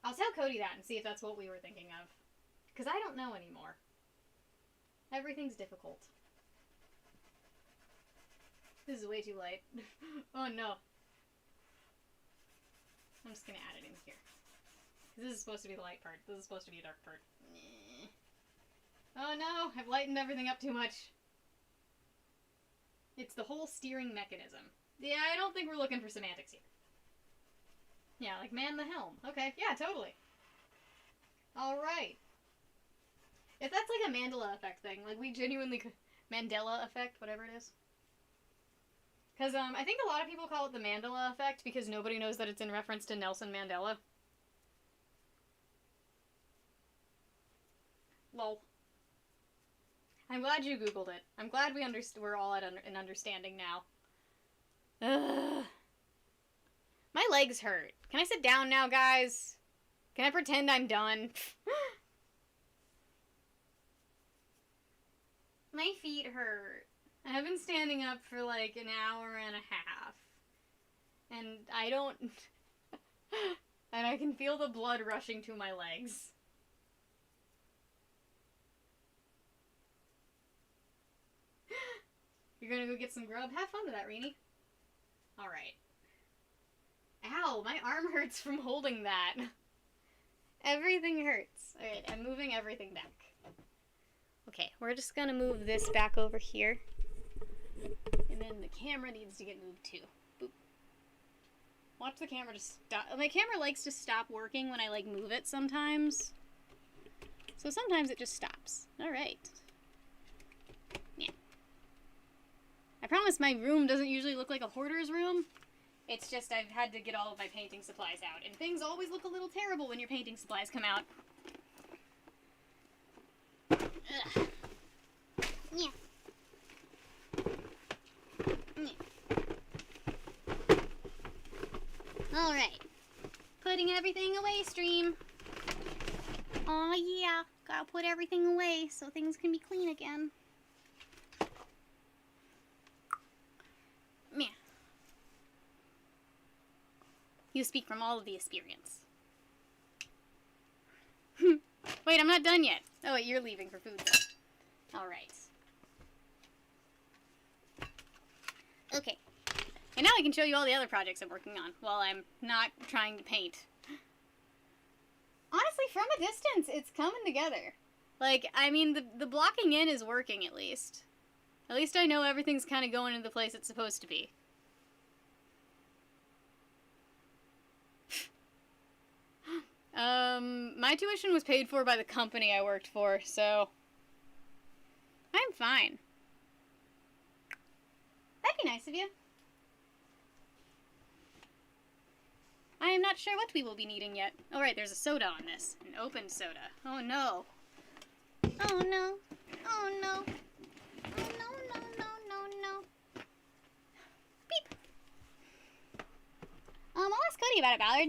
I'll tell Cody that and see if that's what we were thinking of. Because I don't know anymore. Everything's difficult. This is way too light. Oh no. I'm just gonna add it in here. This is supposed to be the light part. This is supposed to be a dark part. Oh no, I've lightened everything up too much. It's the whole steering mechanism. Yeah, I don't think we're looking for semantics here. Yeah, like man the helm. Okay, yeah, totally. Alright. If that's like a Mandela effect thing, like we genuinely could... Mandela effect, whatever it is. Because I think a lot of people call it the Mandela effect because nobody knows that it's in reference to Nelson Mandela. Lol. I'm glad you Googled it. I'm glad we're all at an understanding now. Ugh. My legs hurt. Can I sit down now, guys? Can I pretend I'm done? My feet hurt. I have been standing up for like an hour and a half. And I don't... and I can feel the blood rushing to my legs. You're gonna go get some grub? Have fun with that, Reenie. Alright. Ow, my arm hurts from holding that. Everything hurts. Alright, I'm moving everything back. Okay, we're just gonna move this back over here. And then the camera needs to get moved too. Boop. Watch the camera just stop. My camera likes to stop working when I like move it sometimes. So sometimes it just stops. Alright. Yeah. I promise my room doesn't usually look like a hoarder's room. It's just I've had to get all of my painting supplies out. And things always look a little terrible when your painting supplies come out. Ugh. Yeah. Alright. Putting everything away, stream. Aw, yeah. Gotta put everything away so things can be clean again. Meh. You speak from all of the experience. Wait, I'm not done yet. Oh, wait, you're leaving for food, though. Alright. Okay. And now I can show you all the other projects I'm working on while I'm not trying to paint. Honestly, from a distance, it's coming together. Like, I mean, the blocking in is working, at least. At least I know everything's kind of going into the place it's supposed to be. My tuition was paid for by the company I worked for, so... I'm fine. That'd be nice of you. I am not sure what we will be needing yet. Oh, right, there's a soda on this. An open soda. Oh, no. Oh, no. Oh, no. Oh, no, no, no, no, no. Beep. I'll ask Cody about it, Ballard.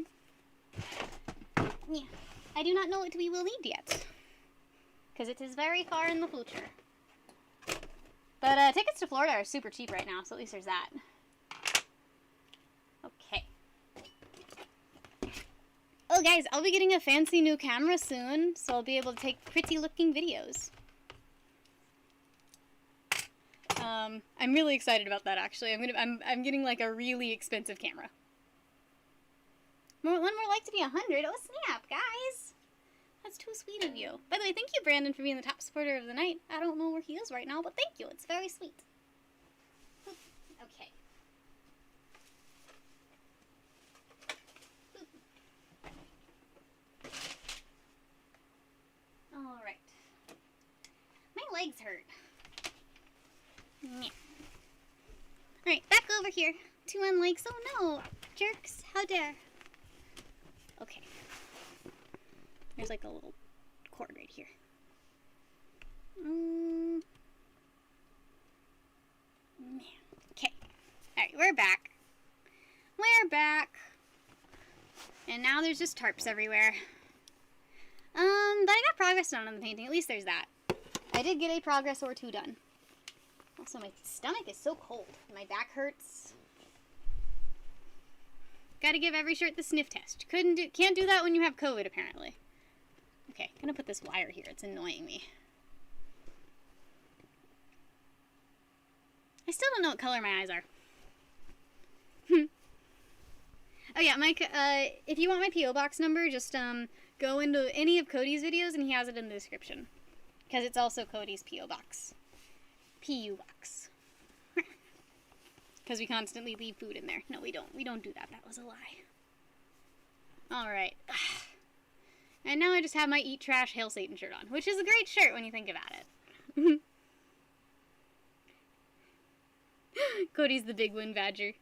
Yeah. I do not know what we will need yet. Because it is very far in the future. But, tickets to Florida are super cheap right now, so at least there's that. Okay. Oh, guys, I'll be getting a fancy new camera soon, so I'll be able to take pretty-looking videos. I'm really excited about that, actually. I'm getting, like, a really expensive camera. One more like to be 100. Oh, snap, guys. That's too sweet of you. By the way, thank you, Brandon, for being the top supporter of the night. I don't know where he is right now, but thank you. It's very sweet. Okay. Alright. My legs hurt. Yeah. Alright, back over here. 2 unlikes. Oh no! Jerks, how dare. Okay. There's like a little cord right here. Man. Okay. Alright, we're back. We're back. And now there's just tarps everywhere. But I got progress done on the painting. At least there's that. I did get a progress or 2 done. Also, my stomach is so cold. My back hurts. Gotta give every shirt the sniff test. Can't do that when you have COVID, apparently. Okay, gonna put this wire here. It's annoying me. I still don't know what color my eyes are. Oh yeah, Mike, if you want my P.O. Box number, just go into any of Cody's videos and he has it in the description. Because it's also Cody's P.O. Box. P.U. Box. Because we constantly leave food in there. No, we don't. We don't do that. That was a lie. Alright. And now I just have my Eat Trash Hail Satan shirt on, which is a great shirt when you think about it. Cody's the big wind badger.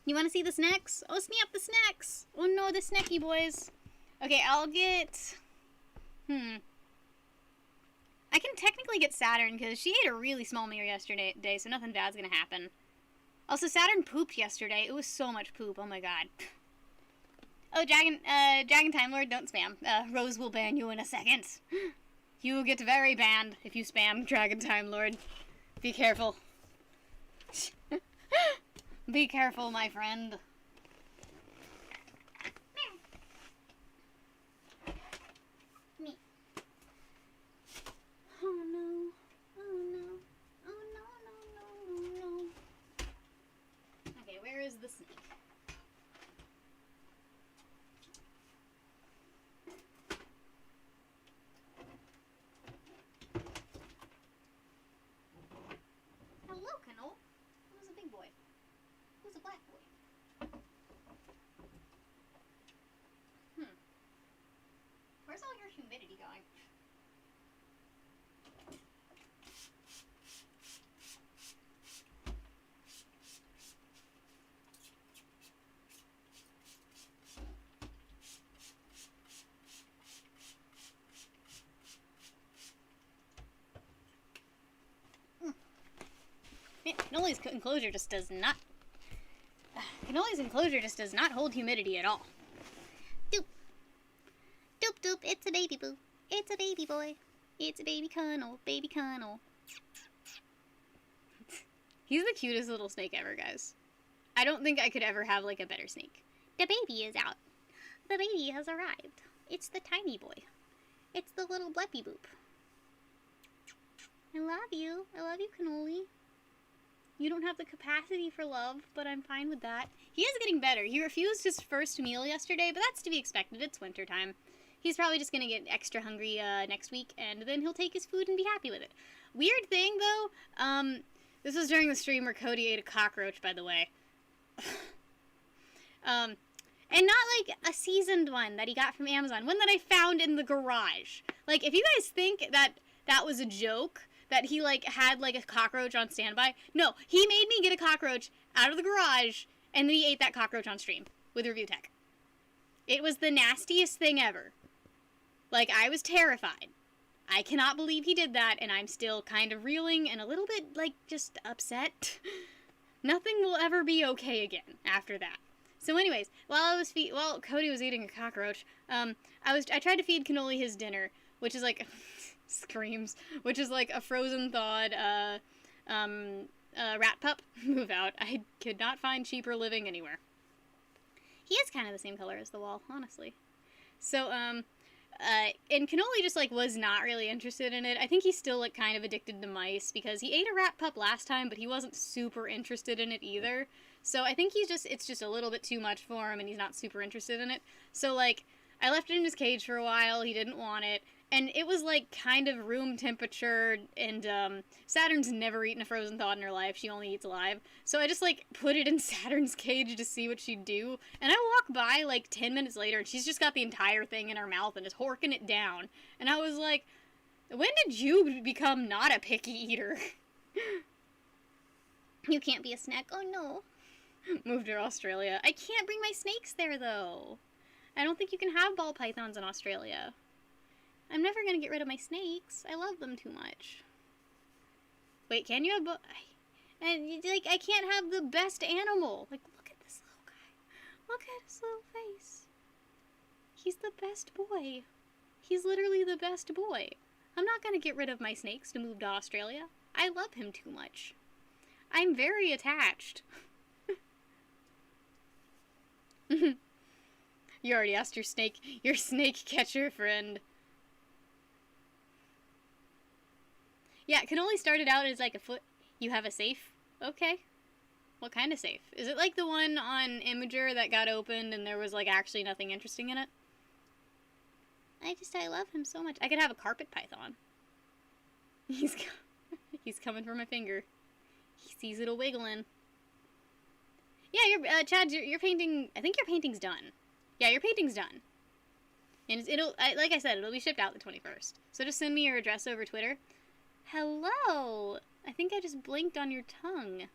You want to see the snacks? Oh, sneak up the snacks! Oh no, the snacky boys. Okay, I'll get... I can technically get Saturn, because she ate a really small meal yesterday, so nothing bad's gonna happen. Also, Saturn pooped yesterday. It was so much poop, oh my god. Oh, Dragon Time Lord, don't spam. Rose will ban you in a second. You will get very banned if you spam Dragon Time Lord. Be careful. Be careful, my friend. Me. Oh no. Oh no. Oh no, no, no, no, no. Okay, where is the snake? Hello, Canole. Who's a big boy? Who's a black boy? Where's all your humidity going? Man, Cannoli's enclosure just does not... Cannoli's enclosure just does not hold humidity at all. Doop. Doop doop, it's a baby boo. It's a baby boy. It's a baby Cannol. Baby Cannol. He's the cutest little snake ever, guys. I don't think I could ever have, like, a better snake. The baby is out. The baby has arrived. It's the tiny boy. It's the little bleppy boop. I love you. I love you, Cannoli. You don't have the capacity for love, but I'm fine with that. He is getting better. He refused his first meal yesterday, but that's to be expected. It's wintertime. He's probably just going to get extra hungry next week, and then he'll take his food and be happy with it. Weird thing, though, this was during the stream where Cody ate a cockroach, by the way. And not, like, a seasoned one that he got from Amazon. One that I found in the garage. Like, if you guys think that that was a joke... that he, like, had, like, a cockroach on standby. No, he made me get a cockroach out of the garage, and then he ate that cockroach on stream with Review Tech. It was the nastiest thing ever. Like, I was terrified. I cannot believe he did that, and I'm still kind of reeling and a little bit, like, just upset. Nothing will ever be okay again after that. So anyways, while Cody was eating a cockroach, I tried to feed Cannoli his dinner, which is, like... screams, which is like a frozen thawed rat pup. Move out. I could not find cheaper living anywhere. He is kind of the same color as the wall, honestly. So and Cannoli just like was not really interested in it. I think he's still like kind of addicted to mice because he ate a rat pup last time, but he wasn't super interested in it either. So I think it's just a little bit too much for him and he's not super interested in it. So like I left it in his cage for a while. He didn't want it. And it was, like, kind of room temperature, and, Saturn's never eaten a frozen thawed in her life. She only eats alive. So I just, like, put it in Saturn's cage to see what she'd do. And I walk by, like, 10 minutes later, and she's just got the entire thing in her mouth and is horking it down. And I was like, when did you become not a picky eater? You can't be a snack. Oh, no. Moved to Australia. I can't bring my snakes there, though. I don't think you can have ball pythons in Australia. I'm never gonna get rid of my snakes. I love them too much. Wait, can you have and, like, I can't have the best animal. Like, look at this little guy. Look at his little face. He's the best boy. He's literally the best boy. I'm not gonna get rid of my snakes to move to Australia. I love him too much. I'm very attached. You already asked your snake catcher friend. Yeah, it can only start it out as like a foot. You have a safe? Okay. What kind of safe? Is it like the one on Imager that got opened and there was like actually nothing interesting in it? I love him so much. I could have a carpet python. He's coming for my finger. He sees it wiggling. Yeah, Chad, your painting, I think your painting's done. Yeah, your painting's done. And like I said, it'll be shipped out the 21st. So just send me your address over Twitter. Hello! I think I just blinked on your tongue.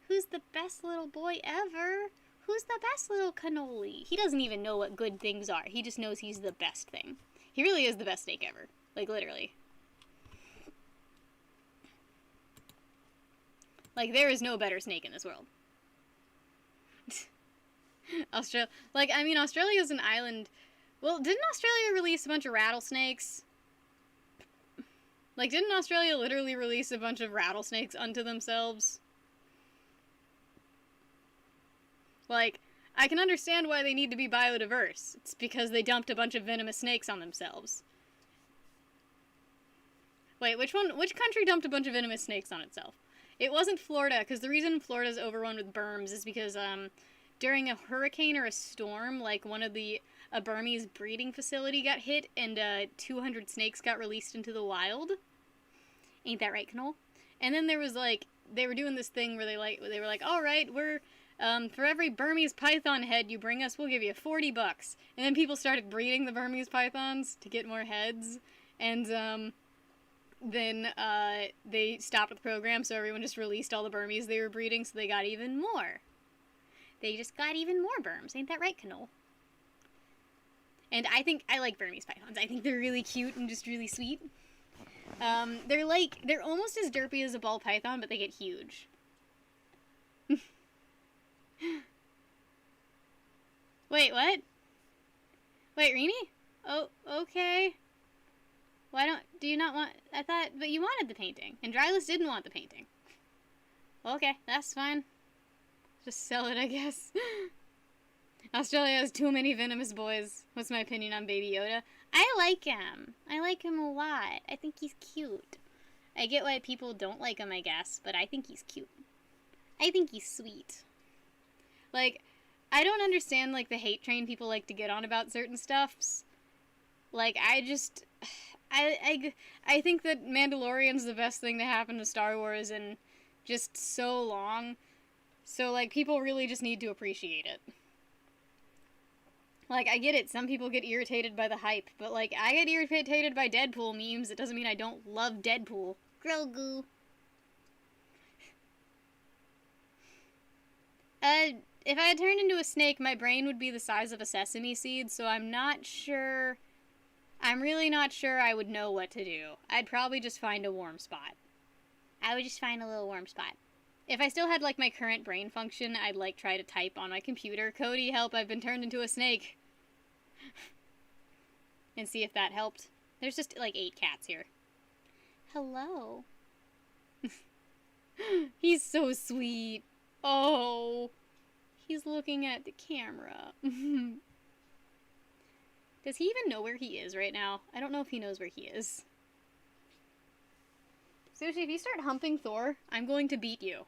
Who's the best little boy ever? Who's the best little cannoli? He doesn't even know what good things are. He just knows he's the best thing. He really is the best snake ever. Like, literally. Like, there is no better snake in this world. Australia's an island. Well, didn't Australia release a bunch of rattlesnakes? Like, didn't Australia literally release a bunch of rattlesnakes unto themselves? Like, I can understand why they need to be biodiverse. It's because they dumped a bunch of venomous snakes on themselves. Wait, which country dumped a bunch of venomous snakes on itself? It wasn't Florida, because the reason Florida's overrun with berms is because, during a hurricane or a storm, like, a Burmese breeding facility got hit, and, 200 snakes got released into the wild. Ain't that right, Knoll? And then there was, like, they were doing this thing where they were like, alright, we're, for every Burmese python head you bring us, we'll give you $40. And then people started breeding the Burmese pythons to get more heads, and, then, they stopped the program, so everyone just released all the Burmese they were breeding, so they got even more. They just got even more Burms. Ain't that right, Knoll? And I like Burmese pythons. I think they're really cute and just really sweet. They're almost as derpy as a ball python, but they get huge. Wait, what? Wait, Rini? Oh, okay. Do you not want, but you wanted the painting, and Dryless didn't want the painting. Okay, that's fine. Just sell it, I guess. Australia has too many venomous boys. What's my opinion on Baby Yoda? I like him. I like him a lot. I think he's cute. I get why people don't like him, I guess, but I think he's cute. I think he's sweet. Like, I don't understand, like, the hate train people like to get on about certain stuffs. Like, I think that Mandalorian's the best thing to happen to Star Wars in just so long. So, like, people really just need to appreciate it. Like, I get it, some people get irritated by the hype, but, like, I get irritated by Deadpool memes. It doesn't mean I don't love Deadpool. Grogu. If I had turned into a snake, my brain would be the size of a sesame seed, so I'm really not sure I would know what to do. I'd probably just find a warm spot. I would just find a little warm spot. If I still had, like, my current brain function, I'd, like, try to type on my computer, Cody, help, I've been turned into a snake. And see if that helped. There's just, like, 8 cats here. Hello. He's so sweet. Oh. He's looking at the camera. Does he even know where he is right now? I don't know if he knows where he is. Sushi, if you start humping Thor, I'm going to beat you.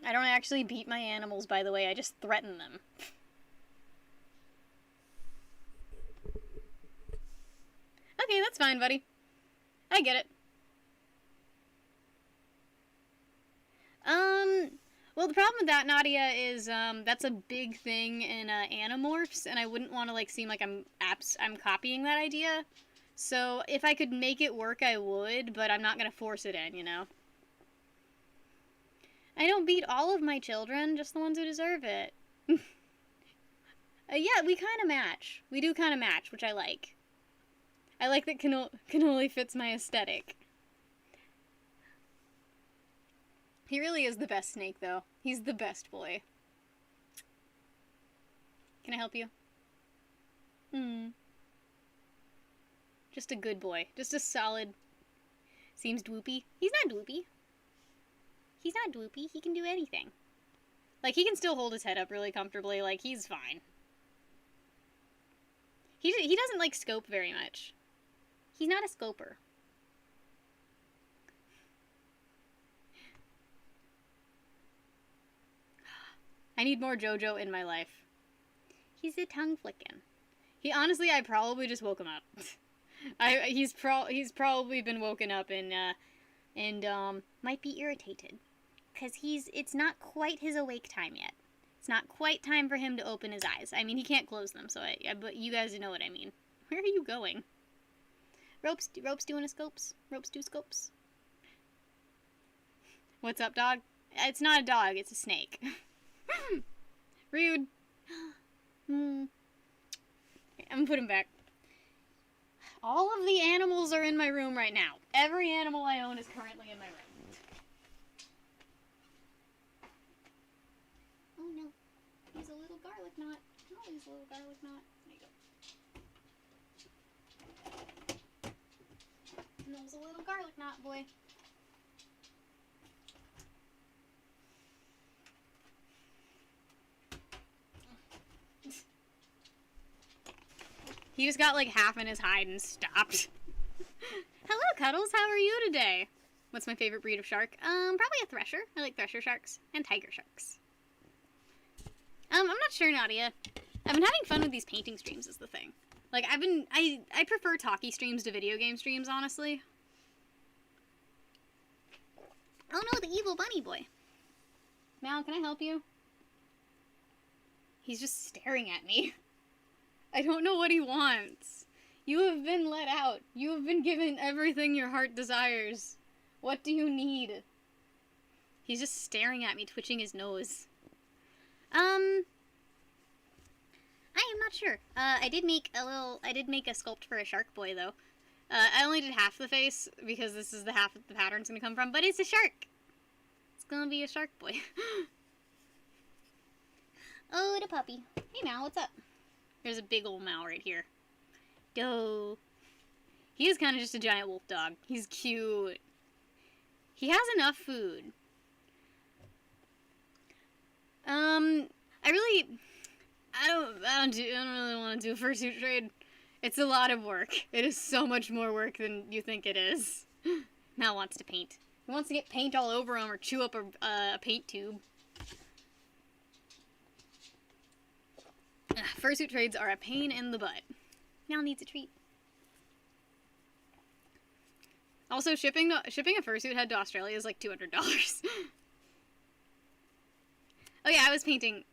I don't actually beat my animals, by the way. I just threaten them. Okay, that's fine, buddy. I get it. Well, the problem with that, Nadia, is, that's a big thing in, Animorphs, and I wouldn't want to, like, seem like I'm copying that idea. So, if I could make it work, I would, but I'm not gonna force it in, you know? I don't beat all of my children, just the ones who deserve it. Yeah, we kind of match. We do kind of match, which I like. I like that Cannoli fits my aesthetic. He really is the best snake, though. He's the best boy. Can I help you? Just a good boy. Just a solid... Seems dwoopy. He's not dwoopy. He's not dwoopy. He can do anything. Like, he can still hold his head up really comfortably. Like, he's fine. He doesn't, like, scope very much. He's not a scoper. I need more JoJo in my life. He's a tongue flicking. Honestly, I probably just woke him up. He's probably been woken up and might be irritated. 'Cause it's not quite his awake time yet. It's not quite time for him to open his eyes. I mean, he can't close them, so but you guys know what I mean. Where are you going? Ropes doing a scopes? Ropes do scopes? What's up, dog? It's not a dog, it's a snake. Rude. I'm gonna put him back. All of the animals are in my room right now. Every animal I own is currently in my room. Oh no. He's a little garlic knot. Oh, he's a little garlic knot. There you go. And there's a little garlic knot, boy. He just got like half in his hide and stopped. Hello, Cuddles. How are you today? What's my favorite breed of shark? Probably a thresher. I like thresher sharks and tiger sharks. I'm not sure, Nadia. I've been having fun with these painting streams is the thing. Like, I prefer talkie streams to video game streams, honestly. Oh no, the evil bunny boy. Mal, can I help you? He's just staring at me. I don't know what he wants. You have been let out. You have been given everything your heart desires. What do you need? He's just staring at me, twitching his nose. I am not sure. I did make a sculpt for a shark boy, though. I only did half the face, because this is the half that the pattern's gonna come from, but it's a shark! It's gonna be a shark boy. Oh, the puppy. Hey, Mal, what's up? There's a big old Mal right here. Doe. He is kind of just a giant wolf dog. He's cute. He has enough food. I don't really want to do a fursuit trade. It's a lot of work. It is so much more work than you think it is. Mal wants to paint. He wants to get paint all over him or chew up a paint tube. Fursuit trades are a pain in the butt. Mal needs a treat. Also, shipping a fursuit head to Australia is like $200. Oh yeah, I was painting.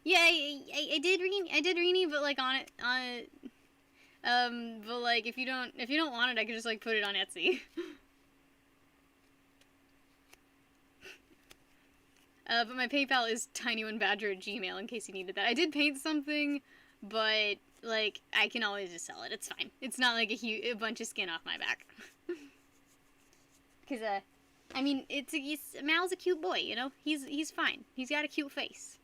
Yeah, I did Rini, but like but like if you don't want it, I could just like put it on Etsy. But my PayPal is tinyoneBadger@gmail in case you needed that. I did paint something, but like I can always just sell it. It's fine. It's not like a bunch of skin off my back. Cause I mean, Mal's a cute boy, you know. He's fine. He's got a cute face.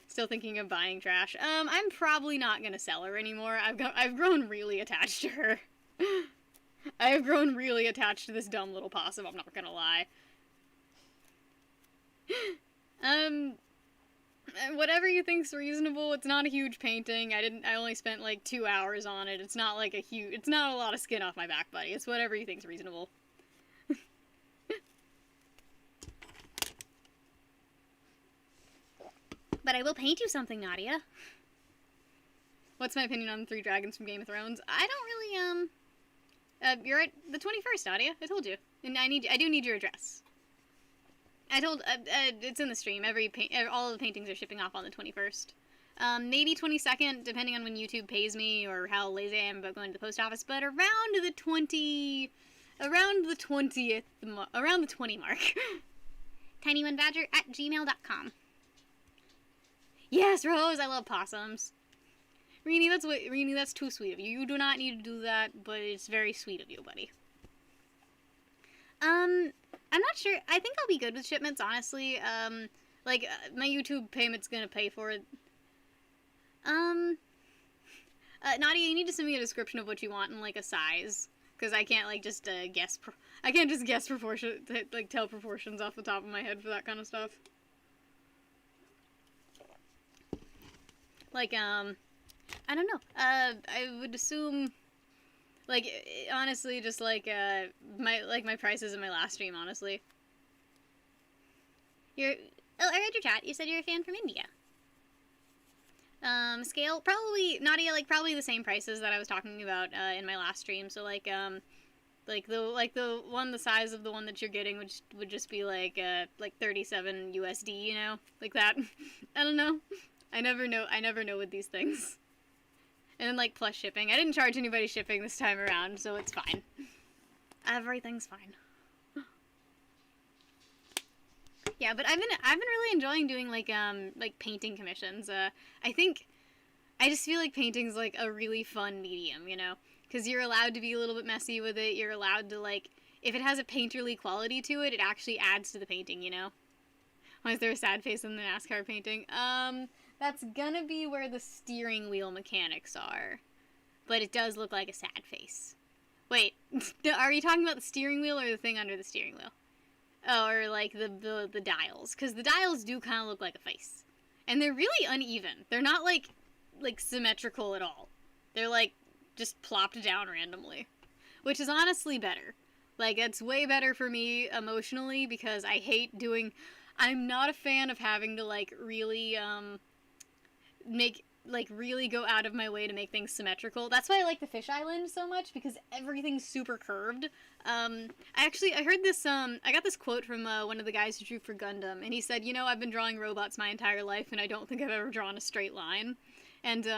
Still thinking of buying trash. I'm probably not gonna sell her anymore. I've grown really attached to her. I have grown really attached to this dumb little possum. I'm not gonna lie. Whatever you think's reasonable. It's not a huge painting. I only spent like 2 hours on it. It's not like it's not a lot of skin off my back, buddy. It's whatever you think's reasonable. But I will paint you something, Nadia. What's my opinion on the 3 dragons from Game of Thrones? I don't really, you're at the 21st, Nadia. I told you. And I do need your address. I told, it's in the stream. All of the paintings are shipping off on the 21st. Maybe 22nd, depending on when YouTube pays me or how lazy I am about going to the post office, but around the 20 mark. tinyoneBadger@gmail.com. Yes, Rose, I love possums. Rini, that's too sweet of you. You do not need to do that, but it's very sweet of you, buddy. I'm not sure. I think I'll be good with shipments, honestly. My YouTube payment's gonna pay for it. Nadia, you need to send me a description of what you want and, like, a size. Because I can't, like, just, guess. I can't just guess proportion, like, tell proportions off the top of my head for that kind of stuff. Like, I don't know. I would assume, like, honestly, just, like, my prices in my last stream, honestly. I read your chat. You said you're a fan from India. Scale, probably, Nadia, like, probably the same prices that I was talking about, in my last stream. So, like the one the size of the one that you're getting would just be, like 37 USD, you know? Like that. I don't know. I never know with these things. And then, like, plus shipping. I didn't charge anybody shipping this time around, so it's fine. Everything's fine. Yeah, but I've been really enjoying doing, like painting commissions. I just feel like painting's, like, a really fun medium, you know? Because you're allowed to be a little bit messy with it. You're allowed to, like, if it has a painterly quality to it, it actually adds to the painting, you know? Why is there a sad face in the NASCAR painting? That's gonna be where the steering wheel mechanics are. But it does look like a sad face. Wait, are you talking about the steering wheel or the thing under the steering wheel? Oh, or, like, the dials. Because the dials do kind of look like a face. And they're really uneven. They're not, like, symmetrical at all. They're, like, just plopped down randomly. Which is honestly better. Like, it's way better for me emotionally because I hate doing... I'm not a fan of having to, like, really, really go out of my way to make things symmetrical. That's why I like the Fish Island so much, because everything's super curved. I heard this, I got this quote from, one of the guys who drew for Gundam, and he said, you know, I've been drawing robots my entire life, and I don't think I've ever drawn a straight line. And,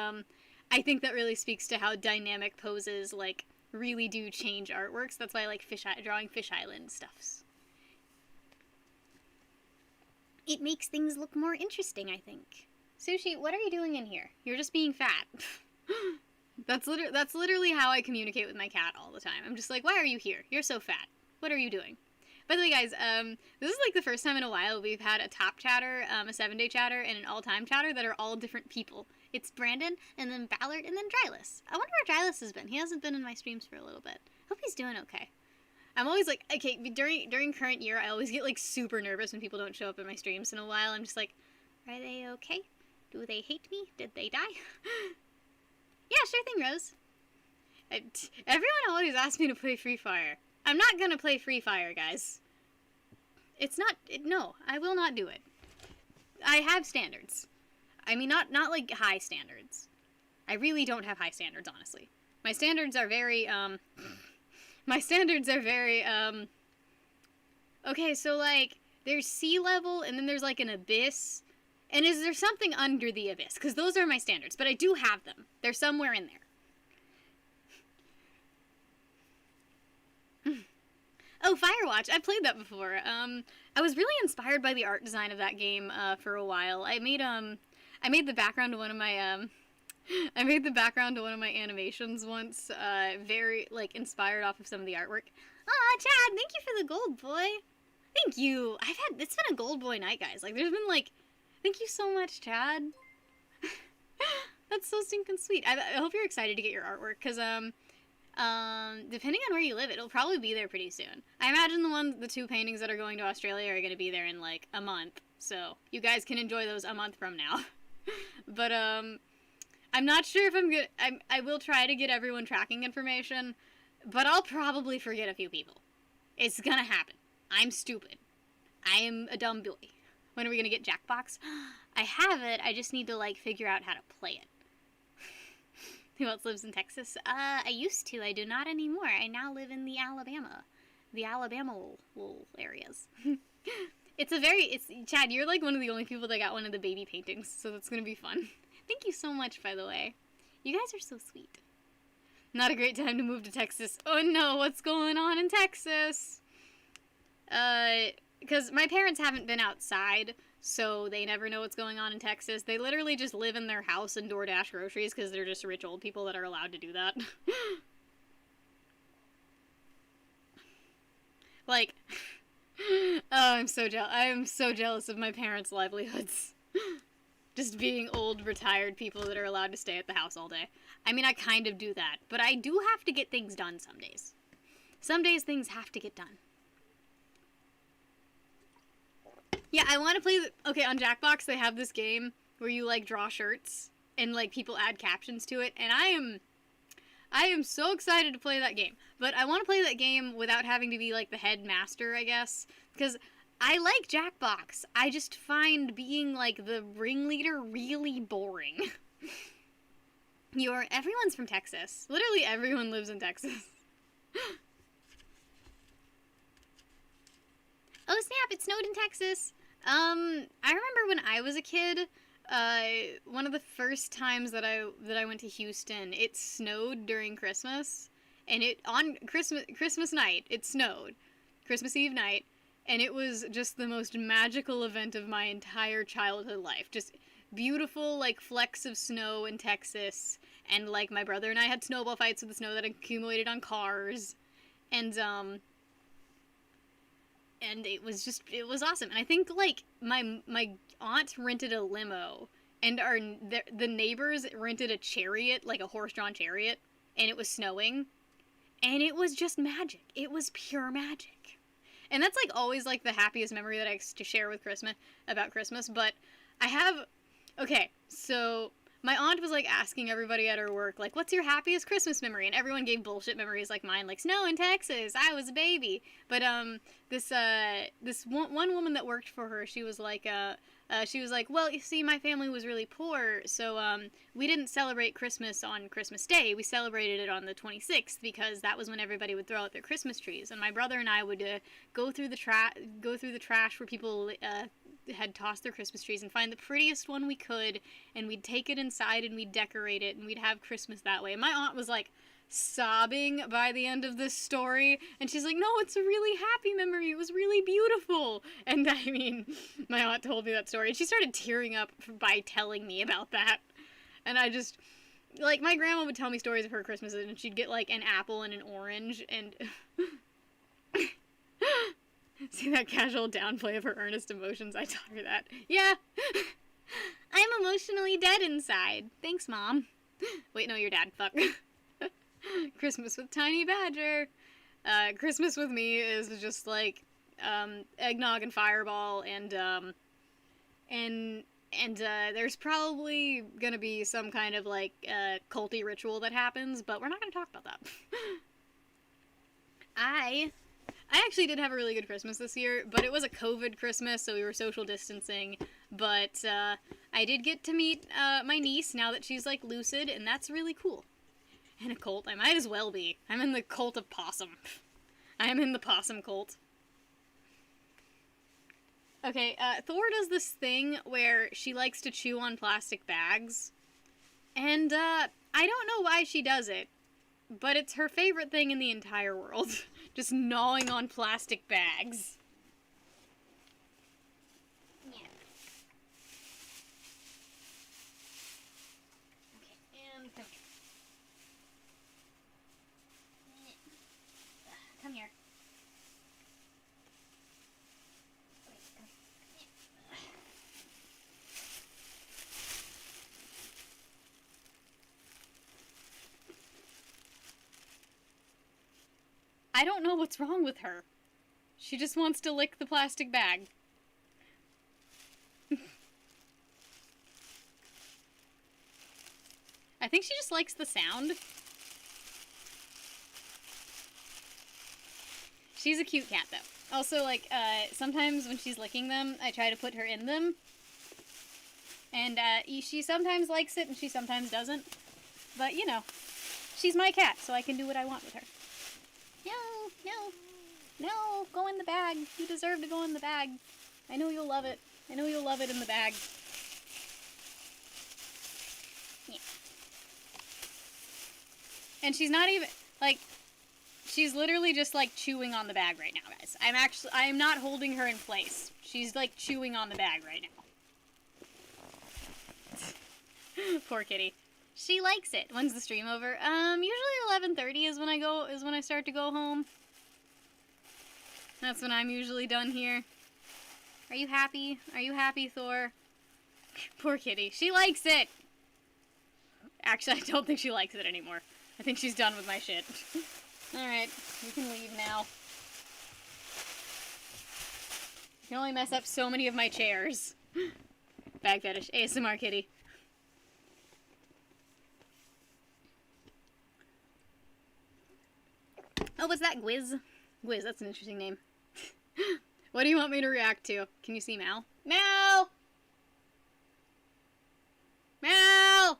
I think that really speaks to how dynamic poses, like, really do change artworks. That's why I like drawing Fish Island stuffs. It makes things look more interesting, I think. Sushi, what are you doing in here? You're just being fat. That's literally how I communicate with my cat all the time. I'm just like, why are you here? You're so fat. What are you doing? By the way, guys, this is, like, the first time in a while we've had a top chatter, a 7-day chatter, and an all-time chatter that are all different people. It's Brandon, and then Ballard, and then Drylus. I wonder where Drylus has been. He hasn't been in my streams for a little bit. Hope he's doing okay. I'm always like, okay, during current year, I always get, like, super nervous when people don't show up in my streams. In a while, I'm just like, are they okay? Do they hate me? Did they die? Yeah, sure thing, Rose. Everyone always asks me to play Free Fire. I'm not gonna play Free Fire, guys. No, I will not do it. I have standards. I mean, not like high standards. I really don't have high standards, honestly. My standards are very, okay, so, like, there's sea level, and then there's, like, an abyss, and is there something under the abyss? Because those are my standards, but I do have them. They're somewhere in there. Oh, Firewatch. I played that before. I was really inspired by the art design of that game, for a while. I made the background to one of my, I made the background to one of my animations once, very, like, inspired off of some of the artwork. Aw, Chad, thank you for the gold, boy. Thank you. It's been a gold boy night, guys. Like, there's been, like, thank you so much, Chad. That's so stinking sweet. I hope you're excited to get your artwork, because, depending on where you live, it'll probably be there pretty soon. I imagine the 2 paintings that are going to Australia are going to be there in, like, a month, so you guys can enjoy those a month from now. But, I'm not sure if I'm good. I will try to get everyone tracking information, but I'll probably forget a few people. It's gonna happen. I'm stupid. I am a dumb boy. When are we gonna get Jackbox? I have it, I just need to, like, figure out how to play it. Who else lives in Texas? I used to. I do not anymore. I now live in the Alabama little areas. Chad, you're like one of the only people that got one of the baby paintings, so that's gonna be fun. Thank you so much, by the way. You guys are so sweet. Not a great time to move to Texas. Oh no, what's going on in Texas? Because my parents haven't been outside, so they never know what's going on in Texas. They literally just live in their house and DoorDash groceries because they're just rich old people that are allowed to do that. Like, oh, I'm so jealous of my parents' livelihoods. Just being old, retired people that are allowed to stay at the house all day. I mean, I kind of do that, but I do have to get things done some days. Some days things have to get done. Yeah, I want to play okay, on Jackbox they have this game where you, like, draw shirts and, like, people add captions to it, and I am so excited to play that game. But I want to play that game without having to be, like, the headmaster, I guess, because I like Jackbox. I just find being, like, the ringleader really boring. Everyone's from Texas. Literally everyone lives in Texas. Oh snap, it snowed in Texas. I remember when I was a kid, one of the first times that I went to Houston, it snowed during Christmas, and on Christmas night, it snowed. Christmas Eve night, and it was just the most magical event of my entire childhood life. Just beautiful, like, flecks of snow in Texas, and, like, my brother and I had snowball fights with the snow that accumulated on cars, and it was awesome. And I think, like, my aunt rented a limo, and the neighbors rented a chariot, like a horse-drawn chariot, and it was snowing, and it was just magic. It was pure magic. And that's, like, always, like, the happiest memory that I to share with about Christmas, but okay, so my aunt was, like, asking everybody at her work, like, what's your happiest Christmas memory? And everyone gave bullshit memories like mine, like, snow in Texas, I was a baby. But, this one woman that worked for her, she was like, well, you see, my family was really poor, so, we didn't celebrate Christmas on Christmas Day. We celebrated it on the 26th, because that was when everybody would throw out their Christmas trees. And my brother and I would, go through the trash where people, had tossed their Christmas trees and find the prettiest one we could, and we'd take it inside and we'd decorate it, and we'd have Christmas that way. And my aunt was, like, sobbing by the end of this story, and she's like, no, it's a really happy memory, it was really beautiful. And I mean, my aunt told me that story, and she started tearing up by telling me about that. And I just, like, my grandma would tell me stories of her Christmases, and she'd get, like, an apple and an orange, and see that casual downplay of her earnest emotions? I taught her that. Yeah. I'm emotionally dead inside. Thanks, Mom. Wait, no, you're Dad. Fuck. Christmas with Tiny Badger. Christmas with me is just, like, eggnog and Fireball, and there's probably gonna be some kind of, like, culty ritual that happens, but we're not gonna talk about that. I actually did have a really good Christmas this year, but it was a COVID Christmas, so we were social distancing, but I did get to meet my niece now that she's, like, lucid, and that's really cool. And a cult, I might as well be. I'm in the cult of possum. I am in the possum cult. Okay, Thor does this thing where she likes to chew on plastic bags, and I don't know why she does it, but it's her favorite thing in the entire world. Just gnawing on plastic bags. Yeah. Okay, and come here. Come here. Wait, come here. I don't know what's wrong with her. She just wants to lick the plastic bag. I think she just likes the sound. She's a cute cat, though. Also, like, sometimes when she's licking them, I try to put her in them. And, she sometimes likes it and she sometimes doesn't. But, you know, she's my cat, so I can do what I want with her. No, go in the bag. You deserve to go in the bag. I know you'll love it. I know you'll love it in the bag. Yeah. And she's not even, like, she's literally just, like, chewing on the bag right now, guys. I am not holding her in place. She's, like, chewing on the bag right now. Poor kitty. She likes it. When's the stream over? Usually 11:30 is when I start to go home. That's when I'm usually done here. Are you happy? Are you happy, Thor? Poor kitty. She likes it! Actually, I don't think she likes it anymore. I think she's done with my shit. Alright, you can leave now. You can only mess up so many of my chairs. Bag fetish. ASMR kitty. Oh, what's that? Gwiz? Gwiz, that's an interesting name. What do you want me to react to? Can you see Mal? Mal! Mal!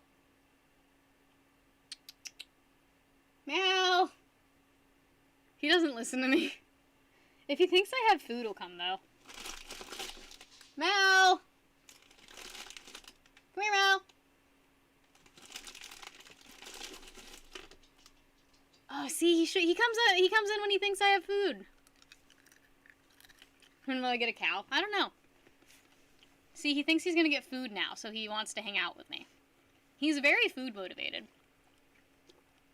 Mal! He doesn't listen to me. If he thinks I have food, he'll come, though. Mal! Come here, Mal! Oh, see, he comes in when he thinks I have food. When will I get a cow? I don't know. See, he thinks he's gonna get food now, so he wants to hang out with me. He's very food motivated.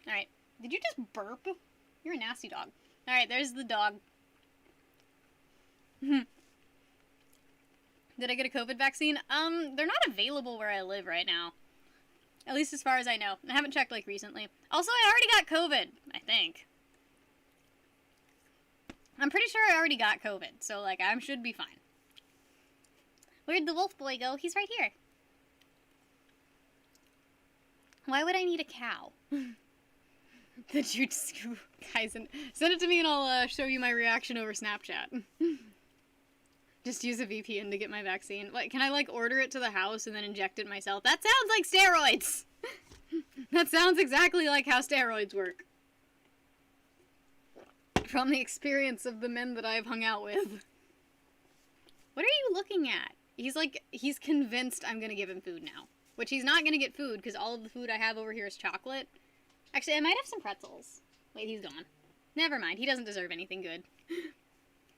Alright. Did you just burp? You're a nasty dog. Alright, there's the dog. Did I get a COVID vaccine? They're not available where I live right now. At least as far as I know. I haven't checked, like, recently. Also, I already got COVID, I think. I'm pretty sure I already got COVID, so, like, I should be fine. Where'd the wolf boy go? He's right here. Why would I need a cow? The jude scoop. Guys, send it to me and I'll show you my reaction over Snapchat. Just use a VPN to get my vaccine. What, can I, like, order it to the house and then inject it myself? That sounds like steroids! That sounds exactly like how steroids work. From the experience of the men that I've hung out with. What are you looking at? He's convinced I'm gonna give him food now. Which he's not gonna get food, because all of the food I have over here is chocolate. Actually, I might have some pretzels. Wait, he's gone. Never mind, he doesn't deserve anything good.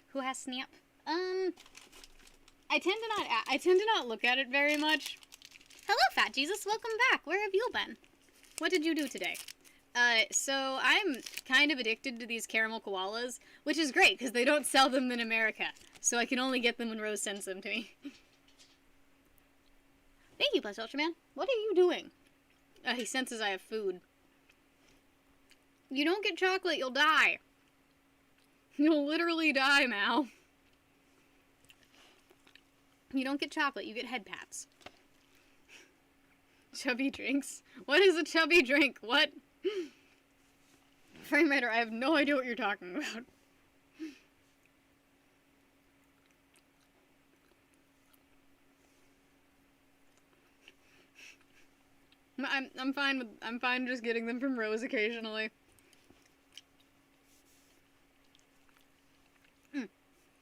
Who has Snap? I tend to not look at it very much. Hello, Fat Jesus, welcome back. Where have you been? What did you do today? So I'm kind of addicted to these caramel koalas, which is great, because they don't sell them in America. So I can only get them when Rose sends them to me. Thank you, Plus Ultraman. What are you doing? He senses I have food. You don't get chocolate, you'll die. You'll literally die, Mal. You don't get chocolate, you get head pats. Chubby drinks? What is a chubby drink? What? Frame Rider, I have no idea what you're talking about. I'm fine just getting them from Rose occasionally.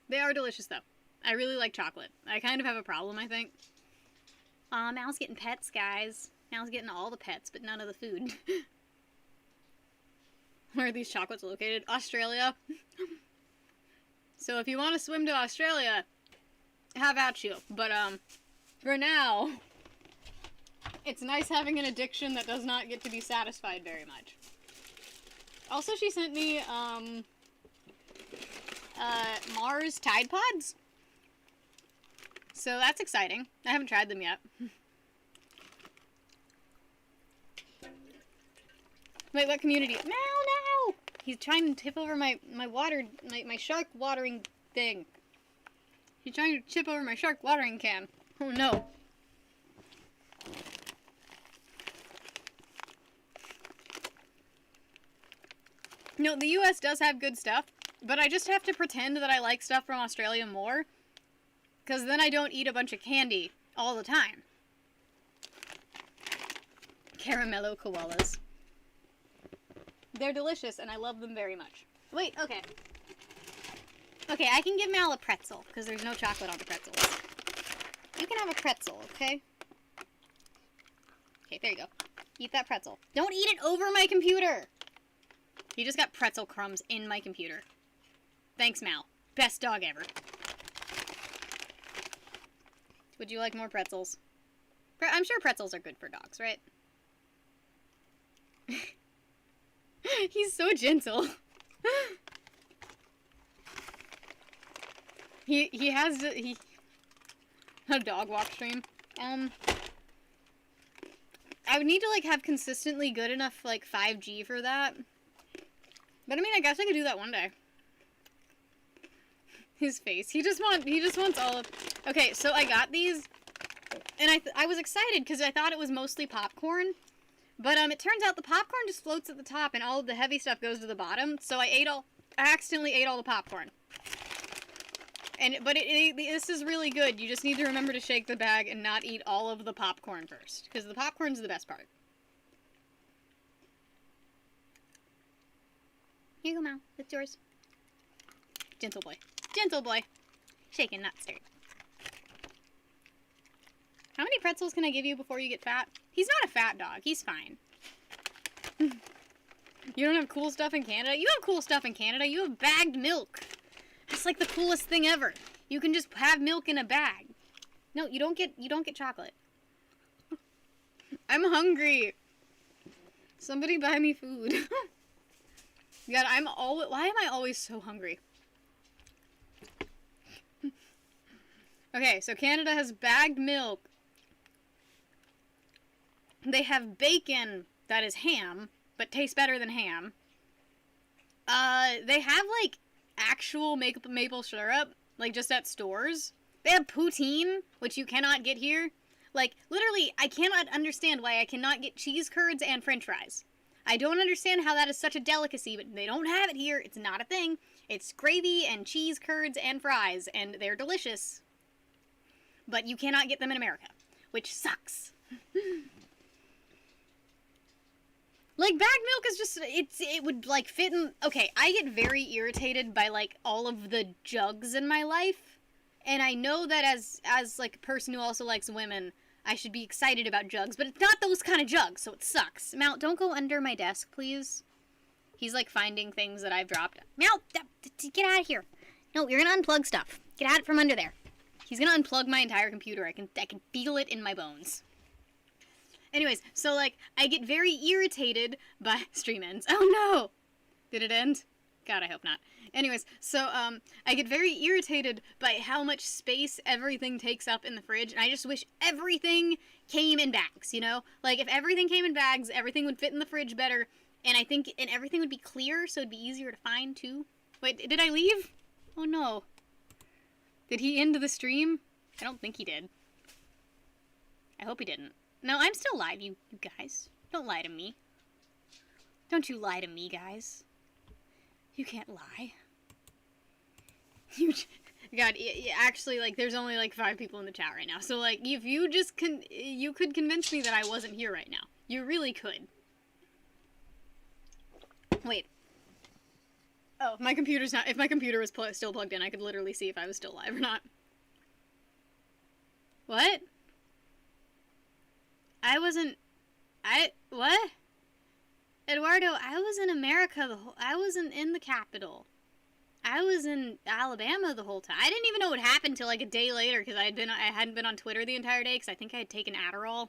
They are delicious though. I really like chocolate. I kind of have a problem, I think. Mal's getting pets, guys. Mal's getting all the pets, but none of the food. Where are these chocolates located? Australia. So if you want to swim to Australia, have at you. But, for now, it's nice having an addiction that does not get to be satisfied very much. Also, she sent me, Mars Tide Pods. So that's exciting. I haven't tried them yet. Wait, what community? No! He's trying to tip over my shark watering thing. He's trying to chip over my shark watering can. Oh no. No, the US does have good stuff. But I just have to pretend that I like stuff from Australia more, because then I don't eat a bunch of candy all the time. Caramello koalas. They're delicious, and I love them very much. Wait, okay. Okay, I can give Mal a pretzel, because there's no chocolate on the pretzels. You can have a pretzel, okay? Okay, there you go. Eat that pretzel. Don't eat it over my computer! He just got pretzel crumbs in my computer. Thanks, Mal. Best dog ever. Would you like more pretzels? I'm sure pretzels are good for dogs, right? He's so gentle. he has a dog walk stream. I would need to like have consistently good enough like 5G for that. But I mean, I guess I could do that one day. His face. He just wants all of. Okay, so I got these, and I was excited because I thought it was mostly popcorn. But it turns out the popcorn just floats at the top and all of the heavy stuff goes to the bottom. So I accidentally ate all the popcorn. But this is really good. You just need to remember to shake the bag and not eat all of the popcorn first. Because the popcorn's the best part. Here you go, Mal. It's yours. Gentle boy. Gentle boy. Shaken, not stirred. How many pretzels can I give you before you get fat? He's not a fat dog. He's fine. You don't have cool stuff in Canada? You have cool stuff in Canada. You have bagged milk. That's like the coolest thing ever. You can just have milk in a bag. No, you don't get chocolate. I'm hungry. Somebody buy me food. God, why am I always so hungry? Okay, so Canada has bagged milk. They have bacon that is ham, but tastes better than ham. They have, like, actual maple syrup, like, just at stores. They have poutine, which you cannot get here. Like, literally, I cannot understand why I cannot get cheese curds and french fries. I don't understand how that is such a delicacy, but they don't have it here. It's not a thing. It's gravy and cheese curds and fries, and they're delicious. But you cannot get them in America, which sucks. Like, bagged milk is just, it would, like, fit in, okay, I get very irritated by, like, all of the jugs in my life, and I know that as like, a person who also likes women, I should be excited about jugs, but it's not those kind of jugs, so it sucks. Mal, don't go under my desk, please. He's, like, finding things that I've dropped. Mal, get out of here. No, you're gonna unplug stuff. Get out from under there. He's gonna unplug my entire computer. I can feel it in my bones. Anyways, so, like, I get very irritated by... Stream ends. Oh, no! Did it end? God, I hope not. Anyways, so, I get very irritated by how much space everything takes up in the fridge, and I just wish everything came in bags, you know? Like, if everything came in bags, everything would fit in the fridge better, and and everything would be clear, so it'd be easier to find, too. Wait, did I leave? Oh, no. Did he end the stream? I don't think he did. I hope he didn't. No, I'm still live, you guys. Don't lie to me. Don't you lie to me, guys. You can't lie. God, actually, like, there's only, like, 5 people in the chat right now. So, like, if you just you could convince me that I wasn't here right now. You really could. Wait. Oh, my computer's not... If my computer was still plugged in, I could literally see if I was still live or not. What? What? Eduardo, I was in America I wasn't in the capital. I was in Alabama the whole time. I didn't even know what happened till like a day later because I hadn't been on Twitter the entire day because I think I had taken Adderall.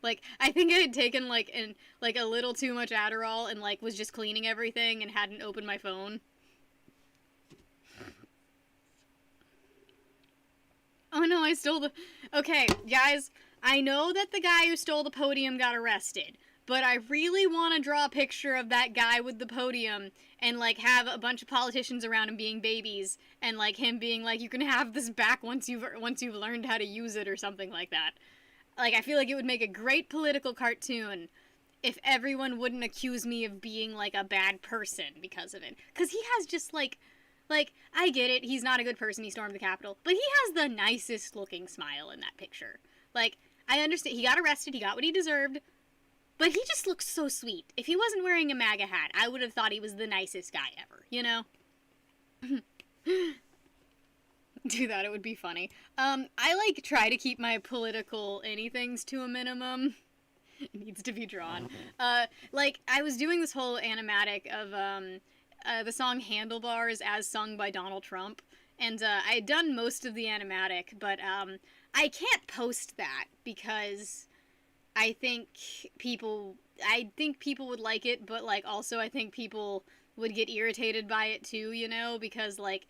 Like, I think I had taken like a little too much Adderall and like was just cleaning everything and hadn't opened my phone. Oh no, I stole the... Okay, guys, I know that the guy who stole the podium got arrested, but I really want to draw a picture of that guy with the podium and, like, have a bunch of politicians around him being babies and, like, him being like, you can have this back once you've learned how to use it or something like that. Like, I feel like it would make a great political cartoon if everyone wouldn't accuse me of being, like, a bad person because of it. Because he has just, like... Like, I get it, he's not a good person, he stormed the Capitol, but he has the nicest looking smile in that picture. Like, I understand, he got arrested, he got what he deserved, but he just looks so sweet. If he wasn't wearing a MAGA hat, I would have thought he was the nicest guy ever, you know? Do that, it would be funny. I, like, try to keep my political anythings to a minimum. It needs to be drawn. Like, I was doing this whole animatic of, the song Handlebars as sung by Donald Trump, and I had done most of the animatic, but I can't post that because I think people would like it, but like also I think people would get irritated by it too, you know, because like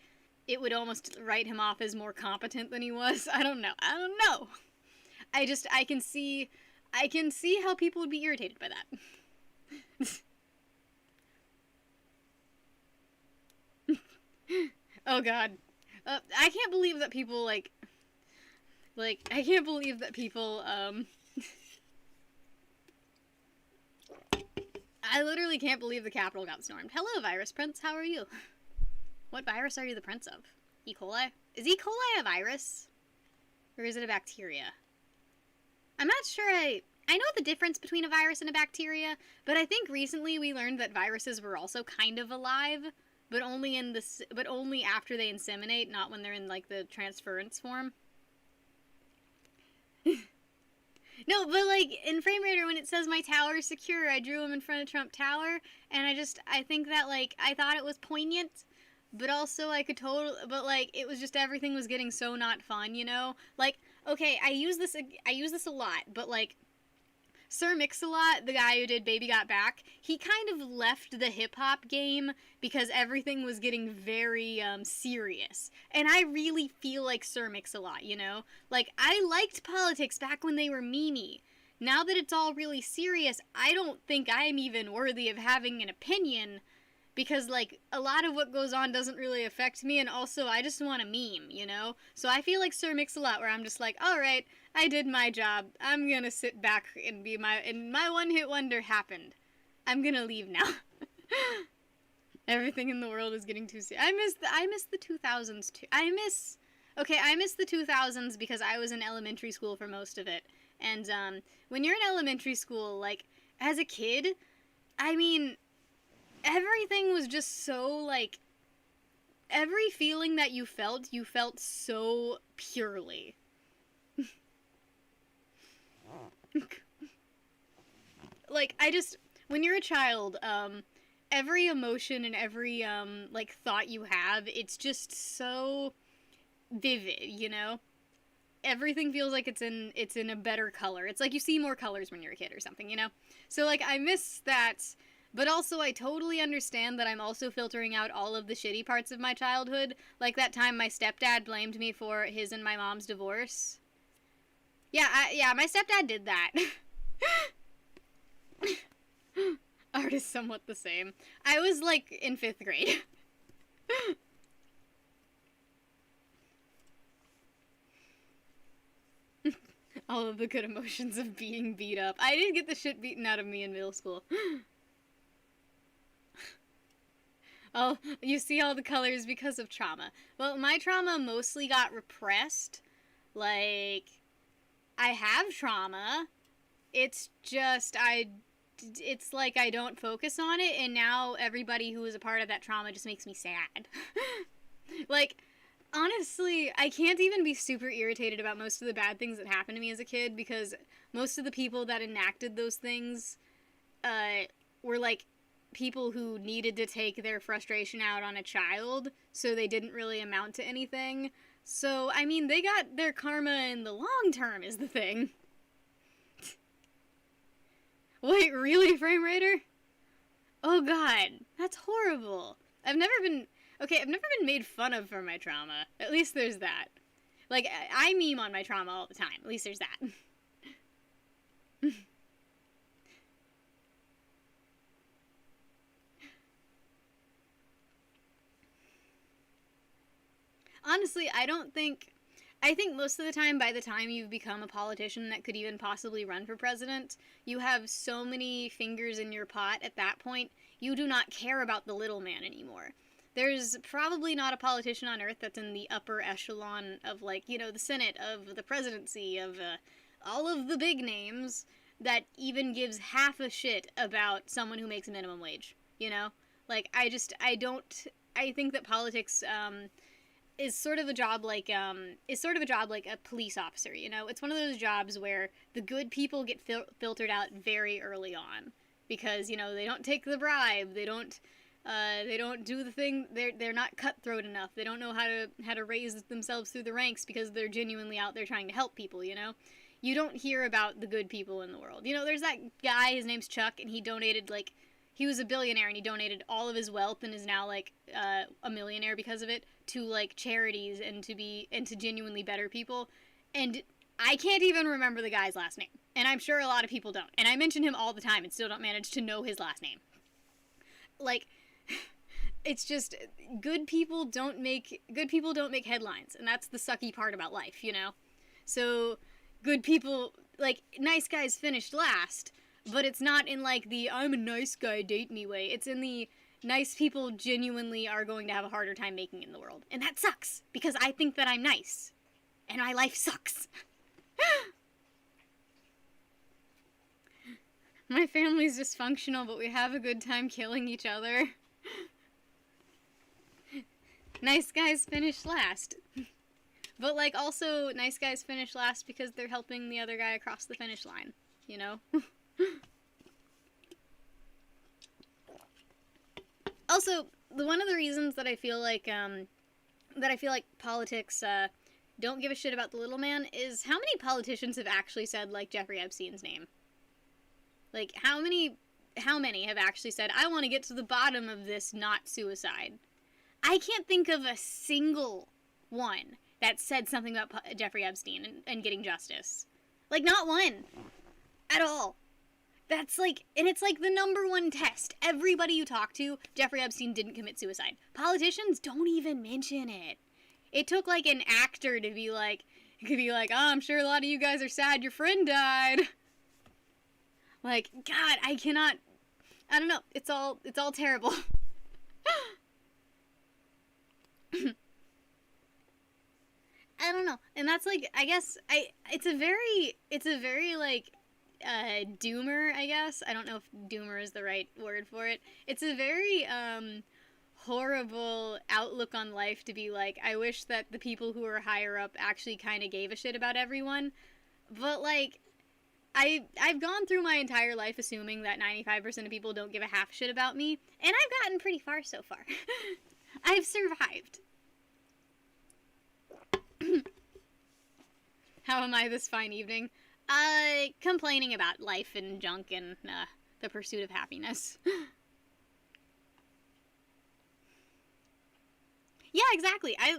it would almost write him off as more competent than he was. I don't know. I can see how people would be irritated by that. Oh god. I can't believe that people, I can't believe that people, I literally can't believe the Capitol got stormed. Hello, Virus Prince, how are you? What virus are you the prince of? E. coli? Is E. coli a virus? Or is it a bacteria? I'm not sure I know the difference between a virus and a bacteria, but I think recently we learned that viruses were also kind of alive, but only after they inseminate, not when they're in, like, the transference form. No, but, like, in Frame Raider, when it says my tower is secure, I drew him in front of Trump Tower, and I think that, like, I thought it was poignant, but also it was just everything was getting so not fun, you know? Like, okay, I use this a lot, but, like, Sir Mix-a-Lot, the guy who did Baby Got Back, he kind of left the hip-hop game because everything was getting very, serious. And I really feel like Sir Mix-a-Lot, you know? Like, I liked politics back when they were memey. Now that it's all really serious, I don't think I'm even worthy of having an opinion because, like, a lot of what goes on doesn't really affect me, and also I just want a meme, you know? So I feel like Sir Mix-a-Lot, where I'm just like, alright, I did my job. I'm gonna sit back and my one-hit wonder happened. I'm gonna leave now. Everything in the world is getting too serious. I miss the 2000s too. I miss the 2000s because I was in elementary school for most of it. And, when you're in elementary school, like, as a kid, I mean, everything was just so, like, every feeling that you felt so purely. Like, when you're a child, every emotion and every, like, thought you have, it's just so vivid, you know? Everything feels like it's in a better color. It's like you see more colors when you're a kid or something, you know? So, like, I miss that, but also I totally understand that I'm also filtering out all of the shitty parts of my childhood, like that time my stepdad blamed me for his and my mom's divorce. Yeah, my stepdad did that. Art is somewhat the same. I was, like, in 5th grade. All of the good emotions of being beat up. I didn't get the shit beaten out of me in middle school. Oh, you see all the colors because of trauma. Well, my trauma mostly got repressed. Like, I have trauma. It's just, it's like I don't focus on it, and now everybody who was a part of that trauma just makes me sad. Like, honestly, I can't even be super irritated about most of the bad things that happened to me as a kid, because most of the people that enacted those things, were, like, people who needed to take their frustration out on a child, so they didn't really amount to anything. So, I mean, they got their karma in the long term, is the thing. Wait, really, Frame Raider? Oh god, that's horrible. I've never been made fun of for my trauma. At least there's that. Like, I meme on my trauma all the time. At least there's that. Honestly, I think most of the time, by the time you've become a politician that could even possibly run for president, you have so many fingers in your pot at that point, you do not care about the little man anymore. there's probably not a politician on earth that's in the upper echelon of, like, you know, the Senate, of the presidency, of all of the big names that even gives half a shit about someone who makes minimum wage, you know? Like, I think that politics, is sort of a job like a police officer, you know? It's one of those jobs where the good people get filtered out very early on because, you know, they don't take the bribe, they don't do the thing, they're not cutthroat enough, they don't know how to raise themselves through the ranks because they're genuinely out there trying to help people, you know? You don't hear about the good people in the world. You know, there's that guy, his name's Chuck, and he donated, like, he was a billionaire and he donated all of his wealth and is now, like, a millionaire because of it to, like, charities and to genuinely better people. And I can't even remember the guy's last name. And I'm sure a lot of people don't. And I mention him all the time and still don't manage to know his last name. Like, it's just, good people don't make headlines. And that's the sucky part about life, you know? So, good people, like, nice guys finished last, but it's not in, like, the I'm a nice guy, date me way. It's in the nice people genuinely are going to have a harder time making it in the world. And that sucks, because I think that I'm nice. And my life sucks. My family's dysfunctional, but we have a good time killing each other. Nice guys finish last. But, like, also, nice guys finish last because they're helping the other guy across the finish line, you know? Also, one of the reasons that I feel like politics, don't give a shit about the little man is how many politicians have actually said, like, Jeffrey Epstein's name? Like, how many have actually said, I want to get to the bottom of this, not suicide? I can't think of a single one that said something about Jeffrey Epstein and getting justice. Like, not one. At all. That's like, and it's like the number one test. Everybody you talk to, Jeffrey Epstein didn't commit suicide. Politicians don't even mention it. It took, like, an actor to be like, oh, I'm sure a lot of you guys are sad your friend died. Like, God, I don't know. It's all terrible. I don't know. And that's, like, I guess, it's a very, like, doomer, I guess. I don't know if doomer is the right word for it. It's a very, horrible outlook on life to be like, I wish that the people who are higher up actually kind of gave a shit about everyone. But, like, I've gone through my entire life assuming that 95% of people don't give a half shit about me, and I've gotten pretty far so far. I've survived. How am I this fine evening? Complaining about life and junk and the pursuit of happiness. Yeah, exactly. I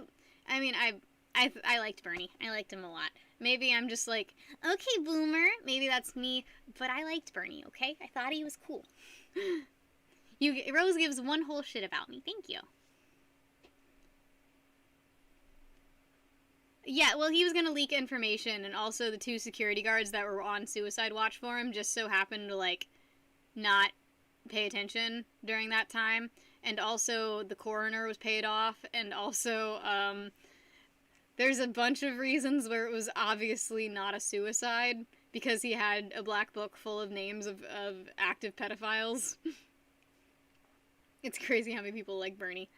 mean, I liked Bernie. I liked him a lot. Maybe I'm just like, okay, boomer. Maybe that's me, but I liked Bernie, okay? I thought he was cool. Rose gives one whole shit about me. Thank you. Yeah, well, he was gonna leak information, and also the 2 security guards that were on suicide watch for him just so happened to, like, not pay attention during that time. And also, the coroner was paid off, and also, there's a bunch of reasons where it was obviously not a suicide, because he had a black book full of names of active pedophiles. It's crazy how many people like Bernie.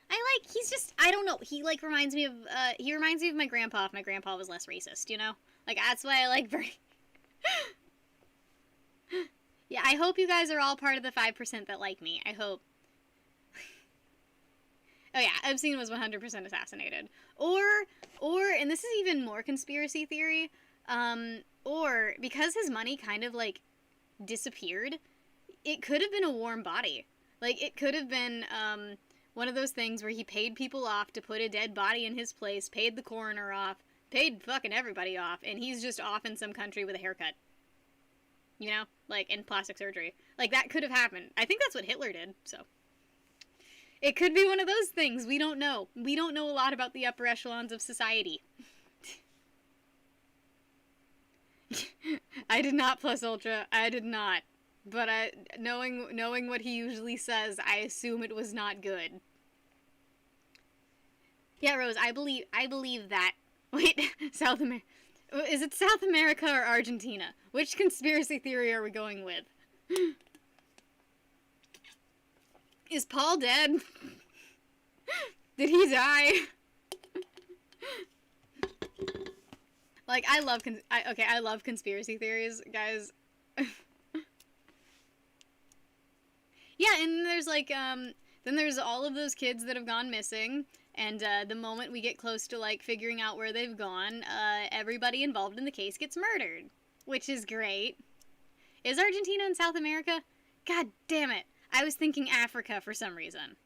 He's just, I don't know, he, like, reminds me of my grandpa if my grandpa was less racist, you know? Like, that's why I like Bernie. Yeah, I hope you guys are all part of the 5% that like me. I hope. Oh yeah, Epstein was 100% assassinated. Or, and this is even more conspiracy theory, or, because his money kind of, like, disappeared, it could have been a warm body. Like, it could have been, one of those things where he paid people off to put a dead body in his place, paid the coroner off, paid fucking everybody off, and he's just off in some country with a haircut. You know? Like, in plastic surgery. Like, that could have happened. I think that's what Hitler did, so. It could be one of those things. We don't know. We don't know a lot about the upper echelons of society. I did not plus ultra. I did not. But knowing what he usually says, I assume it was not good. Yeah, Rose, I believe that. Wait, South America. Is it South America or Argentina? Which conspiracy theory are we going with? Is Paul dead? Did he die? Like, I love conspiracy theories, guys. Yeah, and there's like, then there's all of those kids that have gone missing, and the moment we get close to like figuring out where they've gone, everybody involved in the case gets murdered, which is great. Is Argentina in South America? God damn it. I was thinking Africa for some reason.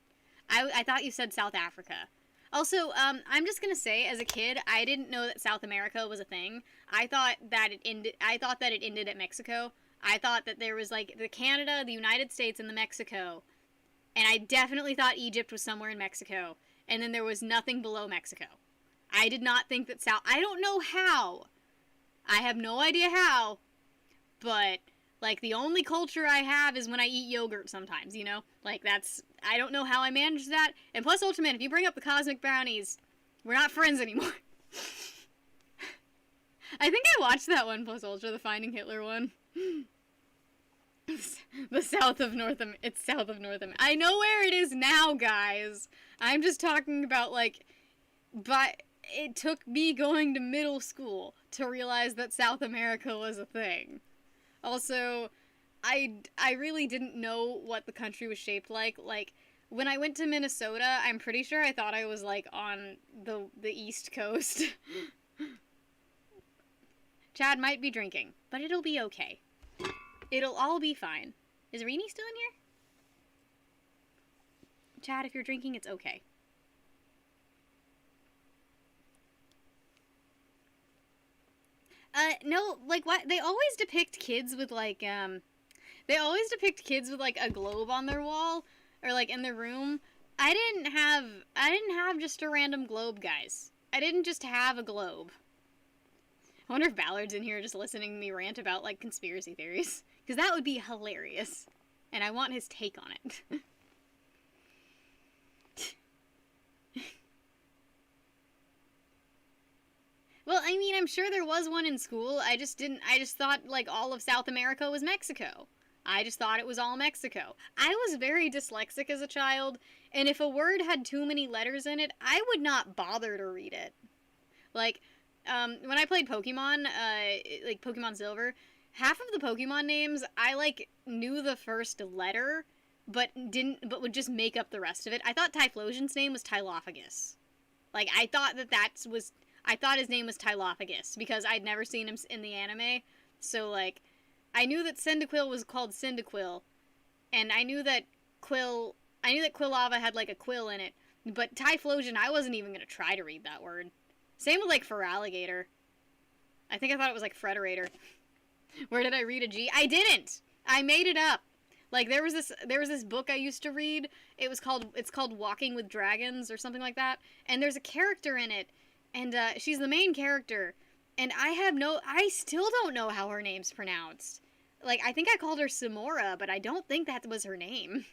I thought you said South Africa. Also, I'm just gonna say, as a kid, I didn't know that South America was a thing. I thought that it ended at Mexico. I thought that there was like the Canada, the United States, and the Mexico. And I definitely thought Egypt was somewhere in Mexico. And then there was nothing below Mexico. I did not think that I don't know how. I have no idea how. But, like, the only culture I have is when I eat yogurt sometimes, you know? Like, I don't know how I managed that. And plus, Ultraman, if you bring up the cosmic brownies, we're not friends anymore. I think I watched that one, plus Ultra, the Finding Hitler one. The south of North America. It's south of North America. I know where it is now, guys. I'm just talking about, like, but it took me going to middle school to realize that South America was a thing. Also, I really didn't know what the country was shaped like. Like, when I went to Minnesota, I'm pretty sure I thought I was, like, on the East Coast. Chad might be drinking, but it'll be okay. It'll all be fine. Is Rini still in here? Chad, if you're drinking, it's okay. No, like, what? They always depict kids with, like, they always depict kids with, like, a globe on their wall, or, like, in their room. I didn't have just a random globe, guys. I didn't just have a globe. I wonder if Ballard's in here just listening to me rant about, like, conspiracy theories. Because that would be hilarious. And I want his take on it. Well, I mean, I'm sure there was one in school. I just thought, like, all of South America was Mexico. I just thought it was all Mexico. I was very dyslexic as a child, and if a word had too many letters in it, I would not bother to read it. Like, when I played Pokemon, like Pokemon Silver, half of the Pokemon names, I, like, knew the first letter, but would just make up the rest of it. I thought Typhlosion's name was Tylophagus. Like, I thought his name was Tylophagus, because I'd never seen him in the anime, so, like, I knew that Cyndaquil was called Cyndaquil, and I knew that Quilava had, like, a quill in it, but Typhlosion, I wasn't even gonna try to read that word. Same with, like, Feraligatr. I think I thought it was, like, Frederator. Where did I read a G? I didn't! I made it up! Like, there was this book I used to read. It's called Walking with Dragons, or something like that. And there's a character in it, and, she's the main character. And I still don't know how her name's pronounced. Like, I think I called her Samora, but I don't think that was her name.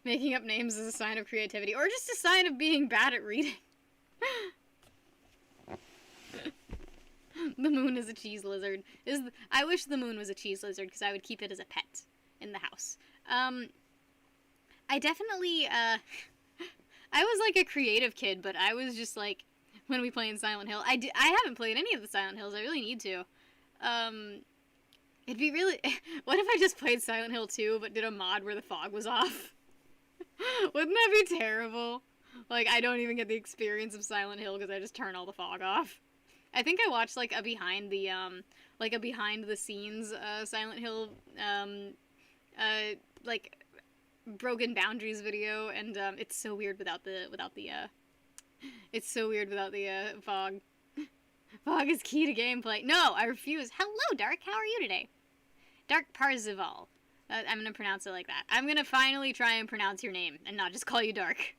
Making up names is a sign of creativity, or just a sign of being bad at reading. The moon is a cheese lizard. I wish the moon was a cheese lizard, because I would keep it as a pet in the house. I definitely, I was like a creative kid, but I was just like, when we play in Silent Hill, I haven't played any of the Silent Hills, I really need to. It'd be really... What if I just played Silent Hill 2, but did a mod where the fog was off? Wouldn't that be terrible? Like, I don't even get the experience of Silent Hill because I just turn all the fog off. I think I watched, like, a behind the scenes, Silent Hill, like, broken boundaries video, and, it's so weird without the fog. Fog is key to gameplay. No, I refuse. Hello, Dark. How are you today? Dark Parzival. I'm gonna pronounce it like that. I'm gonna finally try and pronounce your name and not just call you Dark.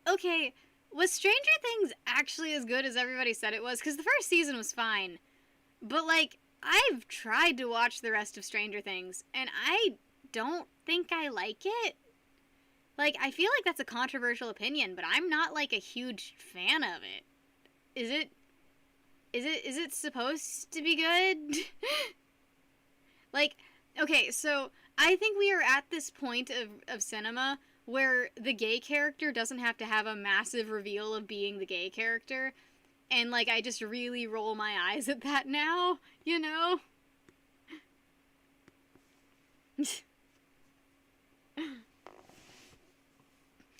Okay. Was Stranger Things actually as good as everybody said it was? Because the first season was fine. But, like, I've tried to watch the rest of Stranger Things, and I don't think I like it. Like, I feel like that's a controversial opinion, but I'm not, like, a huge fan of it. Is it supposed to be good? Like, okay, so I think we are at this point of cinema where the gay character doesn't have to have a massive reveal of being the gay character. And, like, I just really roll my eyes at that now, you know?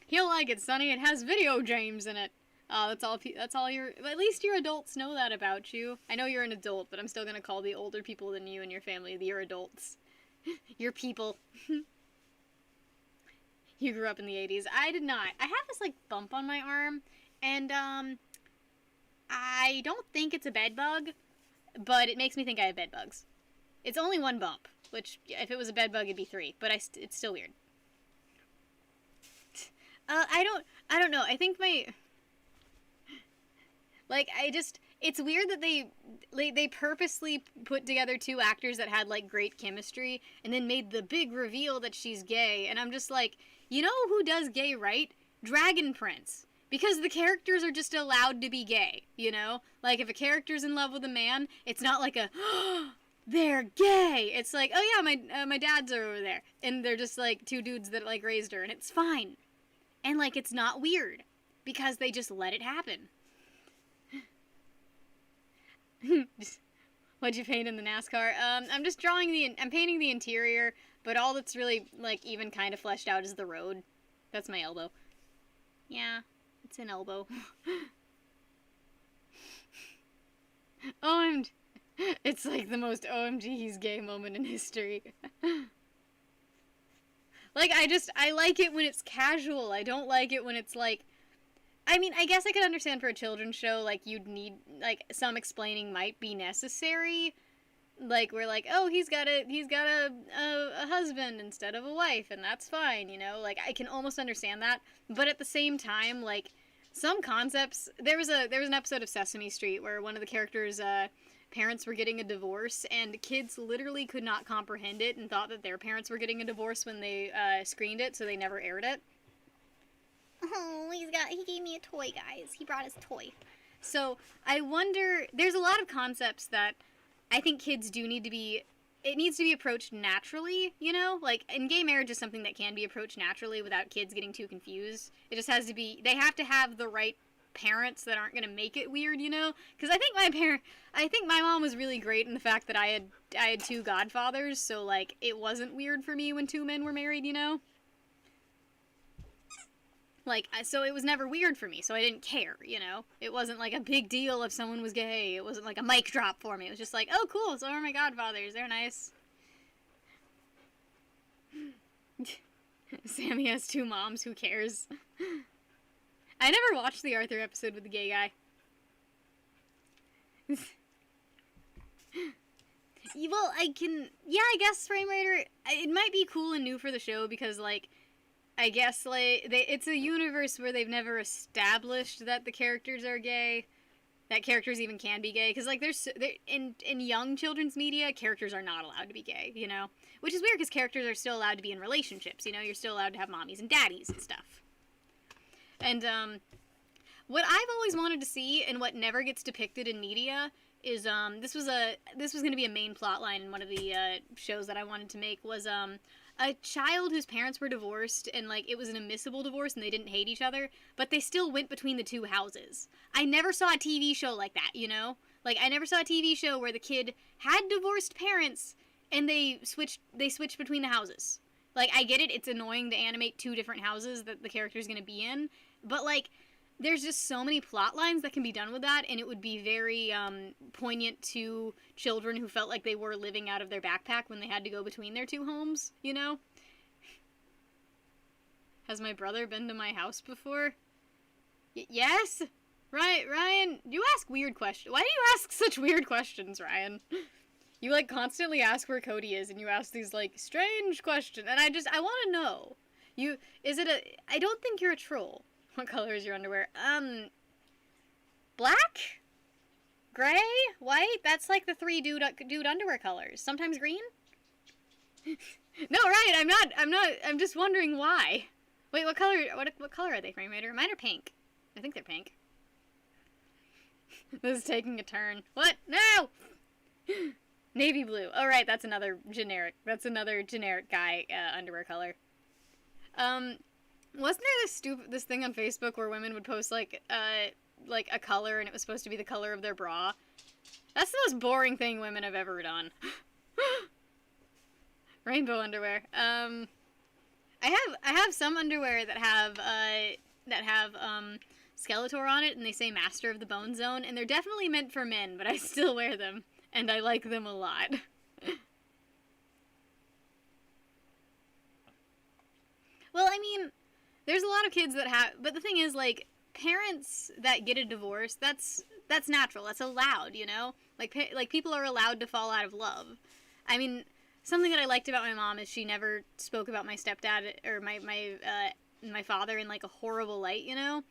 He'll like it, Sonny. It has video games in it. That's all your... At least your adults know that about you. I know you're an adult, but I'm still gonna call the older people than you and your family your adults. Your people. You grew up in the 80s. I did not. I have this, like, bump on my arm, and, I don't think it's a bed bug, but it makes me think I have bed bugs. It's only one bump, which, if it was a bed bug, it'd be 3, but it's still weird. I don't know. I think it's weird that they purposely put together 2 actors that had, like, great chemistry, and then made the big reveal that she's gay, and I'm just like, you know who does gay right? Dragon Prince. Because the characters are just allowed to be gay, you know? Like, if a character's in love with a man, it's not like a, oh, they're gay! It's like, oh yeah, my dads are over there. And they're just, like, 2 dudes that, like, raised her, and it's fine. And, like, it's not weird. Because they just let it happen. What'd you paint in the NASCAR? I'm just I'm painting the interior, but all that's really, like, even kind of fleshed out is the road. That's my elbow. Yeah, it's an elbow. OMG. It's like the most OMG he's gay moment in history. Like, I like it when it's casual. I don't like it when it's, like... I mean, I guess I could understand for a children's show, like, you'd need, like, some explaining might be necessary. Like, we're like, oh, he's got a husband instead of a wife, and that's fine, you know? Like, I can almost understand that. But at the same time, like, some concepts... There was an episode of Sesame Street where one of the characters' parents were getting a divorce, and kids literally could not comprehend it and thought that their parents were getting a divorce when they screened it, so they never aired it. Oh, he gave me a toy, guys. He brought his toy. So, I wonder, there's a lot of concepts that I think kids do need to be, it needs to be approached naturally, you know? Like, and gay marriage is something that can be approached naturally without kids getting too confused. It just has to be, they have to have the right parents that aren't gonna make it weird, you know? Because I think my mom was really great in the fact that I had 2 godfathers, so, like, it wasn't weird for me when 2 men were married, you know? Like, so it was never weird for me, so I didn't care, you know? It wasn't, like, a big deal if someone was gay. It wasn't, like, a mic drop for me. It was just like, oh, cool, so are my godfathers. They're nice. Sammy has 2 moms. Who cares? I never watched the Arthur episode with the gay guy. Well, I guess Frame Raider, it might be cool and new for the show because, like, I guess, like, it's a universe where they've never established that the characters are gay, that characters even can be gay, because, like, in young children's media, characters are not allowed to be gay, you know? Which is weird, because characters are still allowed to be in relationships, you know? You're still allowed to have mommies and daddies and stuff. And, what I've always wanted to see, and what never gets depicted in media, is, this was gonna be a main plot line in one of the, shows that I wanted to make, was, a child whose parents were divorced, and, like, it was an admissible divorce, and they didn't hate each other, but they still went between the 2 houses. I never saw a TV show like that, you know? Like, I never saw a TV show where the kid had divorced parents, and they switched between the houses. Like, I get it, it's annoying to animate 2 different houses that the character's gonna be in, but, like, there's just so many plot lines that can be done with that, and it would be very, poignant to children who felt like they were living out of their backpack when they had to go between their 2 homes, you know? Has my brother been to my house before? Yes? Right, Ryan, you ask weird questions. Why do you ask such weird questions, Ryan? You, like, constantly ask where Cody is, and you ask these, like, strange questions, and I want to know. I don't think you're a troll. What color is your underwear? Black? Gray? White? That's like the 3 dude underwear colors. Sometimes green? No, right, I'm just wondering why. Wait, what color are they, Framerator? Mine are pink. I think they're pink. This is taking a turn. What? No! Navy blue. Oh, right, that's another generic guy underwear color. Wasn't there this thing on Facebook where women would post like a color and it was supposed to be the color of their bra? That's the most boring thing women have ever done. Rainbow underwear. I have some underwear that have Skeletor on it and they say Master of the Bone Zone, and they're definitely meant for men, but I still wear them and I like them a lot. Well, I mean, there's a lot of kids that have, but the thing is, like, parents that get a divorce, that's natural. That's allowed, you know? Like people are allowed to fall out of love. I mean, something that I liked about my mom is she never spoke about my stepdad or my father in like a horrible light, you know?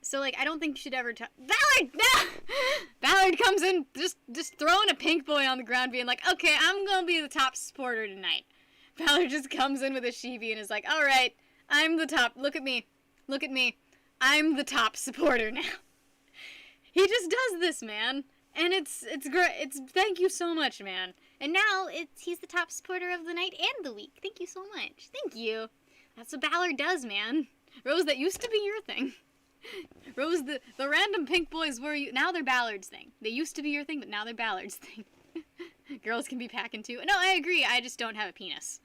So like I don't think she'd ever Ballard! No! Ballard comes in just throwing a pink boy on the ground being like, "Okay, I'm going to be the top supporter tonight." Ballard just comes in with a sheevy and is like, "All right, I'm the top. Look at me. Look at me. I'm the top supporter now." He just does this, man. And it's great. Thank you so much, man. And now he's the top supporter of the night and the week. Thank you so much. Thank you. That's what Ballard does, man. Rose, that used to be your thing. Rose, the random pink boys were you. Now they're Ballard's thing. They used to be your thing, but now they're Ballard's thing. Girls can be packing too. No, I agree. I just don't have a penis.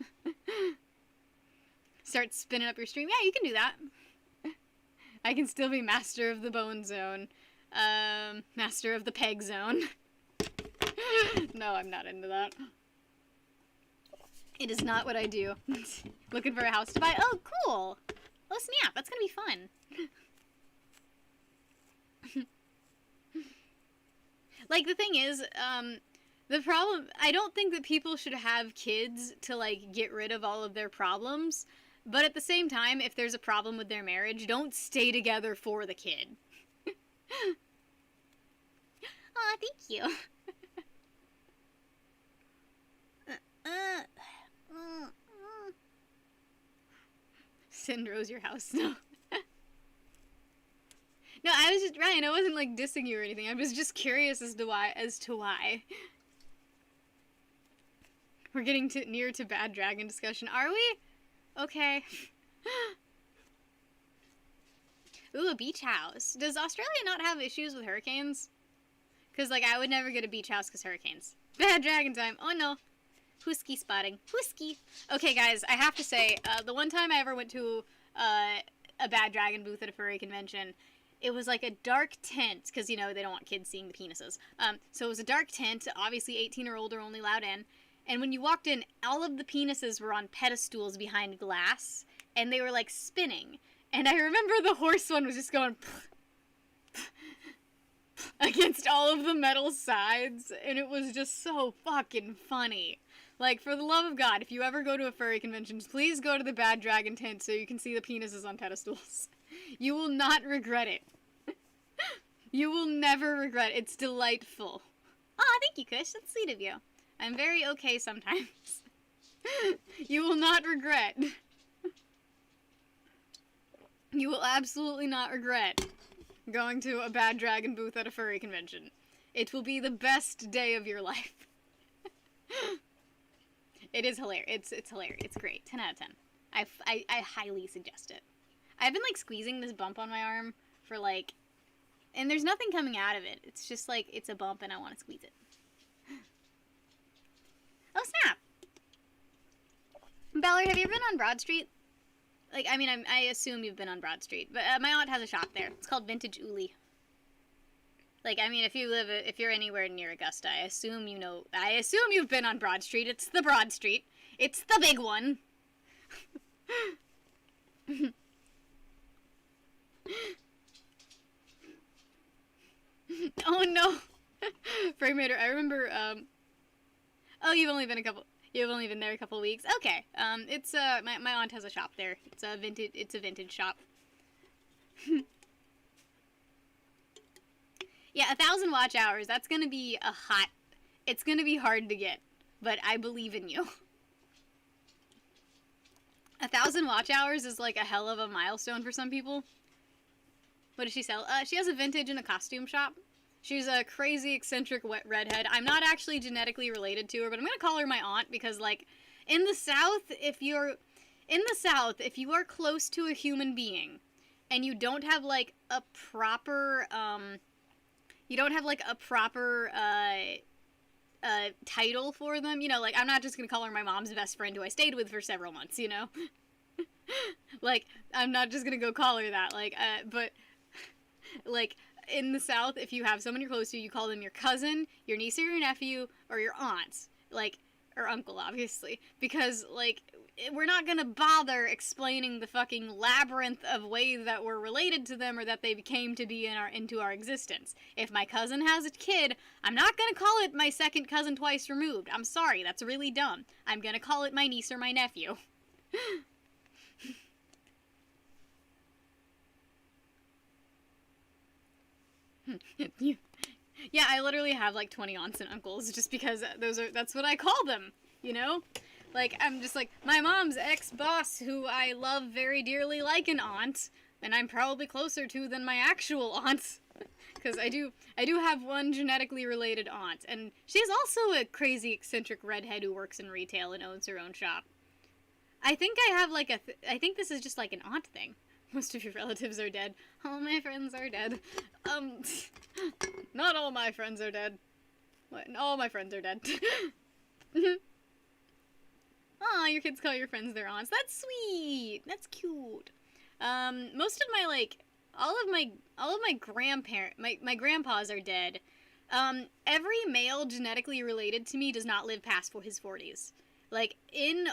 Start spinning up your stream. Yeah, you can do that. I can still be Master of the Bone Zone. Master of the Peg Zone. No, I'm not into that. It is not what I do. Looking for a house to buy. Oh, cool. Oh, snap. That's gonna be fun. Like, the thing is, the problem, I don't think that people should have kids to, like, get rid of all of their problems. But at the same time, if there's a problem with their marriage, don't stay together for the kid. Aw, thank you. Cindero's your house. No. No, I was just, Ryan, I wasn't, like, dissing you or anything. I was just curious as to why. We're getting near to bad dragon discussion. Are we? Okay. Ooh, a beach house. Does Australia not have issues with hurricanes? Because, like, I would never get a beach house because hurricanes. Bad dragon time. Oh, no. Whisky spotting. Whisky. Okay, guys, I have to say, the one time I ever went to a bad dragon booth at a furry convention, it was like a dark tent, because, you know, they don't want kids seeing the penises. So it was a dark tent, obviously 18 or older only allowed in. And when you walked in, all of the penises were on pedestals behind glass, and they were, like, spinning. And I remember the horse one was just going against all of the metal sides, and it was just so fucking funny. Like, for the love of God, if you ever go to a furry convention, please go to the Bad Dragon tent so you can see the penises on pedestals. You will not regret it. You will never regret it. It's delightful. Aw, thank you, Kush. That's sweet of you. I'm very okay sometimes. You will not regret. You will absolutely not regret going to a Bad Dragon booth at a furry convention. It will be the best day of your life. It is hilarious. It's hilarious. It's great. 10 out of 10. I highly suggest it. I've been, like, squeezing this bump on my arm for, like... And there's nothing coming out of it. It's just, like, it's a bump and I want to squeeze it. Oh, snap! Ballard, have you ever been on Broad Street? Like, I mean, I assume you've been on Broad Street. But my aunt has a shop there. It's called Vintage Uli. Like, I mean, if you're anywhere near Augusta, I assume you've been on Broad Street. It's the Broad Street. It's the big one. Oh, no. Framerator, I remember, oh, you've only been there a couple weeks. Okay. It's, my aunt has a shop there. It's a vintage shop. Yeah, 1,000 watch hours. That's gonna be it's gonna be hard to get, but I believe in you. 1,000 watch hours is like a hell of a milestone for some people. What does she sell? She has a vintage and a costume shop. She's a crazy, eccentric redhead. I'm not actually genetically related to her, but I'm gonna call her my aunt because, like, in the South, if you are close to a human being, and you don't have like a proper, title for them, you know, like, I'm not just gonna call her my mom's best friend who I stayed with for several months, you know? Like, I'm not just gonna go call her that, like, but, like, in the South, if you have someone you're close to, you call them your cousin, your niece or your nephew, or your aunt, like, or uncle, obviously, because, like, we're not gonna bother explaining the fucking labyrinth of ways that we're related to them or that they came to be into our existence. If my cousin has a kid, I'm not gonna call it my second cousin twice removed. I'm sorry, that's really dumb. I'm gonna call it my niece or my nephew. Yeah, I literally have like 20 aunts and uncles just because that's what I call them, you know? Like, I'm just like, my mom's ex-boss, who I love very dearly like an aunt, and I'm probably closer to than my actual aunt. Because I do have one genetically related aunt, and she's also a crazy, eccentric redhead who works in retail and owns her own shop. I think I have like I think this is just like an aunt thing. Most of your relatives are dead. All my friends are dead. Not all my friends are dead. What? All my friends are dead. Aw, your kids call your friends their aunts. That's sweet. That's cute. Most of my, like, all of my my grandpas are dead. Every male genetically related to me does not live past his 40s. Like, in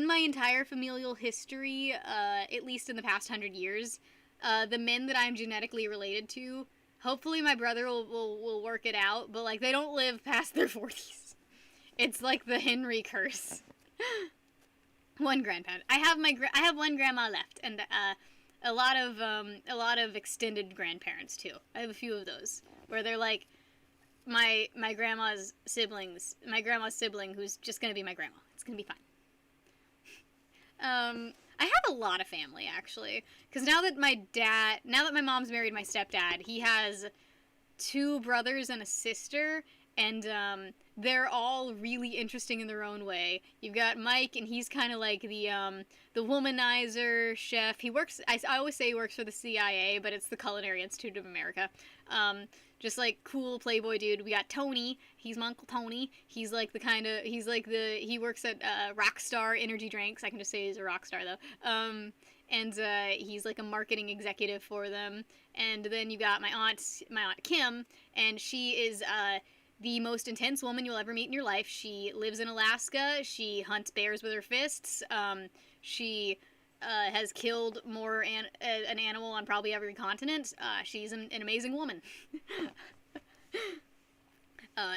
my entire familial history, at least in the past 100 years, the men that I'm genetically related to, hopefully my brother will work it out, but, like, they don't live past their 40s. It's like the Henry curse. One grandparent. I have one grandma left, and a lot of extended grandparents too. I have a few of those where they're like my grandma's siblings. My grandma's sibling, who's just gonna be my grandma. It's gonna be fine. I have a lot of family actually, because now that my mom's married my stepdad, he has 2 brothers and a sister. And, they're all really interesting in their own way. You've got Mike, and he's kind of like the womanizer chef. He works, I always say he works for the CIA, but it's the Culinary Institute of America. Just like cool playboy dude. We got Tony. He's my Uncle Tony. He's like he works at, Rockstar Energy Drinks. I can just say he's a rock star, though. And he's like a marketing executive for them. And then you got my aunt Kim, and she is, the most intense woman you'll ever meet in your life. She lives in Alaska. She hunts bears with her fists. She has killed more an animal on probably every continent. She's an amazing woman.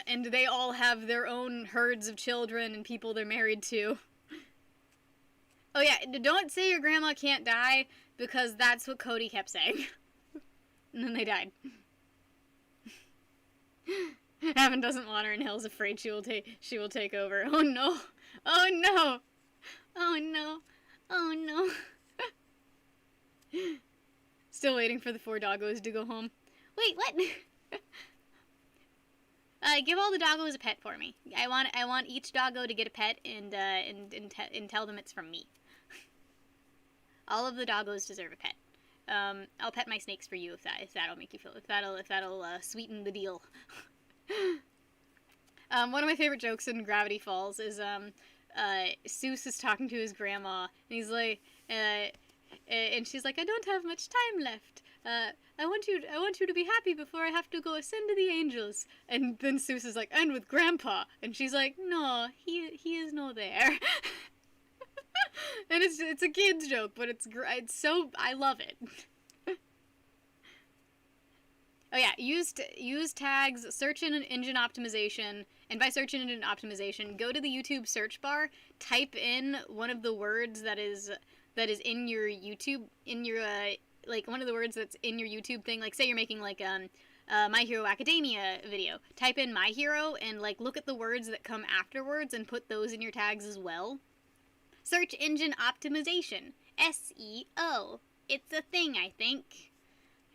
And they all have their own herds of children and people they're married to. Oh yeah, don't say your grandma can't die, because that's what Cody kept saying. And then they died. Evan doesn't want her, and Hill's afraid she will take over. Oh no! Oh no! Oh no! Oh no! Still waiting for the 4 doggos to go home. Wait, what? Give all the doggos a pet for me. I want each doggo to get a pet and tell them it's from me. All of the doggos deserve a pet. I'll pet my snakes for you if that'll make you feel, if that'll sweeten the deal. One of my favorite jokes in Gravity Falls is Seuss is talking to his grandma, and he's like, and she's like, I don't have much time left. I want you to be happy before I have to go ascend to the angels. And then Seuss is like, and with Grandpa, and she's like, no, he is no there. And it's a kid's joke, but it's so, I love it. Oh yeah, use tags, search engine optimization, and by search engine optimization, go to the YouTube search bar, type in one of the words that is in your YouTube, like one of the words that's in your YouTube thing, like say you're making like My Hero Academia video, type in My Hero and like look at the words that come afterwards and put those in your tags as well. Search engine optimization. SEO. It's a thing, I think.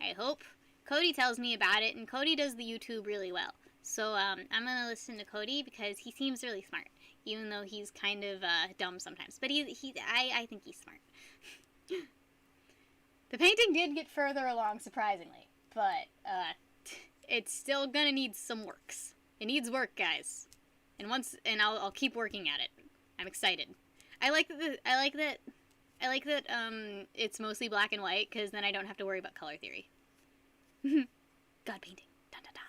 I hope. Cody tells me about it, and Cody does the YouTube really well. So I'm gonna listen to Cody because he seems really smart, even though he's kind of dumb sometimes. But I think he's smart. The painting did get further along, surprisingly, but it's still gonna need some works. It needs work, guys, and I'll keep working at it. I'm excited. I like that it's mostly black and white, because then I don't have to worry about color theory. God painting. Dun, dun, dun.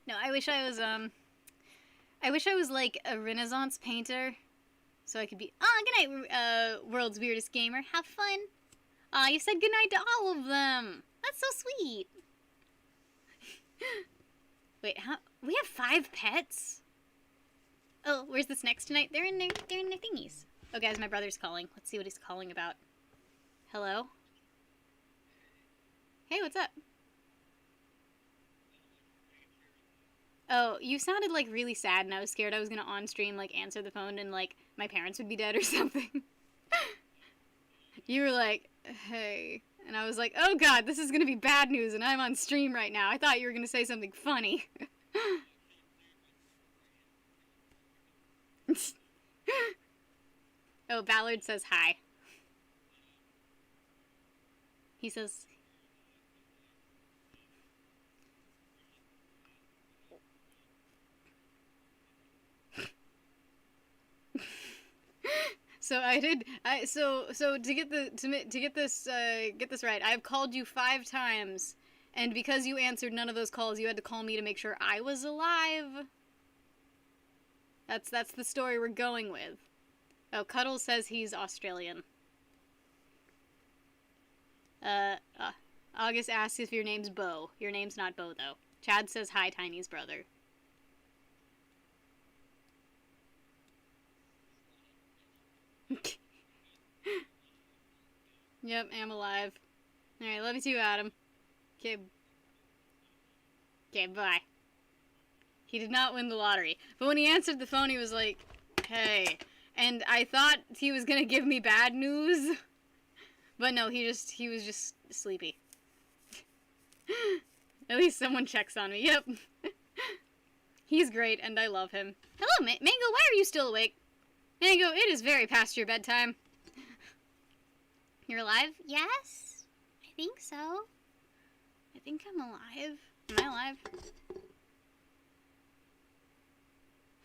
No, I wish I was like a Renaissance painter, so I could be. Oh, good night, world's weirdest gamer. Have fun. Aw, you said good night to all of them. That's so sweet. Wait, how? We have 5 pets. Oh, where's the snacks tonight? They're in their thingies. Oh, guys, my brother's calling. Let's see what he's calling about. Hello? Hey, what's up? Oh, you sounded, like, really sad, and I was scared I was gonna on-stream, like, answer the phone and, like, my parents would be dead or something. You were like, hey. And I was like, oh god, this is gonna be bad news, and I'm on stream right now. I thought you were gonna say something funny. Oh, Ballard says hi. He says... So to get this right, I've called you 5 times, and because you answered none of those calls, you had to call me to make sure I was alive. That's the story we're going with. Oh, Cuddles says he's Australian. August asks if your name's Bo. Your name's not Bo, though. Chad says hi, Tiny's brother. Yep, I'm alive. Alright, love you too, Adam. Okay, bye. He did not win the lottery. But when he answered the phone, he was like, hey. And I thought he was gonna give me bad news. But no, he was just sleepy. At least someone checks on me. Yep. He's great, and I love him. Hello, Mango, why are you still awake? Mango, it is very past your bedtime. You're alive? Yes. I think so. I think I'm alive. Am I alive?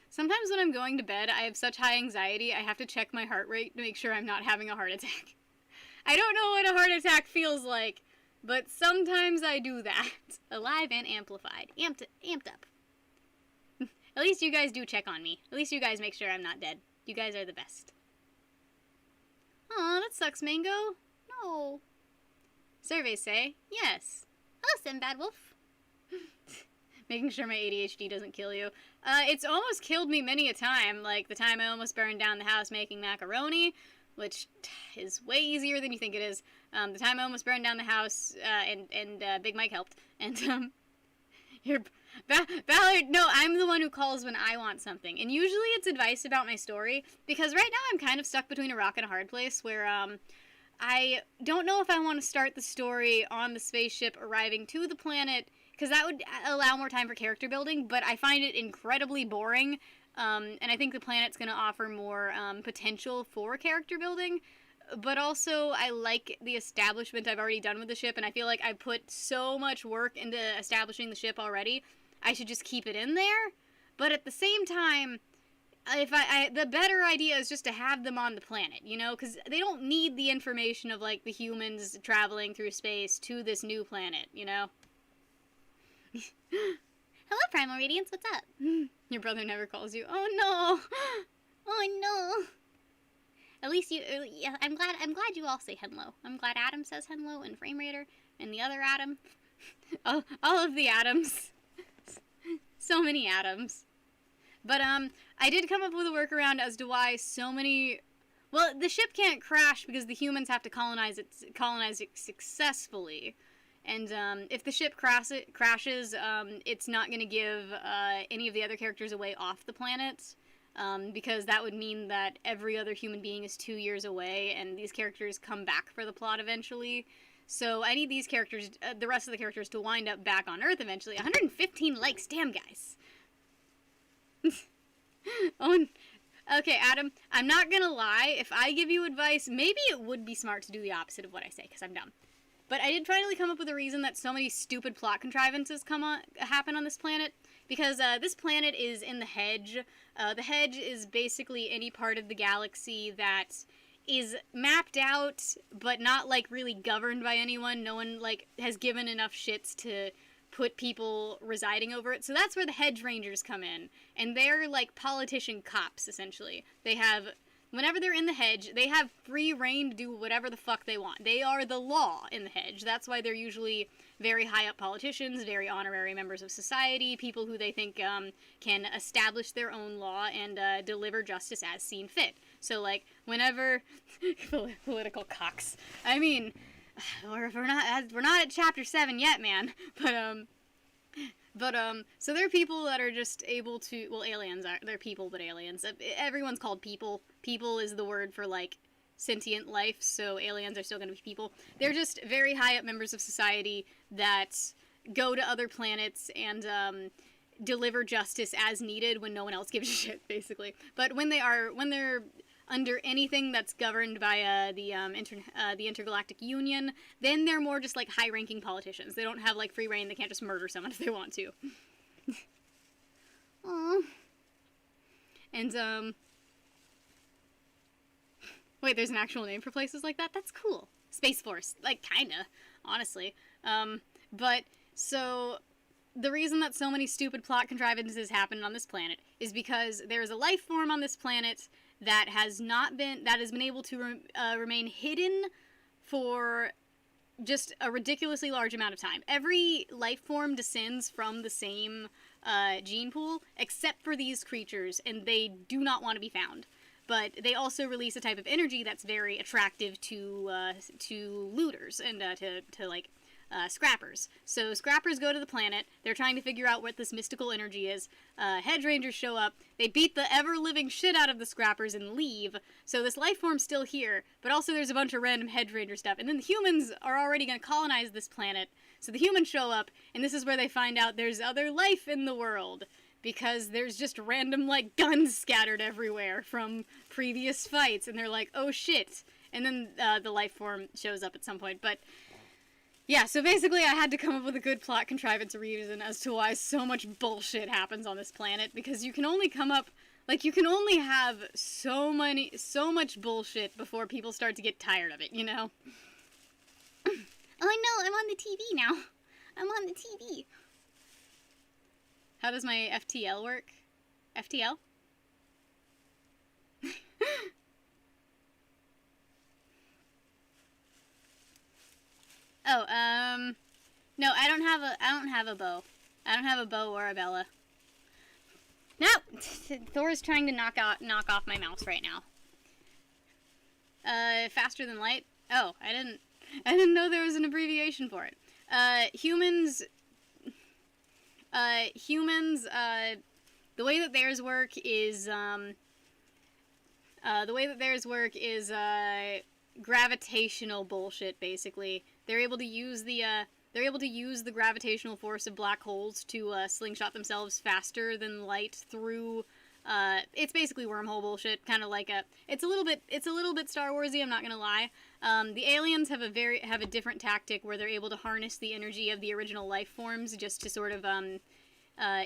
Sometimes when I'm going to bed, I have such high anxiety, I have to check my heart rate to make sure I'm not having a heart attack. I don't know what a heart attack feels like, but sometimes I do that. Alive and amplified. Amped up. At least you guys do check on me. At least you guys make sure I'm not dead. You guys are the best. Aw, that sucks, Mango. No. Surveys say, yes. Hello, Sinbad Wolf. Making sure my ADHD doesn't kill you. It's almost killed me many a time, like the time I almost burned down the house making macaroni, which is way easier than you think it is. The time I almost burned down the house, and Big Mike helped, and, Ballard, no, I'm the one who calls when I want something, and usually it's advice about my story, because right now I'm kind of stuck between a rock and a hard place, where, I don't know if I want to start the story on the spaceship arriving to the planet, because that would allow more time for character building, but I find it incredibly boring, and I think the planet's going to offer more potential for character building, but also I like the establishment I've already done with the ship, and I feel like I put so much work into establishing the ship already, I should just keep it in there, but at the same time, the better idea is just to have them on the planet, you know, because they don't need the information of, like, the humans traveling through space to this new planet, you know? Hello, Primal Radiance, what's up? Your brother never calls you. Oh, no! Oh, no! At least yeah, I'm glad you all say hello. I'm glad Adam says hello, and Frame Raider, and the other Adam. all of the Adams. So many Adams. But, I did come up with a workaround as to why so many... Well, the ship can't crash because the humans have to colonize it successfully. And, if the ship crashes, it's not going to give any of the other characters away off the planet. because that would mean that every other human being is 2 years away, and these characters come back for the plot eventually. So I need these characters, the rest of the characters, to wind up back on Earth eventually. 115 likes, damn guys. Oh, okay, Adam, I'm not gonna lie. If I give you advice, maybe it would be smart to do the opposite of what I say, because I'm dumb. But I did finally come up with a reason that so many stupid plot contrivances happen on this planet. Because this planet is in the Hedge. The Hedge is basically any part of the galaxy that is mapped out, but not, like, really governed by anyone. No one, like, has given enough shits to put people residing over it. So that's where the Hedge Rangers come in. And they're, like, politician cops, essentially. They have... Whenever they're in the Hedge, they have free reign to do whatever the fuck they want. They are the law in the Hedge. That's why they're usually very high-up politicians, very honorary members of society, people who they think can establish their own law and deliver justice as seen fit. So, like, whenever... political cocks. I mean, we're not at Chapter 7 yet, man. But, so they're people that are just able to, well, aliens are, they're people, but aliens. Everyone's called people. People is the word for, like, sentient life, so aliens are still gonna be people. They're just very high up members of society that go to other planets and, deliver justice as needed when no one else gives a shit, basically. But when they're under anything that's governed by the Intergalactic Union, then they're more just like high-ranking politicians. They don't have like free reign. They can't just murder someone if they want to. Aww. And wait, there's an actual name for places like that? That's cool. Space Force, like kinda, honestly. But so the reason that so many stupid plot contrivances happen on this planet is because there's a life form on this planet that has been able to remain hidden for just a ridiculously large amount of time. Every life form descends from the same gene pool, except for these creatures, and they do not want to be found. But they also release a type of energy that's very attractive to looters and to like scrappers. So scrappers go to the planet. They're trying to figure out what this mystical energy is. Hedge Rangers show up. They beat the ever-living shit out of the scrappers and leave. So this life form's still here, but also there's a bunch of random Hedge Ranger stuff. And then the humans are already going to colonize this planet. So the humans show up, and this is where they find out there's other life in the world. Because there's just random, like, guns scattered everywhere from previous fights. And they're like, oh shit. And then the life form shows up at some point. But yeah, so basically I had to come up with a good plot contrivance reason as to why so much bullshit happens on this planet, because you can only come up, like, you can only have so much bullshit before people start to get tired of it, you know? Oh no, I'm on the TV now. I'm on the TV. How does my FTL work? FTL? Oh, no, I don't have a bow. I don't have a bow or a Bella. No! Thor's trying to knock off my mouse right now. Faster than light? Oh, I didn't know there was an abbreviation for it. Humans, the way that theirs work is, gravitational bullshit, basically. They're able to use the gravitational force of black holes to slingshot themselves faster than light through. It's basically wormhole bullshit, kind of like it's a little bit Star Warsy. I'm not gonna lie. The aliens have a different tactic where they're able to harness the energy of the original life forms just to sort of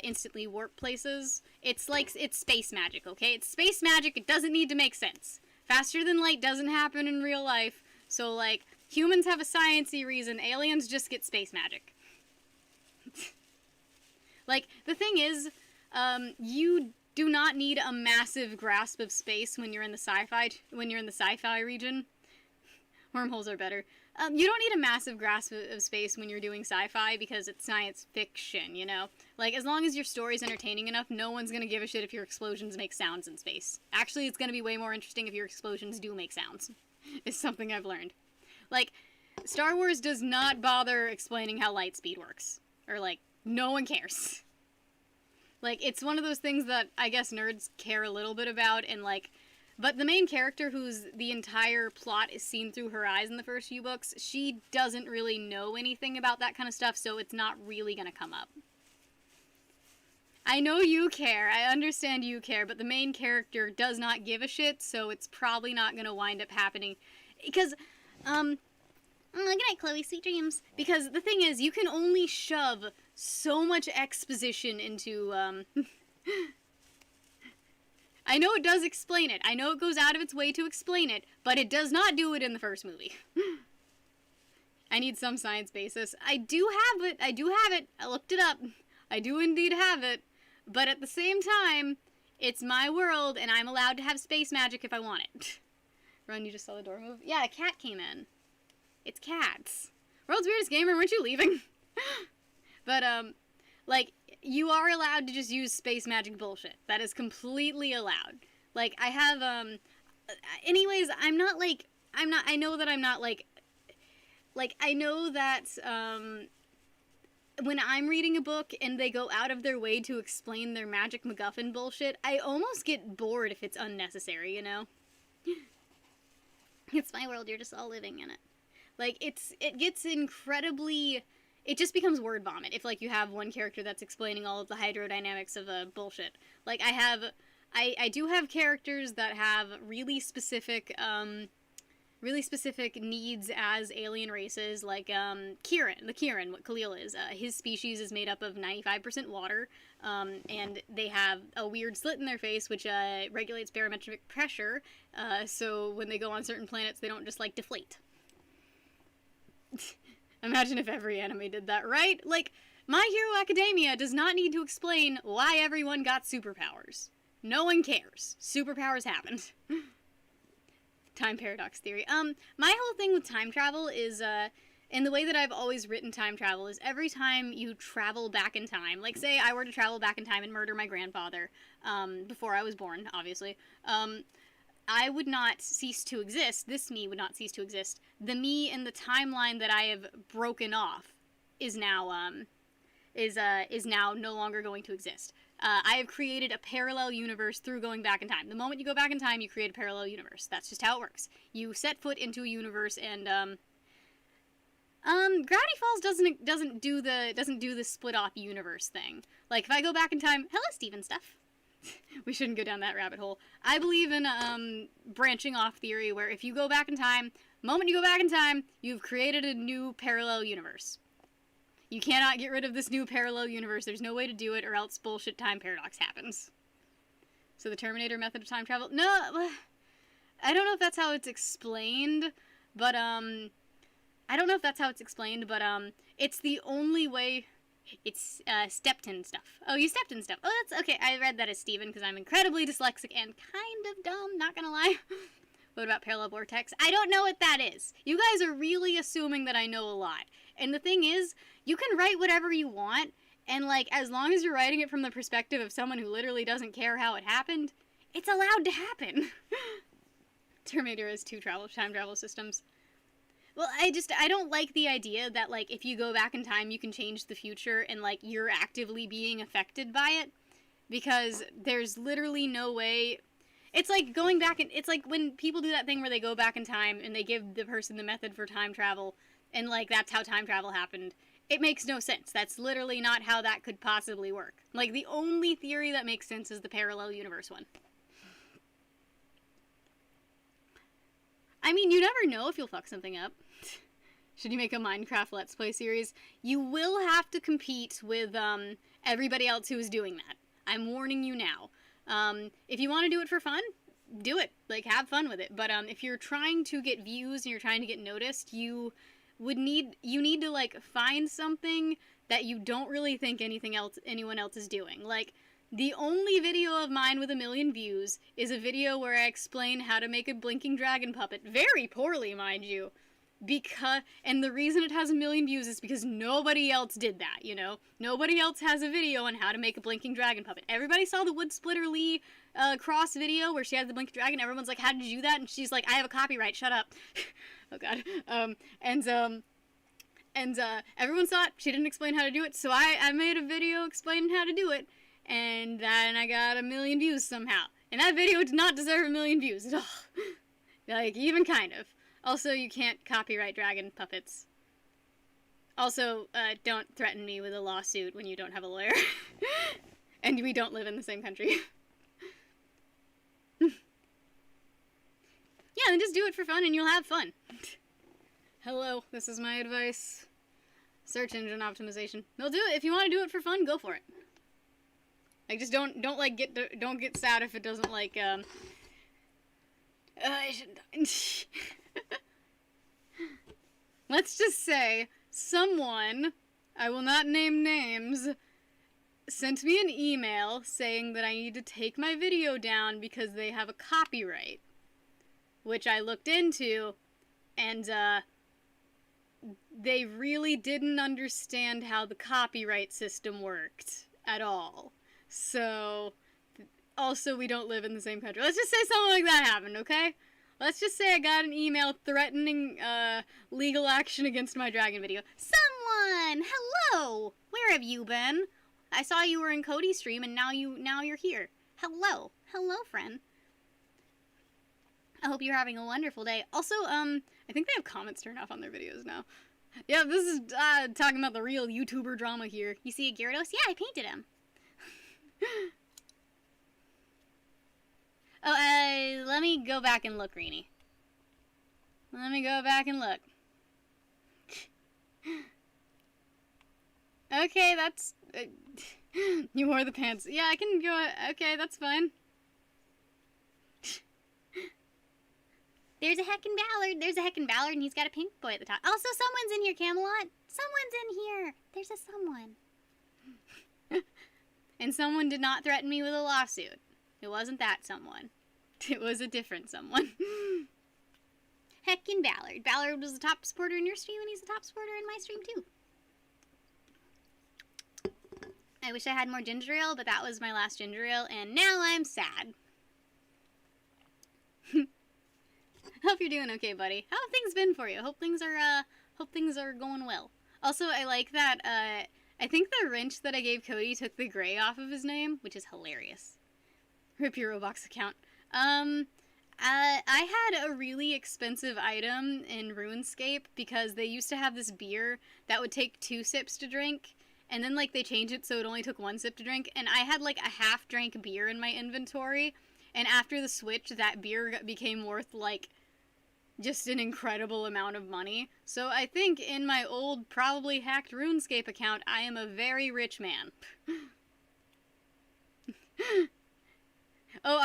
instantly warp places. It's space magic, okay? It's space magic. It doesn't need to make sense. Faster than light doesn't happen in real life, so, like, humans have a science-y reason, aliens just get space magic. Like, the thing is, you do not need a massive grasp of space when you're in the sci-fi region. Wormholes are better. You don't need a massive grasp of space when you're doing sci-fi because it's science fiction, you know? Like, as long as your story's entertaining enough, no one's gonna give a shit if your explosions make sounds in space. Actually, it's gonna be way more interesting if your explosions do make sounds. Is something I've learned. Like, Star Wars does not bother explaining how light speed works. Or, like, no one cares. Like, it's one of those things that I guess nerds care a little bit about, and like, but the main character, whose the entire plot is seen through her eyes in the first few books, she doesn't really know anything about that kind of stuff, so it's not really gonna come up. I know you care, I understand you care, but the main character does not give a shit, so it's probably not gonna wind up happening. Because, good night, Chloe, sweet dreams. Because the thing is, you can only shove so much exposition into, I know it does explain it. I know it goes out of its way to explain it, but it does not do it in the first movie. I need some science basis. I do have it. I looked it up. I do indeed have it. But at the same time, it's my world, and I'm allowed to have space magic if I want it. Ron, you just saw the door move? Yeah, a cat came in. It's cats. World's Weirdest Gamer, weren't you leaving? But, like, you are allowed to just use space magic bullshit. That is completely allowed. Like, I have, anyways, I know that when I'm reading a book and they go out of their way to explain their magic MacGuffin bullshit, I almost get bored if it's unnecessary, you know? It's my world, you're just all living in it. Like, it gets incredibly... It just becomes word vomit if, like, you have one character that's explaining all of the hydrodynamics of bullshit. Like, I do have characters that have really specific needs as alien races, like, Kieran, what Khalil is. His species is made up of 95% water, and they have a weird slit in their face, which, regulates barometric pressure, so when they go on certain planets, they don't just, like, deflate. Imagine if every anime did that, right? Like, My Hero Academia does not need to explain why everyone got superpowers. No one cares. Superpowers happened. Time paradox theory. My whole thing with time travel is, and the way that I've always written time travel is every time you travel back in time, like say I were to travel back in time and murder my grandfather, before I was born, obviously, I would not cease to exist. This me would not cease to exist. The me in the timeline that I have broken off is now no longer going to exist. I have created a parallel universe through going back in time. The moment you go back in time, you create a parallel universe. That's just how it works. You set foot into a universe, and Gravity Falls doesn't do the split off universe thing. Like if I go back in time, hello Steven stuff. We shouldn't go down that rabbit hole. I believe in branching off theory, where if you go back in time, the moment you go back in time, you've created a new parallel universe. You cannot get rid of this new parallel universe. There's no way to do it, or else bullshit time paradox happens. So the Terminator method of time travel? No, I don't know if that's how it's explained, but it's the only way. It's stepped in stuff. Oh, you stepped in stuff. Oh, that's okay. I read that as Steven because I'm incredibly dyslexic and kind of dumb, not gonna lie. What about parallel vortex? I don't know what that is. You guys are really assuming that I know a lot. And the thing is, you can write whatever you want, and like, as long as you're writing it from the perspective of someone who literally doesn't care how it happened, it's allowed to happen. Terminator has two time travel systems. Well, I don't like the idea that, like, if you go back in time, you can change the future and, like, you're actively being affected by it. Because there's literally no way. It's like going back and it's like when people do that thing where they go back in time and they give the person the method for time travel and, like, that's how time travel happened. It makes no sense. That's literally not how that could possibly work. Like, the only theory that makes sense is the parallel universe one. I mean, you never know if you'll fuck something up. Should you make a Minecraft Let's Play series? You will have to compete with everybody else who is doing that. I'm warning you now. If you want to do it for fun, do it. Like, have fun with it. But if you're trying to get views and you're trying to get noticed, you need to, like, find something that you don't really think anyone else is doing. Like, the only video of mine with 1 million views is a video where I explain how to make a blinking dragon puppet. Very poorly, mind you. And the reason it has 1 million views is because nobody else did that, you know? Nobody else has a video on how to make a blinking dragon puppet. Everybody saw the Wood Splitter Lee Cross video where she has the blinking dragon. Everyone's like, how did you do that? And she's like, I have a copyright, shut up. Oh god. Everyone saw it. She didn't explain how to do it, so I made a video explaining how to do it. and then I got 1 million views somehow. And that video did not deserve 1 million views at all. Like, even kind of. Also, you can't copyright dragon puppets. Also, don't threaten me with a lawsuit when you don't have a lawyer. And we don't live in the same country. Yeah, then just do it for fun and you'll have fun. Hello, this is my advice. Search engine optimization. No, do it. If you want to do it for fun, go for it. Like, just don't get sad if it doesn't, like, Let's just say someone, I will not name names, sent me an email saying that I need to take my video down because they have a copyright. Which I looked into, and, they really didn't understand how the copyright system worked at all. So, also, we don't live in the same country. Let's just say something like that happened, okay? Let's just say I got an email threatening, legal action against my dragon video. Someone! Hello! Where have you been? I saw you were in Cody's stream, and now you're here. Hello. Hello, friend. I hope you're having a wonderful day. Also, I think they have comments turned off on their videos now. Yeah, this is, talking about the real YouTuber drama here. You see a Gyarados? Yeah, I painted him. Oh, let me go back and look, Reenie. Let me go back and look. Okay, that's... you wore the pants. Yeah, I can go... Okay, that's fine. There's a heckin' Ballard. There's a heckin' Ballard, and he's got a pink boy at the top. Also, someone's in here, Camelot. Someone's in here. There's a someone. And someone did not threaten me with a lawsuit. It wasn't that someone. It was a different someone. Heckin' Ballard. Ballard was the top supporter in your stream, and he's the top supporter in my stream, too. I wish I had more ginger ale, but that was my last ginger ale, and now I'm sad. Hope you're doing okay, buddy. How have things been for you? Hope things are going well. Also, I like that, I think the wrench that I gave Cody took the gray off of his name, which is hilarious. Rip your Roblox account. I had a really expensive item in RuneScape because they used to have this beer that would take 2 sips to drink, and then, like, they changed it so it only took 1 sip to drink, and I had, like, a half-drank beer in my inventory, and after the switch, that beer became worth, like, just an incredible amount of money. So I think in my old, probably hacked RuneScape account, I am a very rich man. Oh,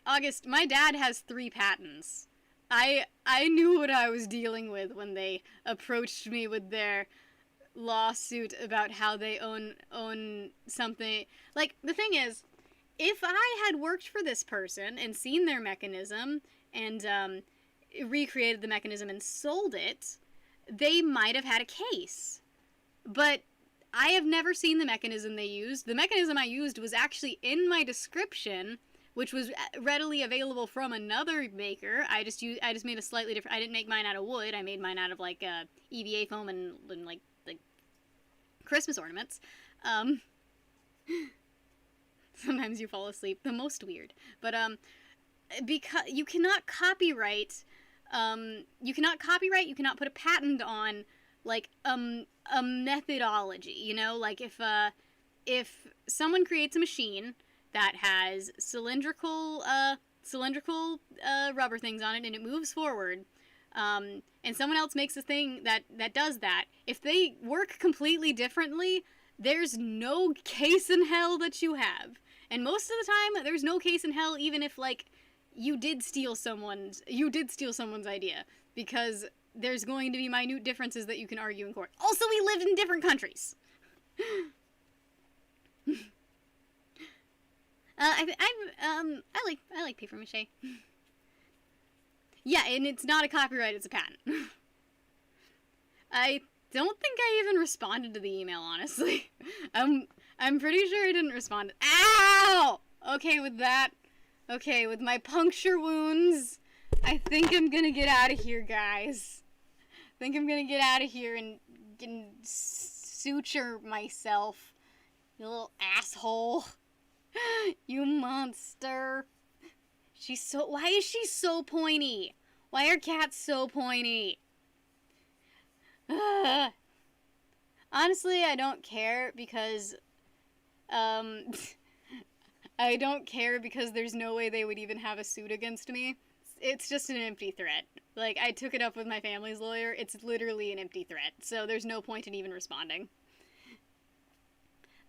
August, my dad has 3 patents. I knew what I was dealing with when they approached me with their lawsuit about how they own something. Like, the thing is, if I had worked for this person and seen their mechanism and recreated the mechanism and sold it, they might have had a case. But I have never seen the mechanism they used. The mechanism I used was actually in my description, which was readily available from another maker. I just made a slightly different... I didn't make mine out of wood. I made mine out of, like, EVA foam and like, Christmas ornaments. Sometimes you fall asleep. The most weird. But, because you cannot copyright, you cannot put a patent on, like, a methodology, you know? Like, if someone creates a machine that has cylindrical rubber things on it and it moves forward, and someone else makes a thing that does that, if they work completely differently, there's no case in hell that you have. And most of the time, there's no case in hell even if, like, you did steal someone's idea, because there's going to be minute differences that you can argue in court. Also, we lived in different countries. I like paper mache. Yeah, and it's not a copyright, it's a patent. I don't think I even responded to the email, honestly. I'm pretty sure I didn't respond. Ow! Okay, with that. Okay, with my puncture wounds, I think I'm gonna get out of here, guys. I think I'm gonna get out of here and suture myself. You little asshole. You monster. Why is she so pointy? Why are cats so pointy? Honestly, I don't care because, I don't care because there's no way they would even have a suit against me. It's just an empty threat. Like, I took it up with my family's lawyer. It's literally an empty threat, so there's no point in even responding.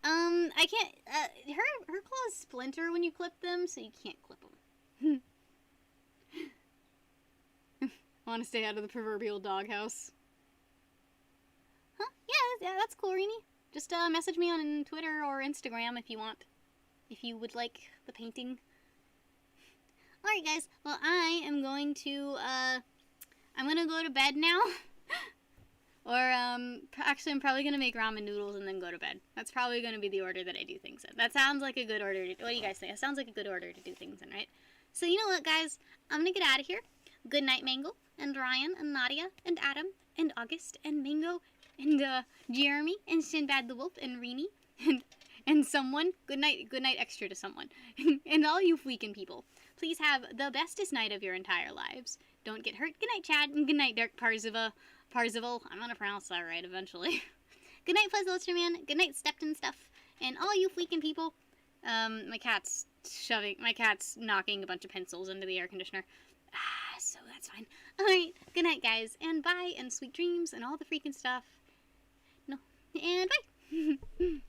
I can't, her claws splinter when you clip them, so you can't clip them. I want to stay out of the proverbial doghouse. Huh? Yeah, that's cool, Rini. Just, message me on Twitter or Instagram if you want. If you would like the painting. Alright, guys. Well, I am going to, I'm gonna go to bed now. Or, actually, I'm probably gonna make ramen noodles and then go to bed. That's probably gonna be the order that I do things in. That sounds like a good order. What do you guys think? That sounds like a good order to do things in, right? So, you know what, guys? I'm gonna get out of here. Good night, Mango, and Ryan, and Nadia, and Adam, and August, and Mango, and, Jeremy, and Sinbad the Wolf, and Rini, and someone. Good night extra to someone. And all you freaking people. Please have the bestest night of your entire lives. Don't get hurt. Good night, Chad, and good night, Dark Parzival. I'm gonna pronounce that right eventually. Good night, Fuzz Ultraman. Good night, Stepton Stuff. And all you freaking people. My cat's knocking a bunch of pencils into the air conditioner. So that's fine. Alright, good night, guys, and bye, and sweet dreams, and all the freaking stuff. No, and bye.